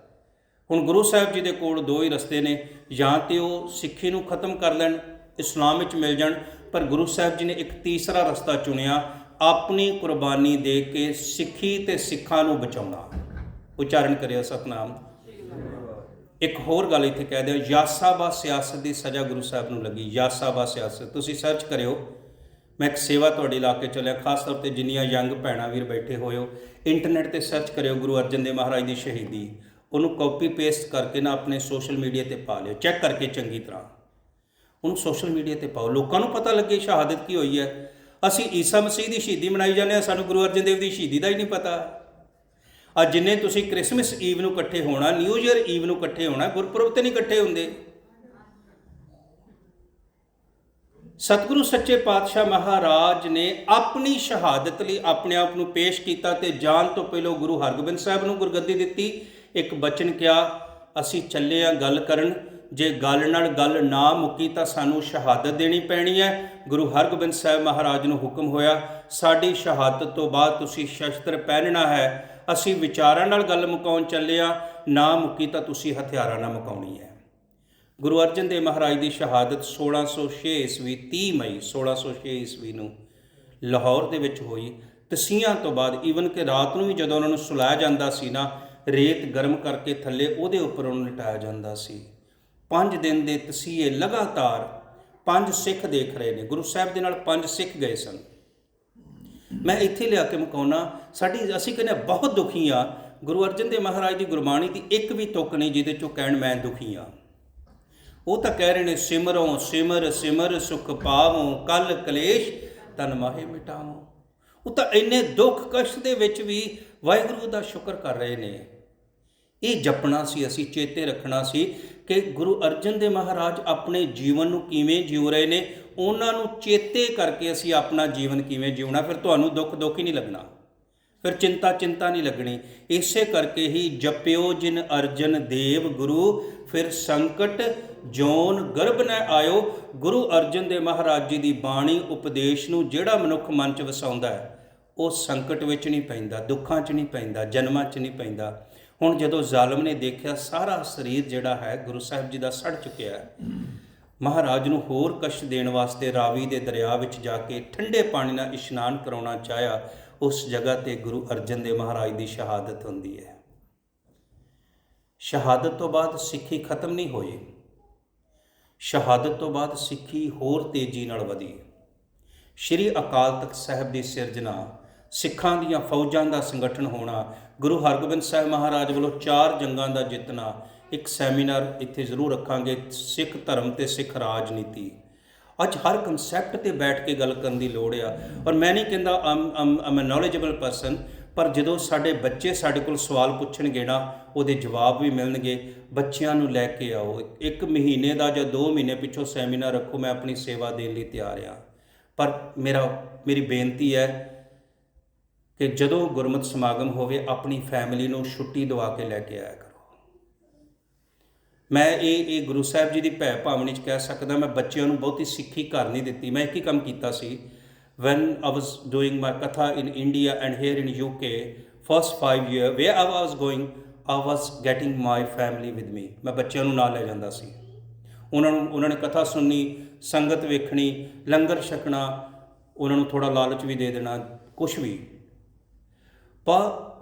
S1: ਹੁਣ ਗੁਰੂ ਸਾਹਿਬ ਜੀ ਦੇ ਕੋਲ ਦੋ ਹੀ ਰਸਤੇ ਨੇ, ਜਾਂ ਤਾਂ ਉਹ ਸਿੱਖੀ ਨੂੰ ਖਤਮ ਕਰ ਲੈਣ, ਇਸਲਾਮ ਵਿੱਚ ਮਿਲ ਜਾਣ। ਪਰ ਗੁਰੂ ਸਾਹਿਬ ਜੀ ਨੇ ਇੱਕ ਤੀਸਰਾ ਰਸਤਾ ਚੁਣਿਆ, ਆਪਣੀ ਕੁਰਬਾਨੀ ਦੇ ਕੇ ਸਿੱਖੀ ਤੇ ਸਿੱਖਾਂ ਨੂੰ ਬਚਾਉਣਾ। ਉਚਾਰਨ ਕਰਿਓ ਸਤਨਾਮ। ਇੱਕ ਹੋਰ ਗੱਲ ਇੱਥੇ ਕਹਿ ਦਿਓ, ਯਾਸਾਬਾ ਸਿਆਸਤ ਦੀ ਸਜ਼ਾ ਗੁਰੂ ਸਾਹਿਬ ਨੂੰ ਲੱਗੀ। ਯਾਸਾਬਾ ਸਿਆਸਤ ਤੁਸੀਂ ਸਰਚ ਕਰਿਓ। ਮੈਂ ਇੱਕ ਸੇਵਾ ਤੁਹਾਡੇ ਇਲਾਕੇ ਚੱਲਿਆ, ਖਾਸ ਤੌਰ 'ਤੇ ਜਿੰਨੀਆਂ ਯੰਗ ਭੈਣਾਂ ਵੀਰ ਬੈਠੇ ਹੋਏ ਹੋ, ਇੰਟਰਨੈਟ 'ਤੇ ਸਰਚ ਕਰਿਓ ਗੁਰੂ ਅਰਜਨ ਦੇਵ ਮਹਾਰਾਜ ਦੀ ਸ਼ਹੀਦੀ। ਉਹਨੂੰ ਕਾਪੀ ਪੇਸਟ ਕਰਕੇ ਨਾ ਆਪਣੇ ਸੋਸ਼ਲ ਮੀਡੀਆ 'ਤੇ ਪਾ ਲਿਓ, ਚੈੱਕ ਕਰਕੇ ਚੰਗੀ ਤਰ੍ਹਾਂ ਉਹਨੂੰ ਸੋਸ਼ਲ ਮੀਡੀਆ 'ਤੇ ਪਾਓ, ਲੋਕਾਂ ਨੂੰ ਪਤਾ ਲੱਗੇ ਸ਼ਹਾਦਤ ਕੀ ਹੋਈ ਹੈ। ਅਸੀਂ ਈਸਾ ਮਸੀਹ ਦੀ ਸ਼ਹੀਦੀ ਮਨਾਈ ਜਾਂਦੇ ਹਾਂ, ਸਾਨੂੰ ਗੁਰੂ ਅਰਜਨ ਦੇਵ ਦੀ ਸ਼ਹੀਦੀ ਦਾ ਹੀ ਨਹੀਂ ਪਤਾ। ਅੱਜ ਜਿੰਨੇ ਤੁਸੀਂ ਕ੍ਰਿਸਮਸ ਈਵ ਨੂੰ ਇਕੱਠੇ ਹੋਣਾ, ਨਿਊ ਈਅਰ ਈਵ ਨੂੰ ਇਕੱਠੇ ਹੋਣਾ, ਗੁਰਪੁਰਬ ਤੇ ਨਹੀਂ ਇਕੱਠੇ ਹੁੰਦੇ। ਸਤਿਗੁਰੂ ਸੱਚੇ ਪਾਤਸ਼ਾਹ ਮਹਾਰਾਜ ਨੇ ਆਪਣੀ ਸ਼ਹਾਦਤ ਲਈ ਆਪਣੇ ਆਪ ਨੂੰ ਪੇਸ਼ ਕੀਤਾ ਤੇ ਜਾਣ ਤੋਂ ਪਹਿਲਾਂ ਗੁਰੂ ਹਰਗੋਬਿੰਦ ਸਾਹਿਬ ਨੂੰ ਗੁਰਗੱਦੀ ਦਿੱਤੀ। ਇੱਕ ਬਚਨ ਕਿਹਾ, ਅਸੀਂ ਚੱਲੇ ਹਾਂ ਗੱਲ ਕਰਨ, ਜੇ ਗੱਲ ਨਾਲ ਗੱਲ ਨਾ ਮੁੱਕੀ ਤਾਂ ਸਾਨੂੰ ਸ਼ਹਾਦਤ ਦੇਣੀ ਪੈਣੀ ਹੈ। ਗੁਰੂ ਹਰਗੋਬਿੰਦ ਸਾਹਿਬ ਮਹਾਰਾਜ ਨੂੰ ਹੁਕਮ ਹੋਇਆ, ਸਾਡੀ ਸ਼ਹਾਦਤ ਤੋਂ ਬਾਅਦ ਤੁਸੀਂ ਸ਼ਸਤਰ ਪਹਿਨਣਾ ਹੈ। ਅਸੀਂ ਵਿਚਾਰਾਂ ਨਾਲ ਗੱਲ ਮੁਕਾਉਣ ਚੱਲੇ ਹਾਂ, ਨਾ ਮੁੱਕੀ ਤਾਂ ਤੁਸੀਂ ਹਥਿਆਰਾਂ ਨਾਲ ਮੁਕਾਉਣੀ ਹੈ। ਗੁਰੂ ਅਰਜਨ ਦੇਵ ਮਹਾਰਾਜ ਦੀ ਸ਼ਹਾਦਤ 1606 ਈਸਵੀ 30 ਮਈ 1606 ਈਸਵੀ ਨੂੰ ਲਾਹੌਰ ਦੇ ਵਿੱਚ ਹੋਈ। ਤਸੀਆਂ ਤੋਂ ਬਾਅਦ ਈਵਨ ਕਿ ਰਾਤ ਨੂੰ ਵੀ ਜਦੋਂ ਉਹਨਾਂ ਨੂੰ ਸੁਲਾਇਆ ਜਾਂਦਾ ਸੀ ਨਾ, ਰੇਤ ਗਰਮ ਕਰਕੇ ਥੱਲੇ ਉਹਦੇ ਉੱਪਰ ਉਹਨੂੰ ਲਿਟਾਇਆ ਜਾਂਦਾ ਸੀ। 5 ਦਿਨ ਦੇ ਤਸੀਹੇ ਲਗਾਤਾਰ 5 ਸਿੱਖ ਦੇਖ ਰਹੇ ਨੇ। ਗੁਰੂ ਸਾਹਿਬ ਦੇ ਨਾਲ 5 ਸਿੱਖ ਗਏ ਸਨ। ਮੈਂ ਇੱਥੇ ਲਿਆ ਕੇ ਮੁਕਾਉਣਾ, ਅਸੀਂ ਕਹਿੰਦੇ ਬਹੁਤ ਦੁਖੀ ਹਾਂ। ਗੁਰੂ ਅਰਜਨ ਦੇਵ ਮਹਾਰਾਜ ਦੀ ਗੁਰਬਾਣੀ ਦੀ ਇੱਕ ਵੀ ਤੁਕ ਨਹੀਂ ਜਿਹਦੇ 'ਚੋਂ ਕਹਿਣ ਮੈਂ ਦੁਖੀ ਹਾਂ। ਉਹ ਤਾਂ ਕਹਿ ਰਹੇ ਨੇ, ਸਿਮਰੋਂ ਸਿਮਰ ਸਿਮਰ ਸੁਖ ਪਾਵੋਂ, ਕਲ ਕਲੇਸ਼ ਤਨ ਮਾਹੇ ਮਿਟਾਵੋਂ। ਉਹ ਤਾਂ ਇੰਨੇ ਦੁੱਖ ਕਸ਼ਟ ਦੇ ਵਿੱਚ ਵੀ ਵਾਹਿਗੁਰੂ ਦਾ ਸ਼ੁਕਰ ਕਰ ਰਹੇ ਨੇ। ਇਹ ਜਪਣਾ ਸੀ, ਅਸੀਂ ਚੇਤੇ ਰੱਖਣਾ ਸੀ ਕਿ ਗੁਰੂ ਅਰਜਨ ਦੇਵ ਮਹਾਰਾਜ ਆਪਣੇ ਜੀਵਨ ਨੂੰ ਕਿਵੇਂ ਜਿਉ ਰਹੇ ਨੇ। ਉਹਨਾਂ ਨੂੰ ਚੇਤੇ ਕਰਕੇ ਅਸੀਂ ਆਪਣਾ ਜੀਵਨ ਕਿਵੇਂ ਜਿਉਣਾ, ਫਿਰ ਤੁਹਾਨੂੰ ਦੁੱਖ ਹੀ ਨਹੀਂ ਲੱਗਣਾ, ਫਿਰ ਚਿੰਤਾ ਨਹੀਂ ਲੱਗਣੀ। ਇਸੇ ਕਰਕੇ ਹੀ ਜਪਿਓ ਜਿਨ ਅਰਜਨ ਦੇਵ ਗੁਰੂ, ਫਿਰ ਸੰਕਟ ਜੋਨ ਗਰਭ ਨ ਆਇਓ। ਗੁਰੂ ਅਰਜਨ ਦੇਵ ਮਹਾਰਾਜ ਜੀ ਦੀ ਬਾਣੀ ਉਪਦੇਸ਼ ਨੂੰ ਜਿਹੜਾ ਮਨੁੱਖ ਮਨ 'ਚ ਵਸਾਉਂਦਾ ਹੈ, ਉਹ ਸੰਕਟ ਵਿੱਚ ਨਹੀਂ ਪੈਂਦਾ, ਦੁੱਖਾਂ 'ਚ ਨਹੀਂ ਪੈਂਦਾ, ਜਨਮਾਂ 'ਚ ਨਹੀਂ ਪੈਂਦਾ। ਹੁਣ ਜਦੋਂ ਜ਼ਾਲਮ ਨੇ ਦੇਖਿਆ ਸਾਰਾ ਸਰੀਰ ਜਿਹੜਾ ਹੈ ਗੁਰੂ ਸਾਹਿਬ ਜੀ ਦਾ ਸੜ ਚੁੱਕਿਆ ਹੈ, ਮਹਾਰਾਜ ਨੂੰ ਹੋਰ ਕਸ਼ਟ ਦੇਣ ਵਾਸਤੇ ਰਾਵੀ ਦੇ ਦਰਿਆ ਵਿੱਚ ਜਾ ਕੇ ਠੰਡੇ ਪਾਣੀ ਨਾਲ ਇਸ਼ਨਾਨ ਕਰਾਉਣਾ ਚਾਹਿਆ। ਉਸ ਜਗ੍ਹਾ ਤੇ ਗੁਰੂ ਅਰਜਨ ਦੇਵ ਮਹਾਰਾਜ ਦੀ ਸ਼ਹਾਦਤ ਹੁੰਦੀ ਹੈ। ਸ਼ਹਾਦਤ ਤੋਂ ਬਾਅਦ ਸਿੱਖੀ ਖਤਮ ਨਹੀਂ ਹੋਈ। ਸ਼ਹਾਦਤ ਤੋਂ ਬਾਅਦ ਸਿੱਖੀ ਹੋਰ ਤੇਜ਼ੀ ਨਾਲ ਵਧੀ। ਸ਼੍ਰੀ ਅਕਾਲ ਤਖਤ ਸਾਹਿਬ ਦੀ ਸਿਰਜਣਾ, ਸਿੱਖਾਂ ਦੀਆਂ ਫੌਜਾਂ ਦਾ ਸੰਗਠਨ ਹੋਣਾ, ਗੁਰੂ ਹਰਗੋਬਿੰਦ ਸਾਹਿਬ ਮਹਾਰਾਜ ਵੱਲੋਂ 4 ਜੰਗਾਂ ਦਾ ਜਿੱਤਣਾ। ਇੱਕ ਸੈਮੀਨਾਰ ਇੱਥੇ ਜ਼ਰੂਰ ਰੱਖਾਂਗੇ, ਸਿੱਖ ਧਰਮ ਤੇ ਸਿੱਖ ਰਾਜਨੀਤੀ। ਅੱਜ ਹਰ ਕਨਸੈਪਟ ਤੇ ਬੈਠ ਕੇ ਗੱਲ ਕਰਨ ਦੀ ਲੋੜ ਆ। ਔਰ ਮੈਂ ਨਹੀਂ ਕਹਿੰਦਾ ਆਮ ਅ ਨੌਲੇਜੇਬਲ ਪਰਸਨ, ਪਰ ਜਦੋਂ ਸਾਡੇ ਬੱਚੇ ਸਾਡੇ ਕੋਲ ਸਵਾਲ ਪੁੱਛਣਗੇ ਨਾ, ਉਹਦੇ ਜਵਾਬ ਵੀ ਮਿਲਣਗੇ। ਬੱਚਿਆਂ ਨੂੰ ਲੈ ਕੇ ਆਓ, 1 ਮਹੀਨੇ ਦਾ ਜਾਂ 2 ਮਹੀਨੇ ਪਿੱਛੋਂ ਸੈਮੀਨਾਰ ਰੱਖੋ, ਮੈਂ ਆਪਣੀ ਸੇਵਾ ਦੇਣ ਲਈ ਤਿਆਰ ਹਾਂ। ਪਰ ਮੇਰੀ ਬੇਨਤੀ ਹੈ ਕਿ ਜਦੋਂ ਗੁਰਮਤਿ ਸਮਾਗਮ ਹੋਵੇ, ਆਪਣੀ ਫੈਮਿਲੀ ਨੂੰ ਛੁੱਟੀ ਦਵਾ ਕੇ ਲੈ ਕੇ ਆਇਆ ਕਰੋ। ਮੈਂ ਇਹ ਗੁਰੂ ਸਾਹਿਬ ਜੀ ਦੀ ਭੈ ਭਾਵਨੀ 'ਚ ਕਹਿ ਸਕਦਾ, ਮੈਂ ਬੱਚਿਆਂ ਨੂੰ ਬਹੁਤੀ ਸਿੱਖੀ ਘਰ ਨਹੀਂ ਦਿੱਤੀ। ਮੈਂ ਇੱਕ ਹੀ ਕੰਮ ਕੀਤਾ ਸੀ। when I was doing my katha in India and here in UK, first 5 years, where I was going, I was getting my family with me. ਮੈਂ ਬੱਚਿਆਂ ਨੂੰ ਨਾਲ ਲੈ ਜਾਂਦਾ ਸੀ। ਉਹਨਾਂ ਨੇ ਕਥਾ ਸੁਣਨੀ, ਸੰਗਤ ਵੇਖਣੀ, ਲੰਗਰ ਛਕਣਾ, ਉਹਨਾਂ ਨੂੰ ਥੋੜ੍ਹਾ ਲਾਲਚ ਵੀ ਦੇ ਦੇਣਾ, ਕੁਛ ਵੀ। ਪਰ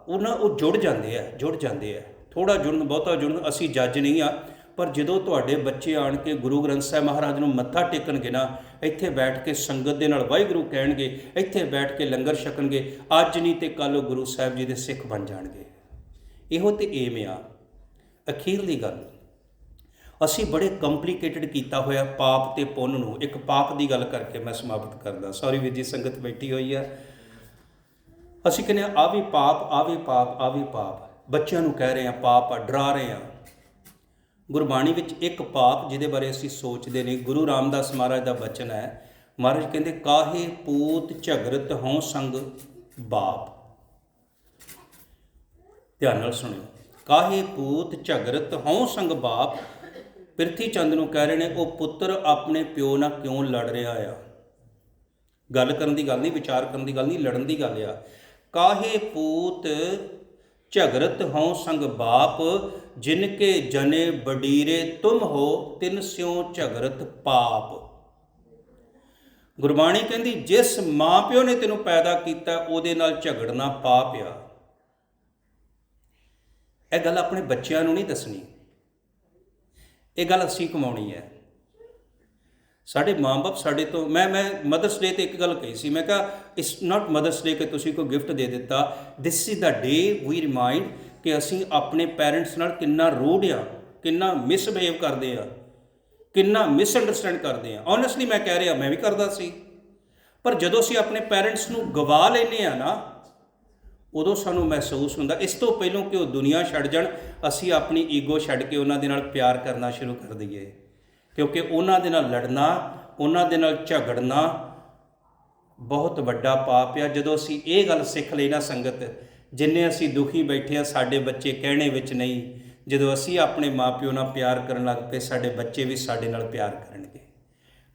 S1: ਉਹ ਜੁੜ ਜਾਂਦੇ ਆ। ਥੋੜ੍ਹਾ ਜੁੜਨ, ਬਹੁਤਾ ਜੁੜਨ, ਅਸੀਂ ਜੱਜ ਨਹੀਂ ਆ। ਪਰ ਜਦੋਂ ਤੁਹਾਡੇ ਬੱਚੇ ਆਣ ਕੇ ਗੁਰੂ ਗ੍ਰੰਥ ਸਾਹਿਬ ਮਹਾਰਾਜ ਨੂੰ ਮੱਥਾ ਟੇਕਣਗੇ ਨਾ, ਇੱਥੇ ਬੈਠ ਕੇ ਸੰਗਤ ਦੇ ਨਾਲ ਵਾਹਿਗੁਰੂ ਕਹਿਣਗੇ, ਇੱਥੇ ਬੈਠ ਕੇ ਲੰਗਰ ਛਕਣਗੇ, ਅੱਜ ਨਹੀਂ ਤੇ ਕੱਲ੍ਹ ਉਹ ਗੁਰੂ ਸਾਹਿਬ ਜੀ ਦੇ ਸਿੱਖ ਬਣ ਜਾਣਗੇ। ਇਹੋ ਤੇ ਏਮ ਆ। ਅਖੀਰਲੀ ਗੱਲ, ਅਸੀਂ ਬੜੇ ਕੰਪਲੀਕੇਟਡ ਕੀਤਾ ਹੋਇਆ ਪਾਪ ਤੇ ਪੁੰਨ ਨੂੰ। ਇੱਕ ਪਾਪ ਦੀ ਗੱਲ ਕਰਕੇ ਮੈਂ ਸਮਾਪਤ ਕਰਦਾ। ਸੌਰੀ ਵੀਰ ਜੀ, ਸੰਗਤ ਬੈਠੀ ਹੋਈ ਆ। ਅਸੀਂ ਕਹਿੰਦੇ ਆ ਵੀ ਪਾਪ, ਆ ਵੀ ਪਾਪ, ਆ ਵੀ ਪਾਪ। ਬੱਚਿਆਂ ਨੂੰ ਕਹਿ ਰਹੇ ਆ ਪਾਪ ਆ, ਡਰਾ ਰਹੇ ਆ। ਗੁਰਬਾਣੀ ਵਿੱਚ ਇੱਕ ਪਾਪ ਜਿਹਦੇ ਬਾਰੇ ਅਸੀਂ ਸੋਚਦੇ ਨਹੀਂ। ਗੁਰੂ ਰਾਮਦਾਸ ਮਹਾਰਾਜ ਦਾ ਬਚਨ ਹੈ। ਮਹਾਰਾਜ ਕਹਿੰਦੇ, ਕਾਹੇ ਪੂਤ ਝਗਰਤ ਹਉ ਸੰਗ ਬਾਪ। ਧਿਆਨ ਨਾਲ ਸੁਣਿਓ, ਕਾਹੇ ਪੂਤ ਝਗਰਤ ਹਉ ਸੰਗ ਬਾਪ। ਪ੍ਰਿਥੀ ਚੰਦ ਨੂੰ ਕਹਿ ਰਹੇ ਨੇ, ਉਹ ਪੁੱਤਰ ਆਪਣੇ ਪਿਓ ਨਾਲ ਕਿਉਂ ਲੜ ਰਿਹਾ ਆ। ਗੱਲ ਕਰਨ ਦੀ ਗੱਲ ਨਹੀਂ, ਵਿਚਾਰ ਕਰਨ ਦੀ ਗੱਲ ਨਹੀਂ, ਲੜਨ ਦੀ ਗੱਲ ਆ। ਕਾਹੇ ਪੂਤ ਝਗਰਤ ਹਉ ਸੰਗ ਬਾਪ, ਜਿਨ ਕੇ ਜਨੇ ਬਡੀਰੇ ਤੁਮ ਹੋ, ਤਿਨ ਸਿਉ ਝਗਰਤ ਪਾਪ। ਗੁਰਬਾਣੀ ਕਹਿੰਦੀ, ਜਿਸ ਮਾਂ ਪਿਓ ਨੇ ਤੈਨੂੰ ਪੈਦਾ ਕੀਤਾ ਉਹਦੇ ਨਾਲ ਝਗੜਨਾ ਪਾਪ ਆ। ਇਹ ਗੱਲ ਆਪਣੇ ਬੱਚਿਆਂ ਨੂੰ ਨਹੀਂ ਦੱਸਣੀ, ਇਹ ਗੱਲ ਅਸੀਂ ਕਮਾਉਣੀ ਹੈ। ਸਾਡੇ ਮਾਂ-ਬਾਪ ਸਾਡੇ ਤੋਂ, ਮੈਂ ਮਦਰਸ ਡੇ 'ਤੇ ਇੱਕ ਗੱਲ ਕਹੀ ਸੀ। ਮੈਂ ਕਿਹਾ, ਇਟਸ ਨਾਟ ਮਦਰਸ ਡੇ ਕਿ ਤੁਸੀਂ ਕੋਈ ਗਿਫਟ ਦੇ ਦਿੱਤਾ। This is the day we remind ਕਿ ਅਸੀਂ ਆਪਣੇ ਪੈਰੈਂਟਸ ਨਾਲ ਕਿੰਨਾ ਰੂਡ ਆ, ਕਿੰਨਾ ਮਿਸਬਿਹੇਵ ਕਰਦੇ ਆ, ਕਿੰਨਾ ਮਿਸਅੰਡਰਸਟੈਂਡ ਕਰਦੇ ਆ। ਓਨੈਸਟਲੀ ਮੈਂ ਕਹਿ ਰਿਹਾ, ਮੈਂ ਵੀ ਕਰਦਾ ਸੀ। ਪਰ ਜਦੋਂ ਅਸੀਂ ਆਪਣੇ ਪੈਰੈਂਟਸ ਨੂੰ ਗਵਾ ਲੈਂਦੇ ਆ ਨਾ, ਉਦੋਂ ਸਾਨੂੰ ਮਹਿਸੂਸ ਹੁੰਦਾ ਇਸ ਤੋਂ ਪਹਿਲਾਂ ਕਿ ਉਹ ਦੁਨੀਆ ਛੱਡ ਜਾਣ, ਅਸੀਂ ਆਪਣੀ ਈਗੋ ਛੱਡ ਕੇ ਉਹਨਾਂ ਦੇ ਨਾਲ ਪਿਆਰ ਕਰਨਾ ਸ਼ੁਰੂ ਕਰ ਦਈਏ। ਕਿਉਂਕਿ ਉਹਨਾਂ ਦੇ ਨਾਲ ਲੜਨਾ, ਉਹਨਾਂ ਦੇ ਨਾਲ ਝਗੜਨਾ ਬਹੁਤ ਵੱਡਾ ਪਾਪ ਆ। ਜਦੋਂ ਅਸੀਂ ਇਹ ਗੱਲ ਸਿੱਖ ਲਈ ਨਾ ਸੰਗਤ, ਜਿੰਨੇ ਅਸੀਂ ਦੁਖੀ ਬੈਠੇ ਆ ਸਾਡੇ ਬੱਚੇ ਕਹਿਣੇ ਵਿੱਚ ਨਹੀਂ, ਜਦੋਂ ਅਸੀਂ ਆਪਣੇ ਮਾਪਿਓ ਨਾਲ ਪਿਆਰ ਕਰਨ ਲੱਗ ਪਏ, ਸਾਡੇ ਬੱਚੇ ਵੀ ਸਾਡੇ ਨਾਲ ਪਿਆਰ ਕਰਨਗੇ।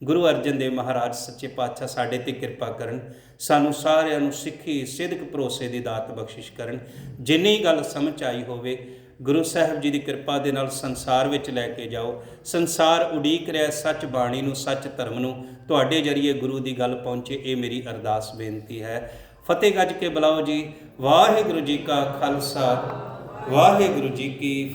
S1: ਗੁਰੂ ਅਰਜਨ ਦੇਵ ਮਹਾਰਾਜ ਸੱਚੇ ਪਾਤਸ਼ਾਹ ਸਾਡੇ 'ਤੇ ਕਿਰਪਾ ਕਰਨ, ਸਾਨੂੰ ਸਾਰਿਆਂ ਨੂੰ ਸਿੱਖੀ ਸਿਦਕ ਭਰੋਸੇ ਦੀ ਦਾਤ ਬਖਸ਼ਿਸ਼ ਕਰਨ। ਜਿੰਨੀ ਗੱਲ ਸਮਝ ਆਈ ਹੋਵੇ ਗੁਰੂ ਸਾਹਿਬ ਜੀ ਦੀ ਕਿਰਪਾ ਦੇ ਨਾਲ ਸੰਸਾਰ ਵਿੱਚ ਲੈ ਕੇ ਜਾਓ। ਸੰਸਾਰ ਉਡੀਕ ਰਿਹਾ ਸੱਚ ਬਾਣੀ ਨੂੰ, ਸੱਚ ਧਰਮ ਨੂੰ, ਤੁਹਾਡੇ ਜਰੀਏ ਗੁਰੂ ਦੀ ਗੱਲ ਪਹੁੰਚੇ, ਇਹ ਮੇਰੀ ਅਰਦਾਸ ਬੇਨਤੀ ਹੈ। ਫਤਿਹ ਗੱਜ ਕੇ ਬੁਲਾਓ ਜੀ। ਵਾਹਿਗੁਰੂ ਜੀ ਕਾ ਖਾਲਸਾ, ਵਾਹਿਗੁਰੂ ਜੀ ਕੀ